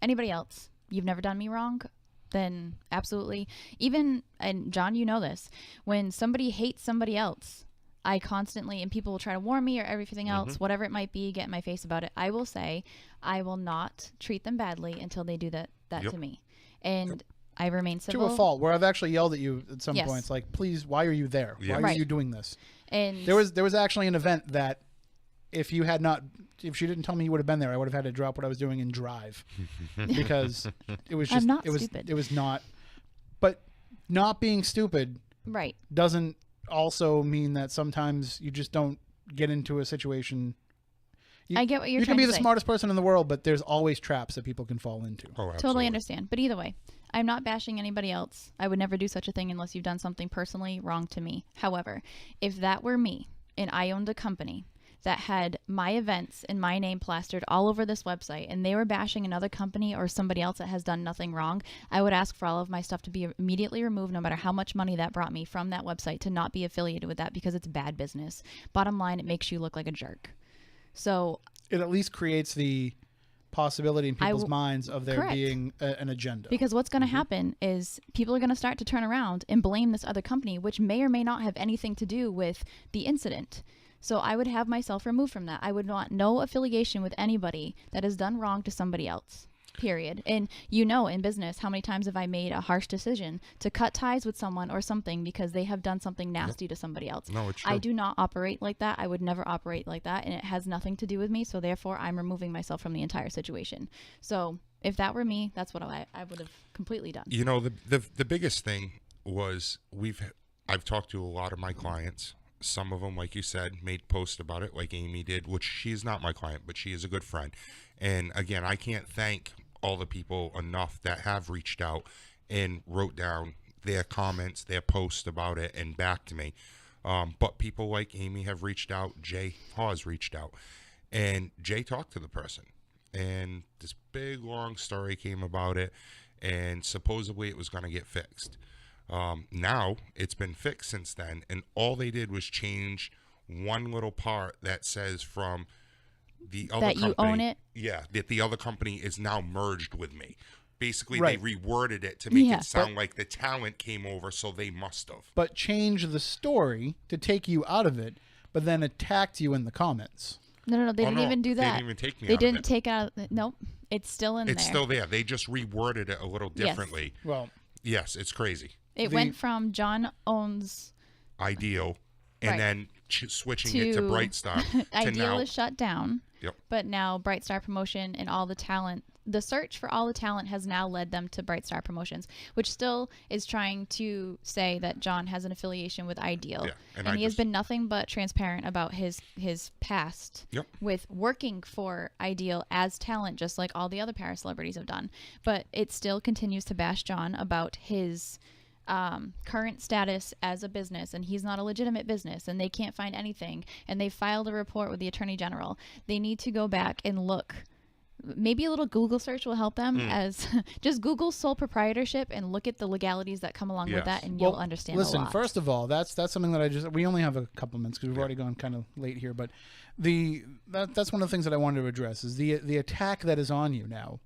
anybody else. You've never done me wrong, then absolutely. Even, and John, you know this, when somebody hates somebody else, I constantly, and people will try to warn me or everything else, whatever it might be, get in my face about it. I will say, I will not treat them badly until they do that to me. And I remain civil. To a fault, where I've actually yelled at you at some Yes. points, like, please, why are you there? Yeah. Why are you doing this? And There was actually an event that if she didn't tell me you would have been there, I would have had to drop what I was doing and drive because it was just, I'm not it was, stupid. it was not, but not being stupid right. doesn't also mean that sometimes you just don't get into a situation. I get what you're You trying can be to the say. smartest person in the world, but there's always traps that people can fall into. Oh, absolutely. Totally understand. But either way, I'm not bashing anybody else. I would never do such a thing unless you've done something personally wrong to me. However, if that were me and I owned a company that had my events and my name plastered all over this website and they were bashing another company or somebody else that has done nothing wrong, I would ask for all of my stuff to be immediately removed, no matter how much money that brought me from that website, to not be affiliated with that because it's bad business. Bottom line, it makes you look like a jerk. So It at least creates the possibility in people's minds of there Correct. being an agenda. because what's going to happen is people are going to start to turn around and blame this other company, which may or may not have anything to do with the incident. So I would have myself removed from that. I would want no affiliation with anybody that has done wrong to somebody else, period. And in business, how many times have I made a harsh decision to cut ties with someone or something because they have done something nasty to somebody else? No, it's true. I do not operate like that. I would never operate like that, and it has nothing to do with me. So therefore, I'm removing myself from the entire situation. So if that were me, that's what I would have completely done. The biggest thing was I've talked to a lot of my clients. Some of them, like you said, made posts about it, like Amy did, which she is not my client, but she is a good friend. And again, I can't thank all the people enough that have reached out and wrote down their comments, their posts about it, and back to me. But people like Amy have reached out. Jay Hawes reached out, and Jay talked to the person, and this big long story came about it, and supposedly it was going to get fixed. Now it's been fixed since then, and all they did was change one little part that says from the other That company, you own it? Yeah, that the other company is now merged with me. Basically, Right. they reworded it to make Yeah. it sound like the talent came over, so they must have. but change the story to take you out of it, but then attacked you in the comments. No, they didn't no, even do they that. didn't even take me They out of didn't it. take out. Nope, it's still in It's there. still there. They just reworded it a little Yes. differently. Well, Yes, it's crazy. It went from John owns Ideal and then switching it to Bright Star. Ideal is shut down. Yep. But now Bright Star Promotion and all the talent, the search for all the talent has now led them to Bright Star Promotions, which still is trying to say that John has an affiliation with Ideal. Yeah, and he has been nothing but transparent about his past with working for Ideal as talent, just like all the other para celebrities have done. But it still continues to bash John about his current status as a business, and he's not a legitimate business, and they can't find anything, and they filed a report with the Attorney General. They need to go back and look. Maybe a little Google search will help them, as just Google sole proprietorship and look at the legalities that come along with that, and you'll understand a lot. Listen, first of all, that's something that we only have a couple minutes because we've already gone kind of late here, but that's one of the things that I wanted to address is the attack that is on you now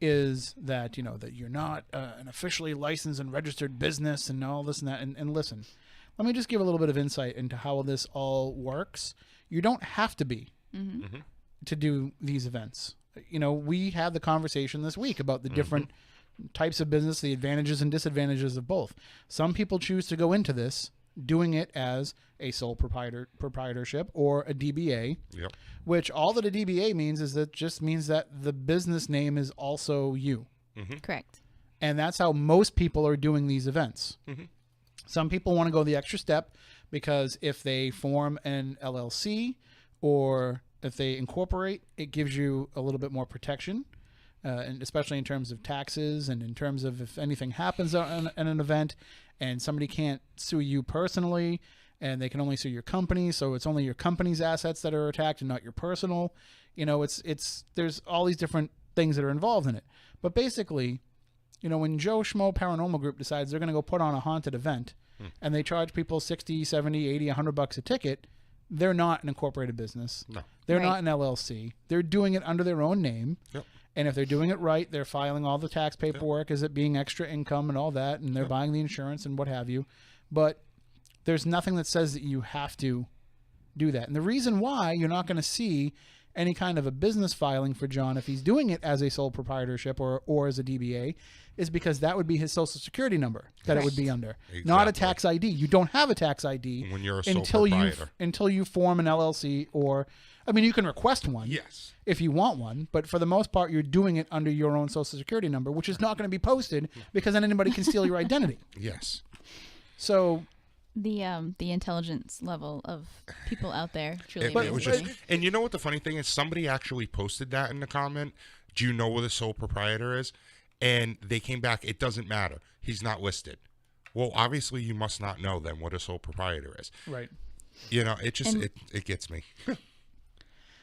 is that, that you're not an officially licensed and registered business and all this and that. And listen, let me just give a little bit of insight into how this all works. You don't have to be to do these events. We had the conversation this week about the different types of business, the advantages and disadvantages of both. Some people choose to go into this doing it as a sole proprietorship or a DBA, which all that a DBA means is that just means that the business name is also you. Correct. And that's how most people are doing these events. Some people want to go the extra step because if they form an LLC or if they incorporate, it gives you a little bit more protection, and especially in terms of taxes and in terms of if anything happens at an event and somebody can't sue you personally and they can only sue your company, so it's only your company's assets that are attacked and not your personal. There's all these different things that are involved in it. But basically, when Joe Schmo Paranormal Group decides they're going to go put on a haunted event and they charge people $60, $70, $80, $100 a ticket, they're not an incorporated business. No. They're not an LLC. They're doing it under their own name. Yep. And if they're doing it right, they're filing all the tax paperwork as it being extra income and all that, and they're buying the insurance and what have you. But there's nothing that says that you have to do that. And the reason why you're not going to see any kind of a business filing for John if he's doing it as a sole proprietorship or as a DBA is because that would be his social security number that it would be under, not a tax ID. You don't have a tax ID when you're a sole proprietor until you form an LLC or, you can request one if you want one, but for the most part, you're doing it under your own social security number, which is not going to be posted because then anybody can steal your identity. Yes. So the intelligence level of people out there truly it was just, and you know what the funny thing is, somebody actually posted that in the comment, do you know what a sole proprietor is? And they came back, it doesn't matter, he's not listed. Well, obviously you must not know then what a sole proprietor is, right? It just it gets me.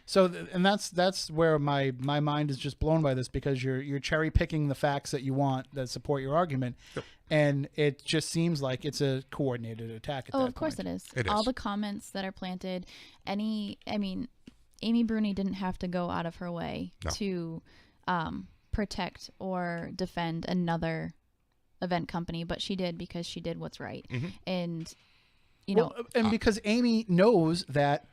So, and that's where my mind is just blown by this, because you're cherry picking the facts that you want that support your argument, and it just seems like it's a coordinated attack. Of course it is. All the comments that are planted. Amy Bruni didn't have to go out of her way to protect or defend another event company, but she did because she did what's right, and because Amy knows that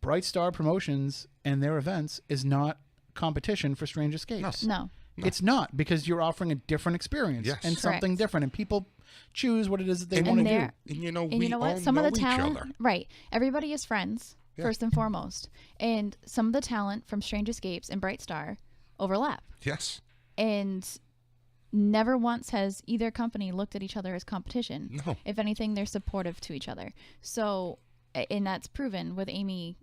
Bright Star Promotions and their events is not competition for Strange Escapes. No. It's not, because you're offering a different experience and something different, and people choose what it is that they want to do. And we all know some of the each talent, other. right? Everybody is friends first and foremost, and some of the talent from Strange Escapes and Bright Star overlap. Yes. And never once has either company looked at each other as competition. No. If anything, they're supportive to each other. So, and that's proven with Amy,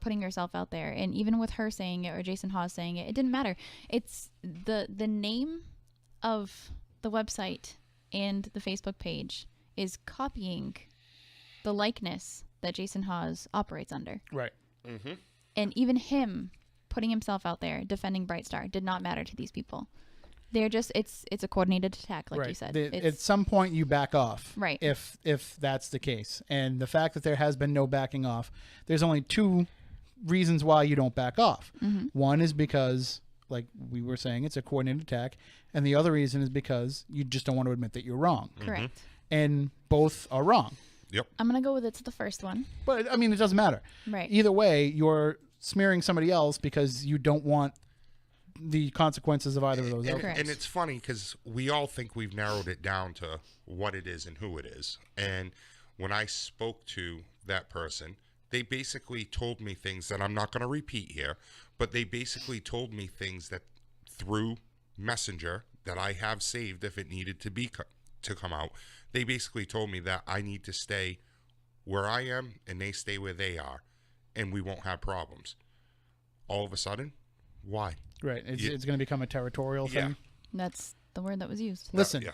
putting herself out there, and even with her saying it or Jason Hawes saying it, it didn't matter. It's the name of the website and the Facebook page is copying the likeness that Jason Hawes operates under. Right. And even him putting himself out there defending Bright Star did not matter to these people. They're just it's a coordinated attack, like you said. At some point you back off, right? If that's the case, and the fact that there has been no backing off, there's only two reasons why you don't back off. One is because, like we were saying, it's a coordinated attack, and the other reason is because you just don't want to admit that you're wrong. Correct. And both are wrong. Yep. I'm gonna go with it's the first one. But it doesn't matter. Right. Either way, you're smearing somebody else because you don't want the consequences of either of those outcomes. And it's funny because we all think we've narrowed it down to what it is and who it is. And when I spoke to that person. They basically told me things that I'm not going to repeat here, but they basically told me things that through Messenger that I have saved if it needed to be to come out. They basically told me that I need to stay where I am and they stay where they are, and we won't have problems. All of a sudden, why? Right. It's going to become a territorial Yeah. thing. That's the word that was used. Listen.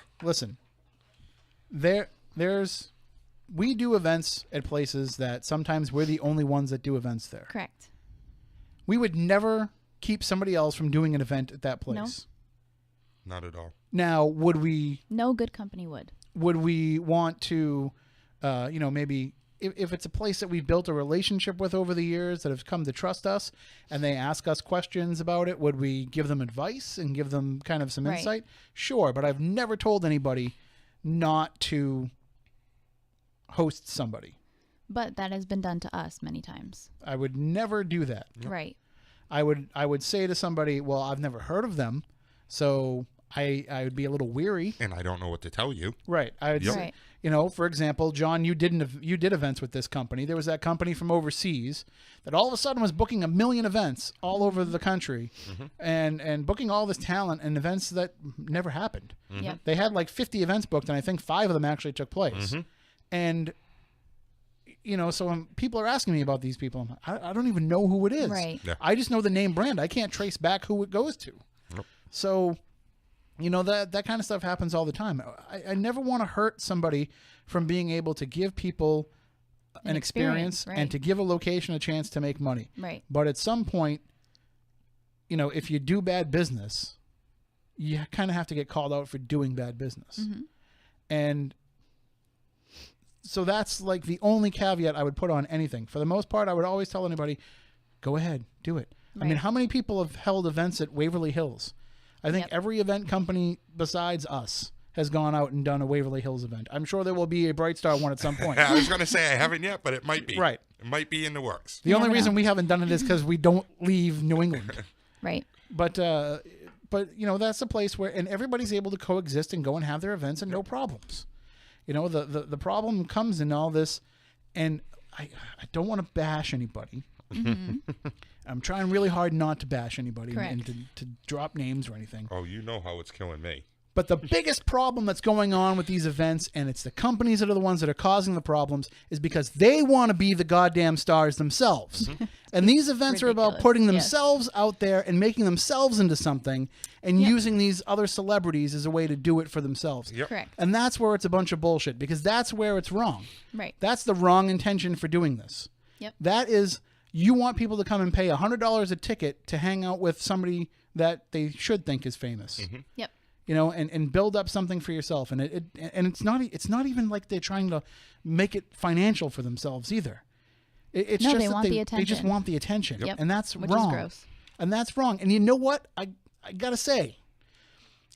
We do events at places that sometimes we're the only ones that do events there. Correct. We would never keep somebody else from doing an event at that place. No. Not at all. Now, would we No good company would. want to, maybe if it's a place that we've built a relationship with over the years that have come to trust us and they ask us questions about it, would we give them advice and give them kind of some Right. insight? Sure, but I've never told anybody not to host somebody. But that has been done to us many times. I would never do that. Right. I would say to somebody, well, I've never heard of them, so I would be a little weary. And I don't know what to tell you. Right. I would say, Right. For example, John, you did events with this company. There was that company from overseas that all of a sudden was booking 1 million events all over the country and booking all this talent and events that never happened. Yep. They had like 50 events booked, and I think 5 of them actually took place. And, so when people are asking me about these people, I don't even know who it is. Right. Yeah. I just know the name brand. I can't trace back who it goes to. Nope. So, that kind of stuff happens all the time. I never want to hurt somebody from being able to give people an experience right. and to give a location a chance to make money. Right. But at some point, if you do bad business, you kind of have to get called out for doing bad business. And so that's like the only caveat I would put on anything. For the most part, I would always tell anybody, go ahead, do it. I mean, Right. how many people have held events at Waverly Hills? I think Yep. every event company besides us has gone out and done a Waverly Hills event. I'm sure there will be a Bright Star one at some point. I was going to say I haven't yet, but it might be. Right. It might be in the works. The You only never reason know. we haven't done it is because we don't leave New England. Right. But that's a place where, and everybody's able to coexist and go and have their events and no problems. The problem comes in all this, and I don't want to bash anybody. I'm trying really hard not to bash anybody and to drop names or anything. Oh, you know how it's killing me. But the biggest problem that's going on with these events, and it's the companies that are the ones that are causing the problems, is because they want to be the goddamn stars themselves. And these events are about Ridiculous, putting yes. themselves out there and making themselves into something and using these other celebrities as a way to do it for themselves. Yep. Correct. And that's where it's a bunch of bullshit, because that's where it's wrong. Right. That's the wrong intention for doing this. Yep. That is, you want people to come and pay $100 a ticket to hang out with somebody that they should think is famous. Yep. And build up something for yourself. And it's not even like they're trying to make it financial for themselves either. It's No, just they that want the they just attention. want the attention. Yep. And that's Which wrong. is gross. And that's wrong. And you know what? I gotta say,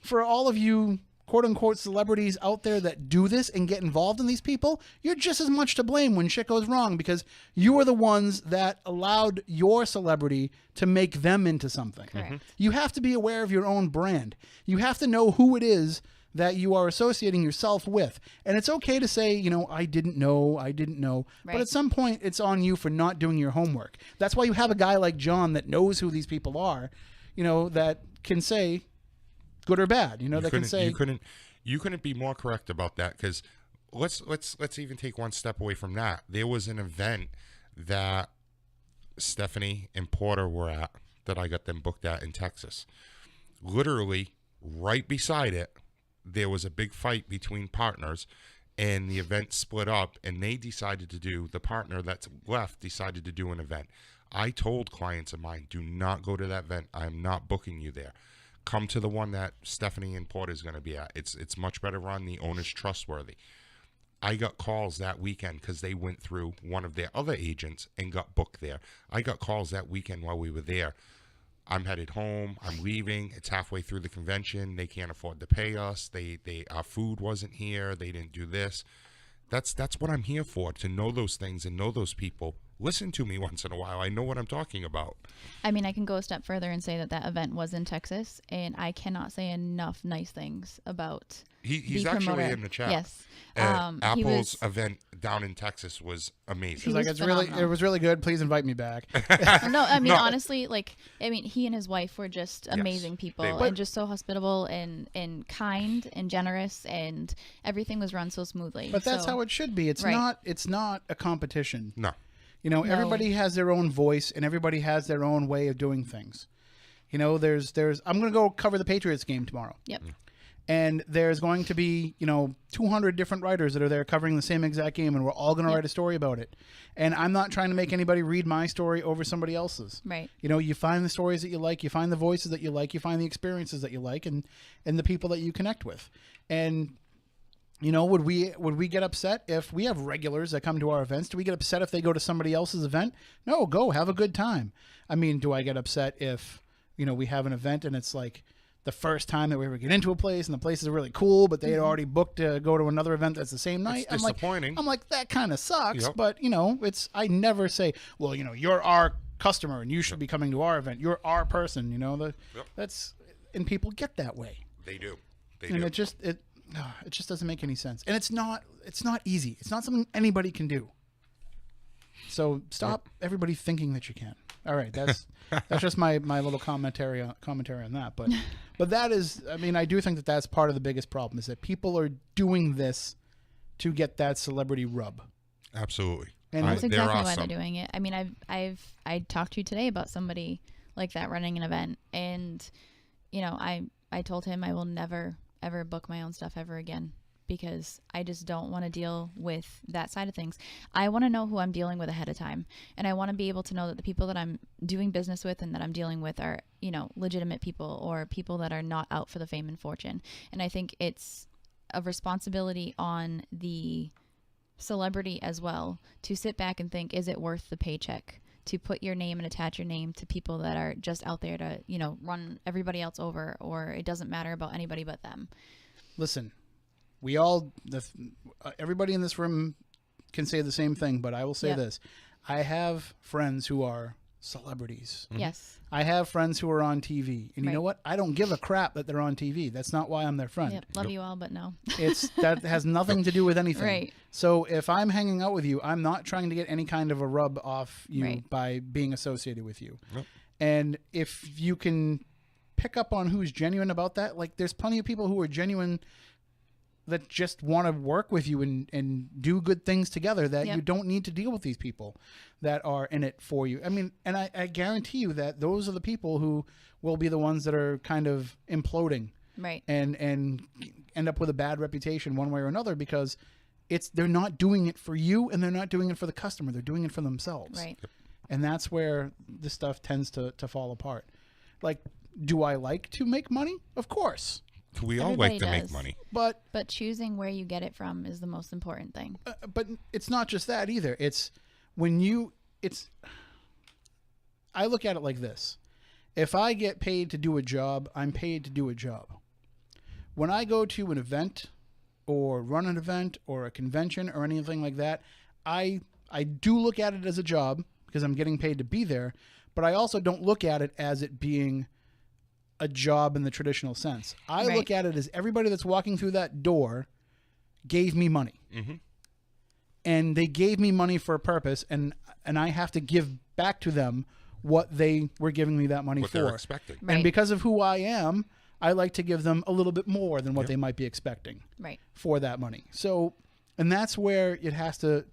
for all of you quote unquote celebrities out there that do this and get involved in these people, you're just as much to blame when shit goes wrong, because you are the ones that allowed your celebrity to make them into something. Correct. You have to be aware of your own brand. You have to know who it is that you are associating yourself with. And it's okay to say, I didn't know. But Right. at some point, it's on you for not doing your homework. That's why you have a guy like John that knows who these people are, that can say good or bad. That can say you couldn't be more correct about that, because let's even take one step away from that. There was an event that Stephanie and Porter were at that I got them booked at in Texas. Literally right beside it, there was a big fight between partners, and the event split up, and the partner that's left decided to do an event. I told clients of mine, do not go to that event. I'm not booking you there. Come to the one that Stephanie and Porter is going to be at. It's much better run. The owner's trustworthy. I got calls that weekend because they went through one of their other agents and got booked there. I got calls that weekend while we were there. I'm headed home. I'm leaving. It's halfway through the convention. They can't afford to pay us. Our food wasn't here. They didn't do this. That's what I'm here for, to know those things and know those people. Listen to me once in a while. I know what I'm talking about. I mean, I can go a step further and say that event was in Texas, and I cannot say enough nice things about He's the actually promoter. in the chat. Yes. Apple's event down in Texas was amazing. She's like, it was really good. Please invite me back. No, I mean, honestly, he and his wife were just amazing people and just so hospitable and kind and generous, and everything was run so smoothly. But that's how it should be. It's not a competition. No. Everybody has their own voice and everybody has their own way of doing things. I'm going to go cover the Patriots game tomorrow. Yep. And there's going to be, 200 different writers that are there covering the same exact game, and we're all going to write a story about it. And I'm not trying to make anybody read my story over somebody else's. Right. You find the stories that you like, you find the voices that you like, you find the experiences that you like, and the people that you connect with. And would we get upset if we have regulars that come to our events? Do we get upset if they go to somebody else's event? No, go have a good time. I mean, do I get upset if, we have an event and it's like the first time that we ever get into a place and the place is really cool, but they had already booked to go to another event that's the same night? It's disappointing. I'm like, that kind of sucks. Yep. But, I never say, well, you're our customer and you should be coming to our event. You're our person, and people get that way. They do. And it just doesn't make any sense. And it's not easy. It's not something anybody can do. So stop everybody thinking that you can. All right, that's just my little commentary on that. But that is, I do think that that's part of the biggest problem, is that people are doing this to get that celebrity rub. Absolutely. And that's exactly why they're doing it. I mean, I talked to you today about somebody like that running an event, and I told him I will never ever book my own stuff ever again, because I just don't want to deal with that side of things. I want to know who I'm dealing with ahead of time. And I want to be able to know that the people that I'm doing business with and that I'm dealing with are, legitimate people, or people that are not out for the fame and fortune. And I think it's a responsibility on the celebrity as well to sit back and think, is it worth the paycheck? To put your name and attach your name to people that are just out there to, run everybody else over, or it doesn't matter about anybody but them. Listen, everybody in this room can say the same thing, but I will say this. I have friends who are celebrities. Mm-hmm. Yes. I have friends who are on TV. And you know what? I don't give a crap that they're on TV. That's not why I'm their friend. Yep. Love you all, but no. That has nothing to do with anything. Right. So if I'm hanging out with you, I'm not trying to get any kind of a rub off you by being associated with you. Yep. And if you can pick up on who's genuine about that, like there's plenty of people who are genuine that just want to work with you and do good things together, that you don't need to deal with these people that are in it for you. I mean, and I guarantee you that those are the people who will be the ones that are kind of imploding, right? And end up with a bad reputation one way or another, because they're not doing it for you and they're not doing it for the customer. They're doing it for themselves. Right. And that's where this stuff tends to fall apart. Like, do I like to make money? Of course. We all like to make money. But choosing where you get it from is the most important thing. But it's not just that either. It's I look at it like this. If I get paid to do a job, I'm paid to do a job. When I go to an event or run an event or a convention or anything like that, I do look at it as a job because I'm getting paid to be there, but I also don't look at it as it being a job in the traditional sense. I look at it as everybody that's walking through that door gave me money. Mm-hmm. And they gave me money for a purpose, and I have to give back to them what they were giving me that money what for. They're expecting. And because of who I am, I like to give them a little bit more than what they might be expecting for that money. So, and that's where it has to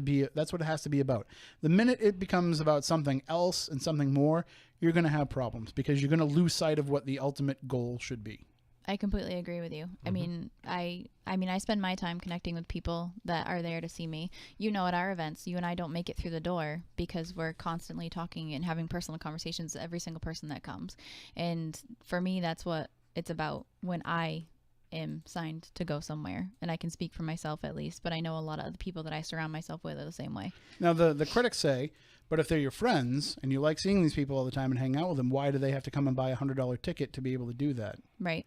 be, that's what it has to be about. The minute it becomes about something else and something more, you're going to have problems, because you're going to lose sight of what the ultimate goal should be. I completely agree with you. Mm-hmm. I mean, I spend my time connecting with people that are there to see me. At our events, you and I don't make it through the door because we're constantly talking and having personal conversations with every single person that comes. And for me, that's what it's about when I am signed to go somewhere. And I can speak for myself at least, but I know a lot of the people that I surround myself with are the same way. Now, the critics say, but if they're your friends and you like seeing these people all the time and hang out with them, why do they have to come and buy $100 ticket to be able to do that? Right.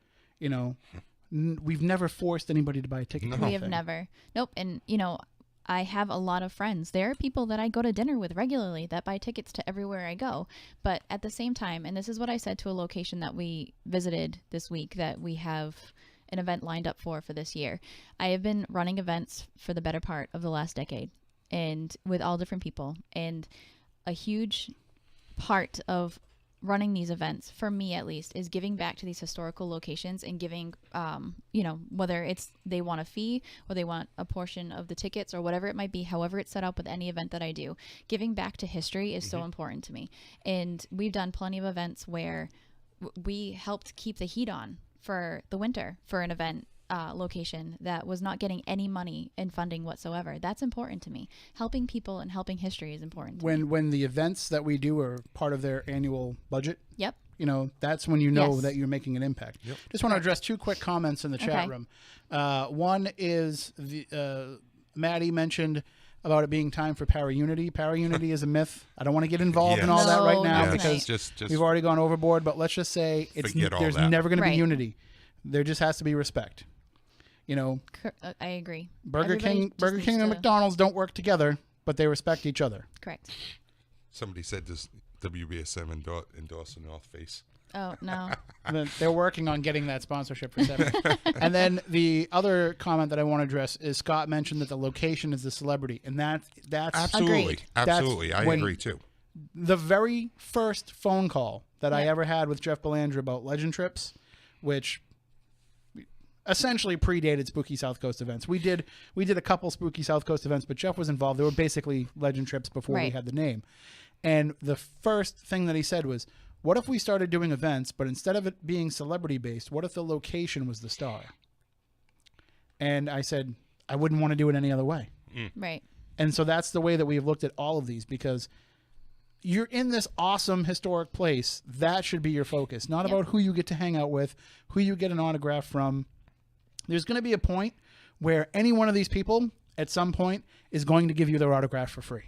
We've never forced anybody to buy a ticket. No. We have never. Nope. And, I have a lot of friends. There are people that I go to dinner with regularly that buy tickets to everywhere I go. But at the same time, and this is what I said to a location that we visited this week that we have an event lined up for this year. I have been running events for the better part of the last decade, and with all different people. And a huge part of running these events, for me at least, is giving back to these historical locations and giving, whether it's they want a fee or they want a portion of the tickets or whatever it might be, however it's set up with any event that I do, giving back to history is so important to me. And we've done plenty of events where we helped keep the heat on for the winter for an event location that was not getting any money and funding whatsoever. That's important to me. Helping people and helping history is important to me. When the events that we do are part of their annual budget, Yep. That's when you know Yes. that you're making an impact. Yep. Just want to address 2 quick comments in the chat Okay. room. One is Maddie mentioned about it being time for para-unity. Para-unity is a myth. I don't want to get involved in all that right No, now not because just we've already gone overboard, but let's just say Forget all there's that. never going to be Right. unity. There just has to be respect. I agree. Burger Everybody King just needs and to- McDonald's don't work together, but they respect each other. Correct. Somebody said this WBSM endorse North Face. Oh, no. They're working on getting that sponsorship for 7. And then the other comment that I want to address is Scott mentioned that the location is the celebrity, and that's Absolutely. Agreed. Absolutely. That's I when- agree too. the very first phone call that I Yeah. ever had with Jeff Belanger about Legend Trips, which essentially predated Spooky South Coast events. We did a couple Spooky South Coast events, but Jeff was involved. They were basically Legend Trips before we Right. had the name. And the first thing that he said was, what if we started doing events, but instead of it being celebrity based, what if the location was the star? And I said, I wouldn't want to do it any other way. Right. And so that's the way that we've looked at all of these, because you're in this awesome historic place. That should be your focus, not Yep. about who you get to hang out with, who you get an autograph from. There's going to be a point where any one of these people at some point is going to give you their autograph for free.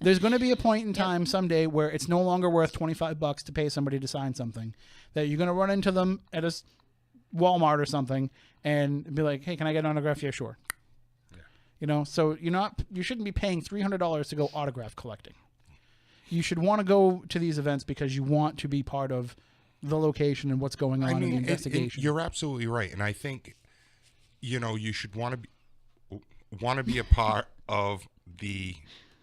There's going to be a point in time someday where it's no longer worth $25 to pay somebody to sign something, that you're going to run into them at a Walmart or something and be like, hey, can I get an autograph? Yeah, sure. So you shouldn't be paying $300 to go autograph collecting. You should want to go to these events because you want to be part of the location and what's going on in the investigation. You're absolutely right, and I think you should want to be a part of the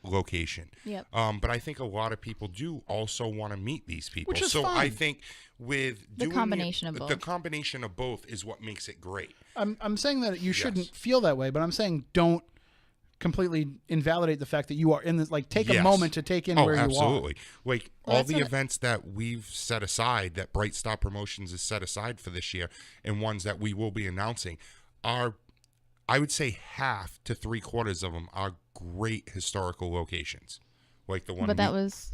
location. Yep. But I think a lot of people do also want to meet these people. Which is so fine. I think with The combination of both. the combination of both is what makes it great. I'm saying that you shouldn't feel that way, but I'm saying don't completely invalidate the fact that you are in this. Like, take a Yes. moment to take in where absolutely. Like Well, all that's the what- events that we've set aside, that Bright Star Promotions has set aside for this year, and ones that we will be announcing, are, I would say, half to 3/4 of them are great historical locations. Like the one. But that was,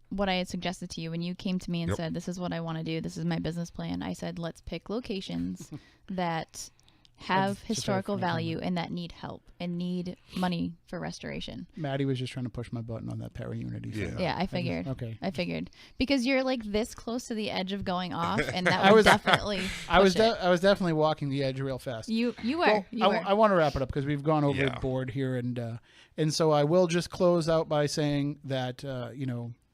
what I had suggested to you when you came to me and Yep. said, this is what I want to do. This is my business plan. I said, let's pick locations that have just had a historical funny value and that need help and need money for restoration. Maddie was just trying to push my button on that para-unity thing. Yeah. Yeah, I figured. Okay. I figured. Because you're like this close to the edge of going off, and that I would was- definitely I was push it. I was definitely walking the edge real fast. You were. Well, you were. I want to wrap it up because we've gone Yeah. overboard here, and so I will just close out by saying that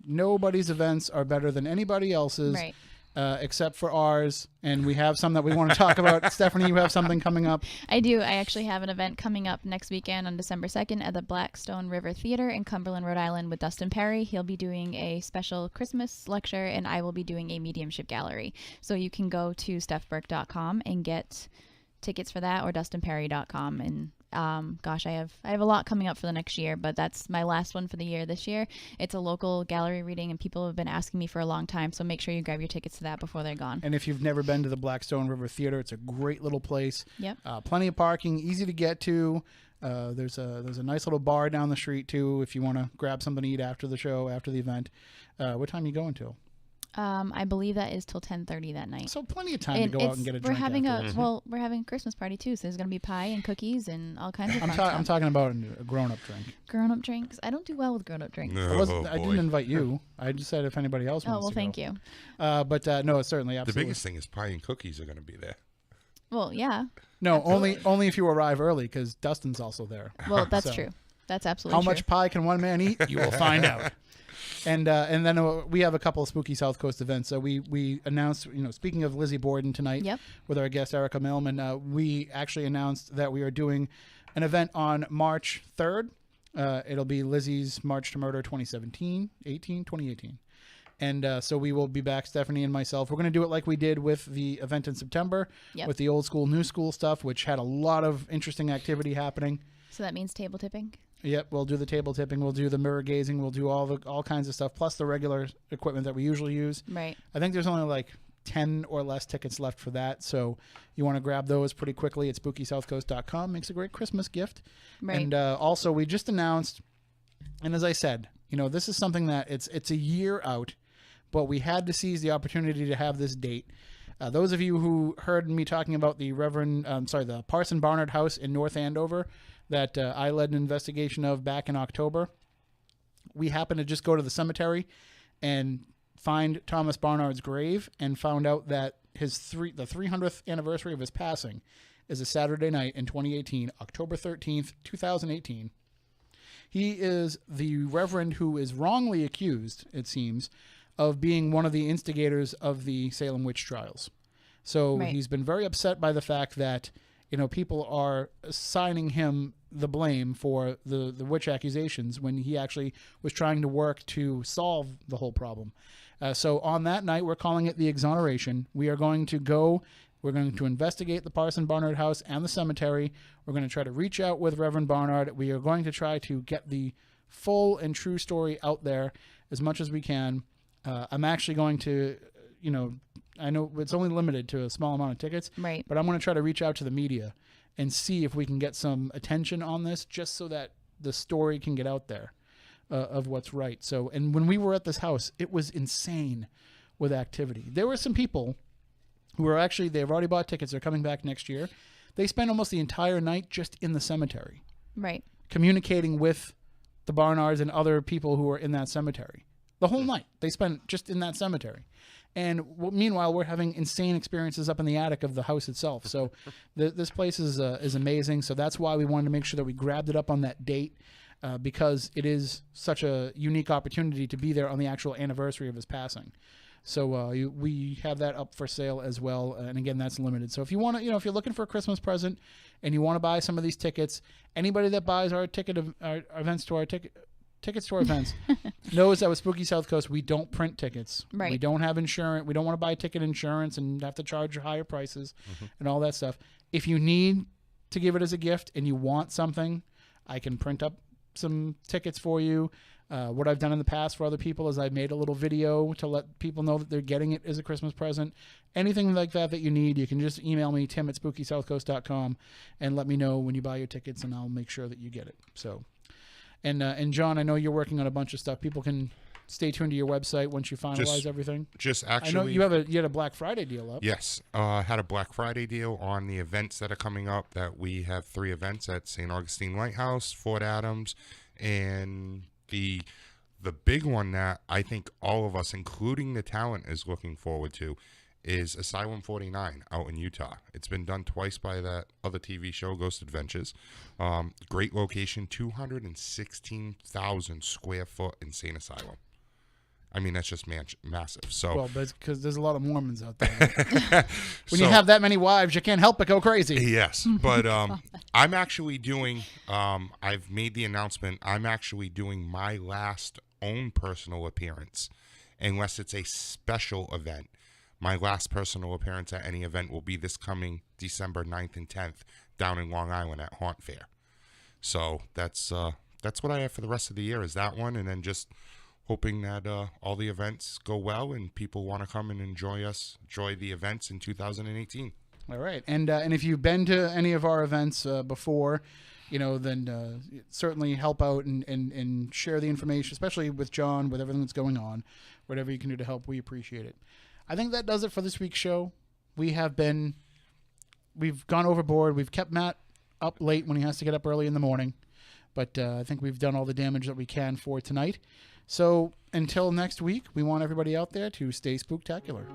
nobody's events are better than anybody else's, Right. Except for ours, and we have some that we want to talk about. Stephanie, you have something coming up. I do. I actually have an event coming up next weekend on December 2nd at the Blackstone River Theater in Cumberland, Rhode Island with Dustin Perry. He'll be doing a special Christmas lecture, and I will be doing a mediumship gallery. So you can go to stephburke.com and get tickets for that, or dustinperry.com. And gosh, I have a lot coming up for the next year, but that's my last one for the year this year. It's a local gallery reading, and people have been asking me for a long time, so make sure you grab your tickets to that before they're gone. And if you've never been to the Blackstone River Theater, it's a great little place. Yep. Plenty of parking, easy to get to. There's a nice little bar down the street too if you want to grab something to eat after the show, after the event. What time are you going till? I believe that is till 10:30 that night. So plenty of time to go out and get a we're drink having afterwards. we're having a Christmas party too, so there's gonna be pie and cookies and all kinds of I'm fun stuff. talking about a grown-up drink. Grown-up drinks. I don't do well with grown-up drinks. No, I didn't invite you. I just said if anybody else Oh wants well, to thank go. you. But no, it's certainly The absolutely. biggest thing is pie and cookies are going to be there. Well, yeah. No, only if you arrive early, because Dustin's also there. Well, that's So, true. That's absolutely How true. much pie can one man eat? You will find out. And then we have a couple of spooky South Coast events. So we announced, speaking of Lizzie Borden tonight, Yep. with our guest Erica Mailman, we actually announced that we are doing an event on March 3rd. It'll be Lizzie's March to Murder 2018. And so we will be back, Stephanie and myself. We're going to do it like we did with the event in September, Yep. with the old school, new school stuff, which had a lot of interesting activity happening. So that means table tipping? Yep, we'll do the table tipping, we'll do the mirror gazing, we'll do all kinds of stuff, plus the regular equipment that we usually use. Right. I think there's only like 10 or less tickets left for that, so you want to grab those pretty quickly at SpookySouthCoast.com. Makes a great Christmas gift. Right. And also, we just announced, and as I said, this is something that it's a year out, but we had to seize the opportunity to have this date. Those of you who heard me talking about the Parson Barnard House in North Andover that I led an investigation of back in October, we happened to just go to the cemetery and find Thomas Barnard's grave and found out that the 300th anniversary of his passing is a Saturday night in 2018, October 13th, 2018. He is the reverend who is wrongly accused, it seems, of being one of the instigators of the Salem witch trials. So Right. He's been very upset by the fact that people are assigning him the blame for the witch accusations when he actually was trying to work to solve the whole problem. So on that night, we're calling it the exoneration. We're going to investigate the Parson Barnard House and the cemetery. We're going to try to reach out with Reverend Barnard. We are going to try to get the full and true story out there as much as we can. I'm actually going to, I know it's only limited to a small amount of tickets, Right. but I'm going to try to reach out to the media and see if we can get some attention on this, just so that the story can get out there of what's right. So, and when we were at this house, it was insane with activity. There were some people who are they've already bought tickets. They're coming back next year. They spent almost the entire night just in the cemetery, Right. communicating with the Barnards and other people who were in that cemetery. The whole night they spent just in that cemetery. And meanwhile, we're having insane experiences up in the attic of the house itself. So this place is amazing. So that's why we wanted to make sure that we grabbed it up on that date, because it is such a unique opportunity to be there on the actual anniversary of his passing. So we have that up for sale as well. And again, that's limited. So if you want to, if you're looking for a Christmas present and you want to buy some of these tickets, anybody that buys our tickets to our events knows that with Spooky South Coast, we don't print tickets. Right. We don't have insurance. We don't want to buy ticket insurance and have to charge higher prices and all that stuff. If you need to give it as a gift and you want something, I can print up some tickets for you. What I've done in the past for other people is I've made a little video to let people know that they're getting it as a Christmas present. Anything like that you need, you can just email me, Tim at SpookySouthCoast.com, and let me know when you buy your tickets, and I'll make sure that you get it. So, and John, I know you're working on a bunch of stuff. People can stay tuned to your website once you finalize everything. I know you had a Black Friday deal up. Yes, had a Black Friday deal on the events that are coming up. That we have 3 events at St. Augustine Lighthouse, Fort Adams, and the big one that I think all of us, including the talent, is looking forward to is Asylum 49 out in Utah. It's been done twice by that other TV show, Ghost Adventures. Great location, 216,000 square foot insane asylum. I mean, that's just massive. So, well, because there's a lot of Mormons out there. When you have that many wives, you can't help but go crazy. Yes, but I'm actually doing. I've made the announcement. I'm actually doing my last own personal appearance, unless it's a special event. My last personal appearance at any event will be this coming December 9th and 10th down in Long Island at Haunt Fair. So that's what I have for the rest of the year is that one, and then just hoping that all the events go well and people want to come and enjoy the events in 2018. All right, and if you've been to any of our events before, then certainly help out and share the information, especially with John, with everything that's going on. Whatever you can do to help, we appreciate it. I think that does it for this week's show. We've gone overboard. We've kept Matt up late when he has to get up early in the morning, but I think we've done all the damage that we can for tonight. So until next week, we want everybody out there to stay spooktacular.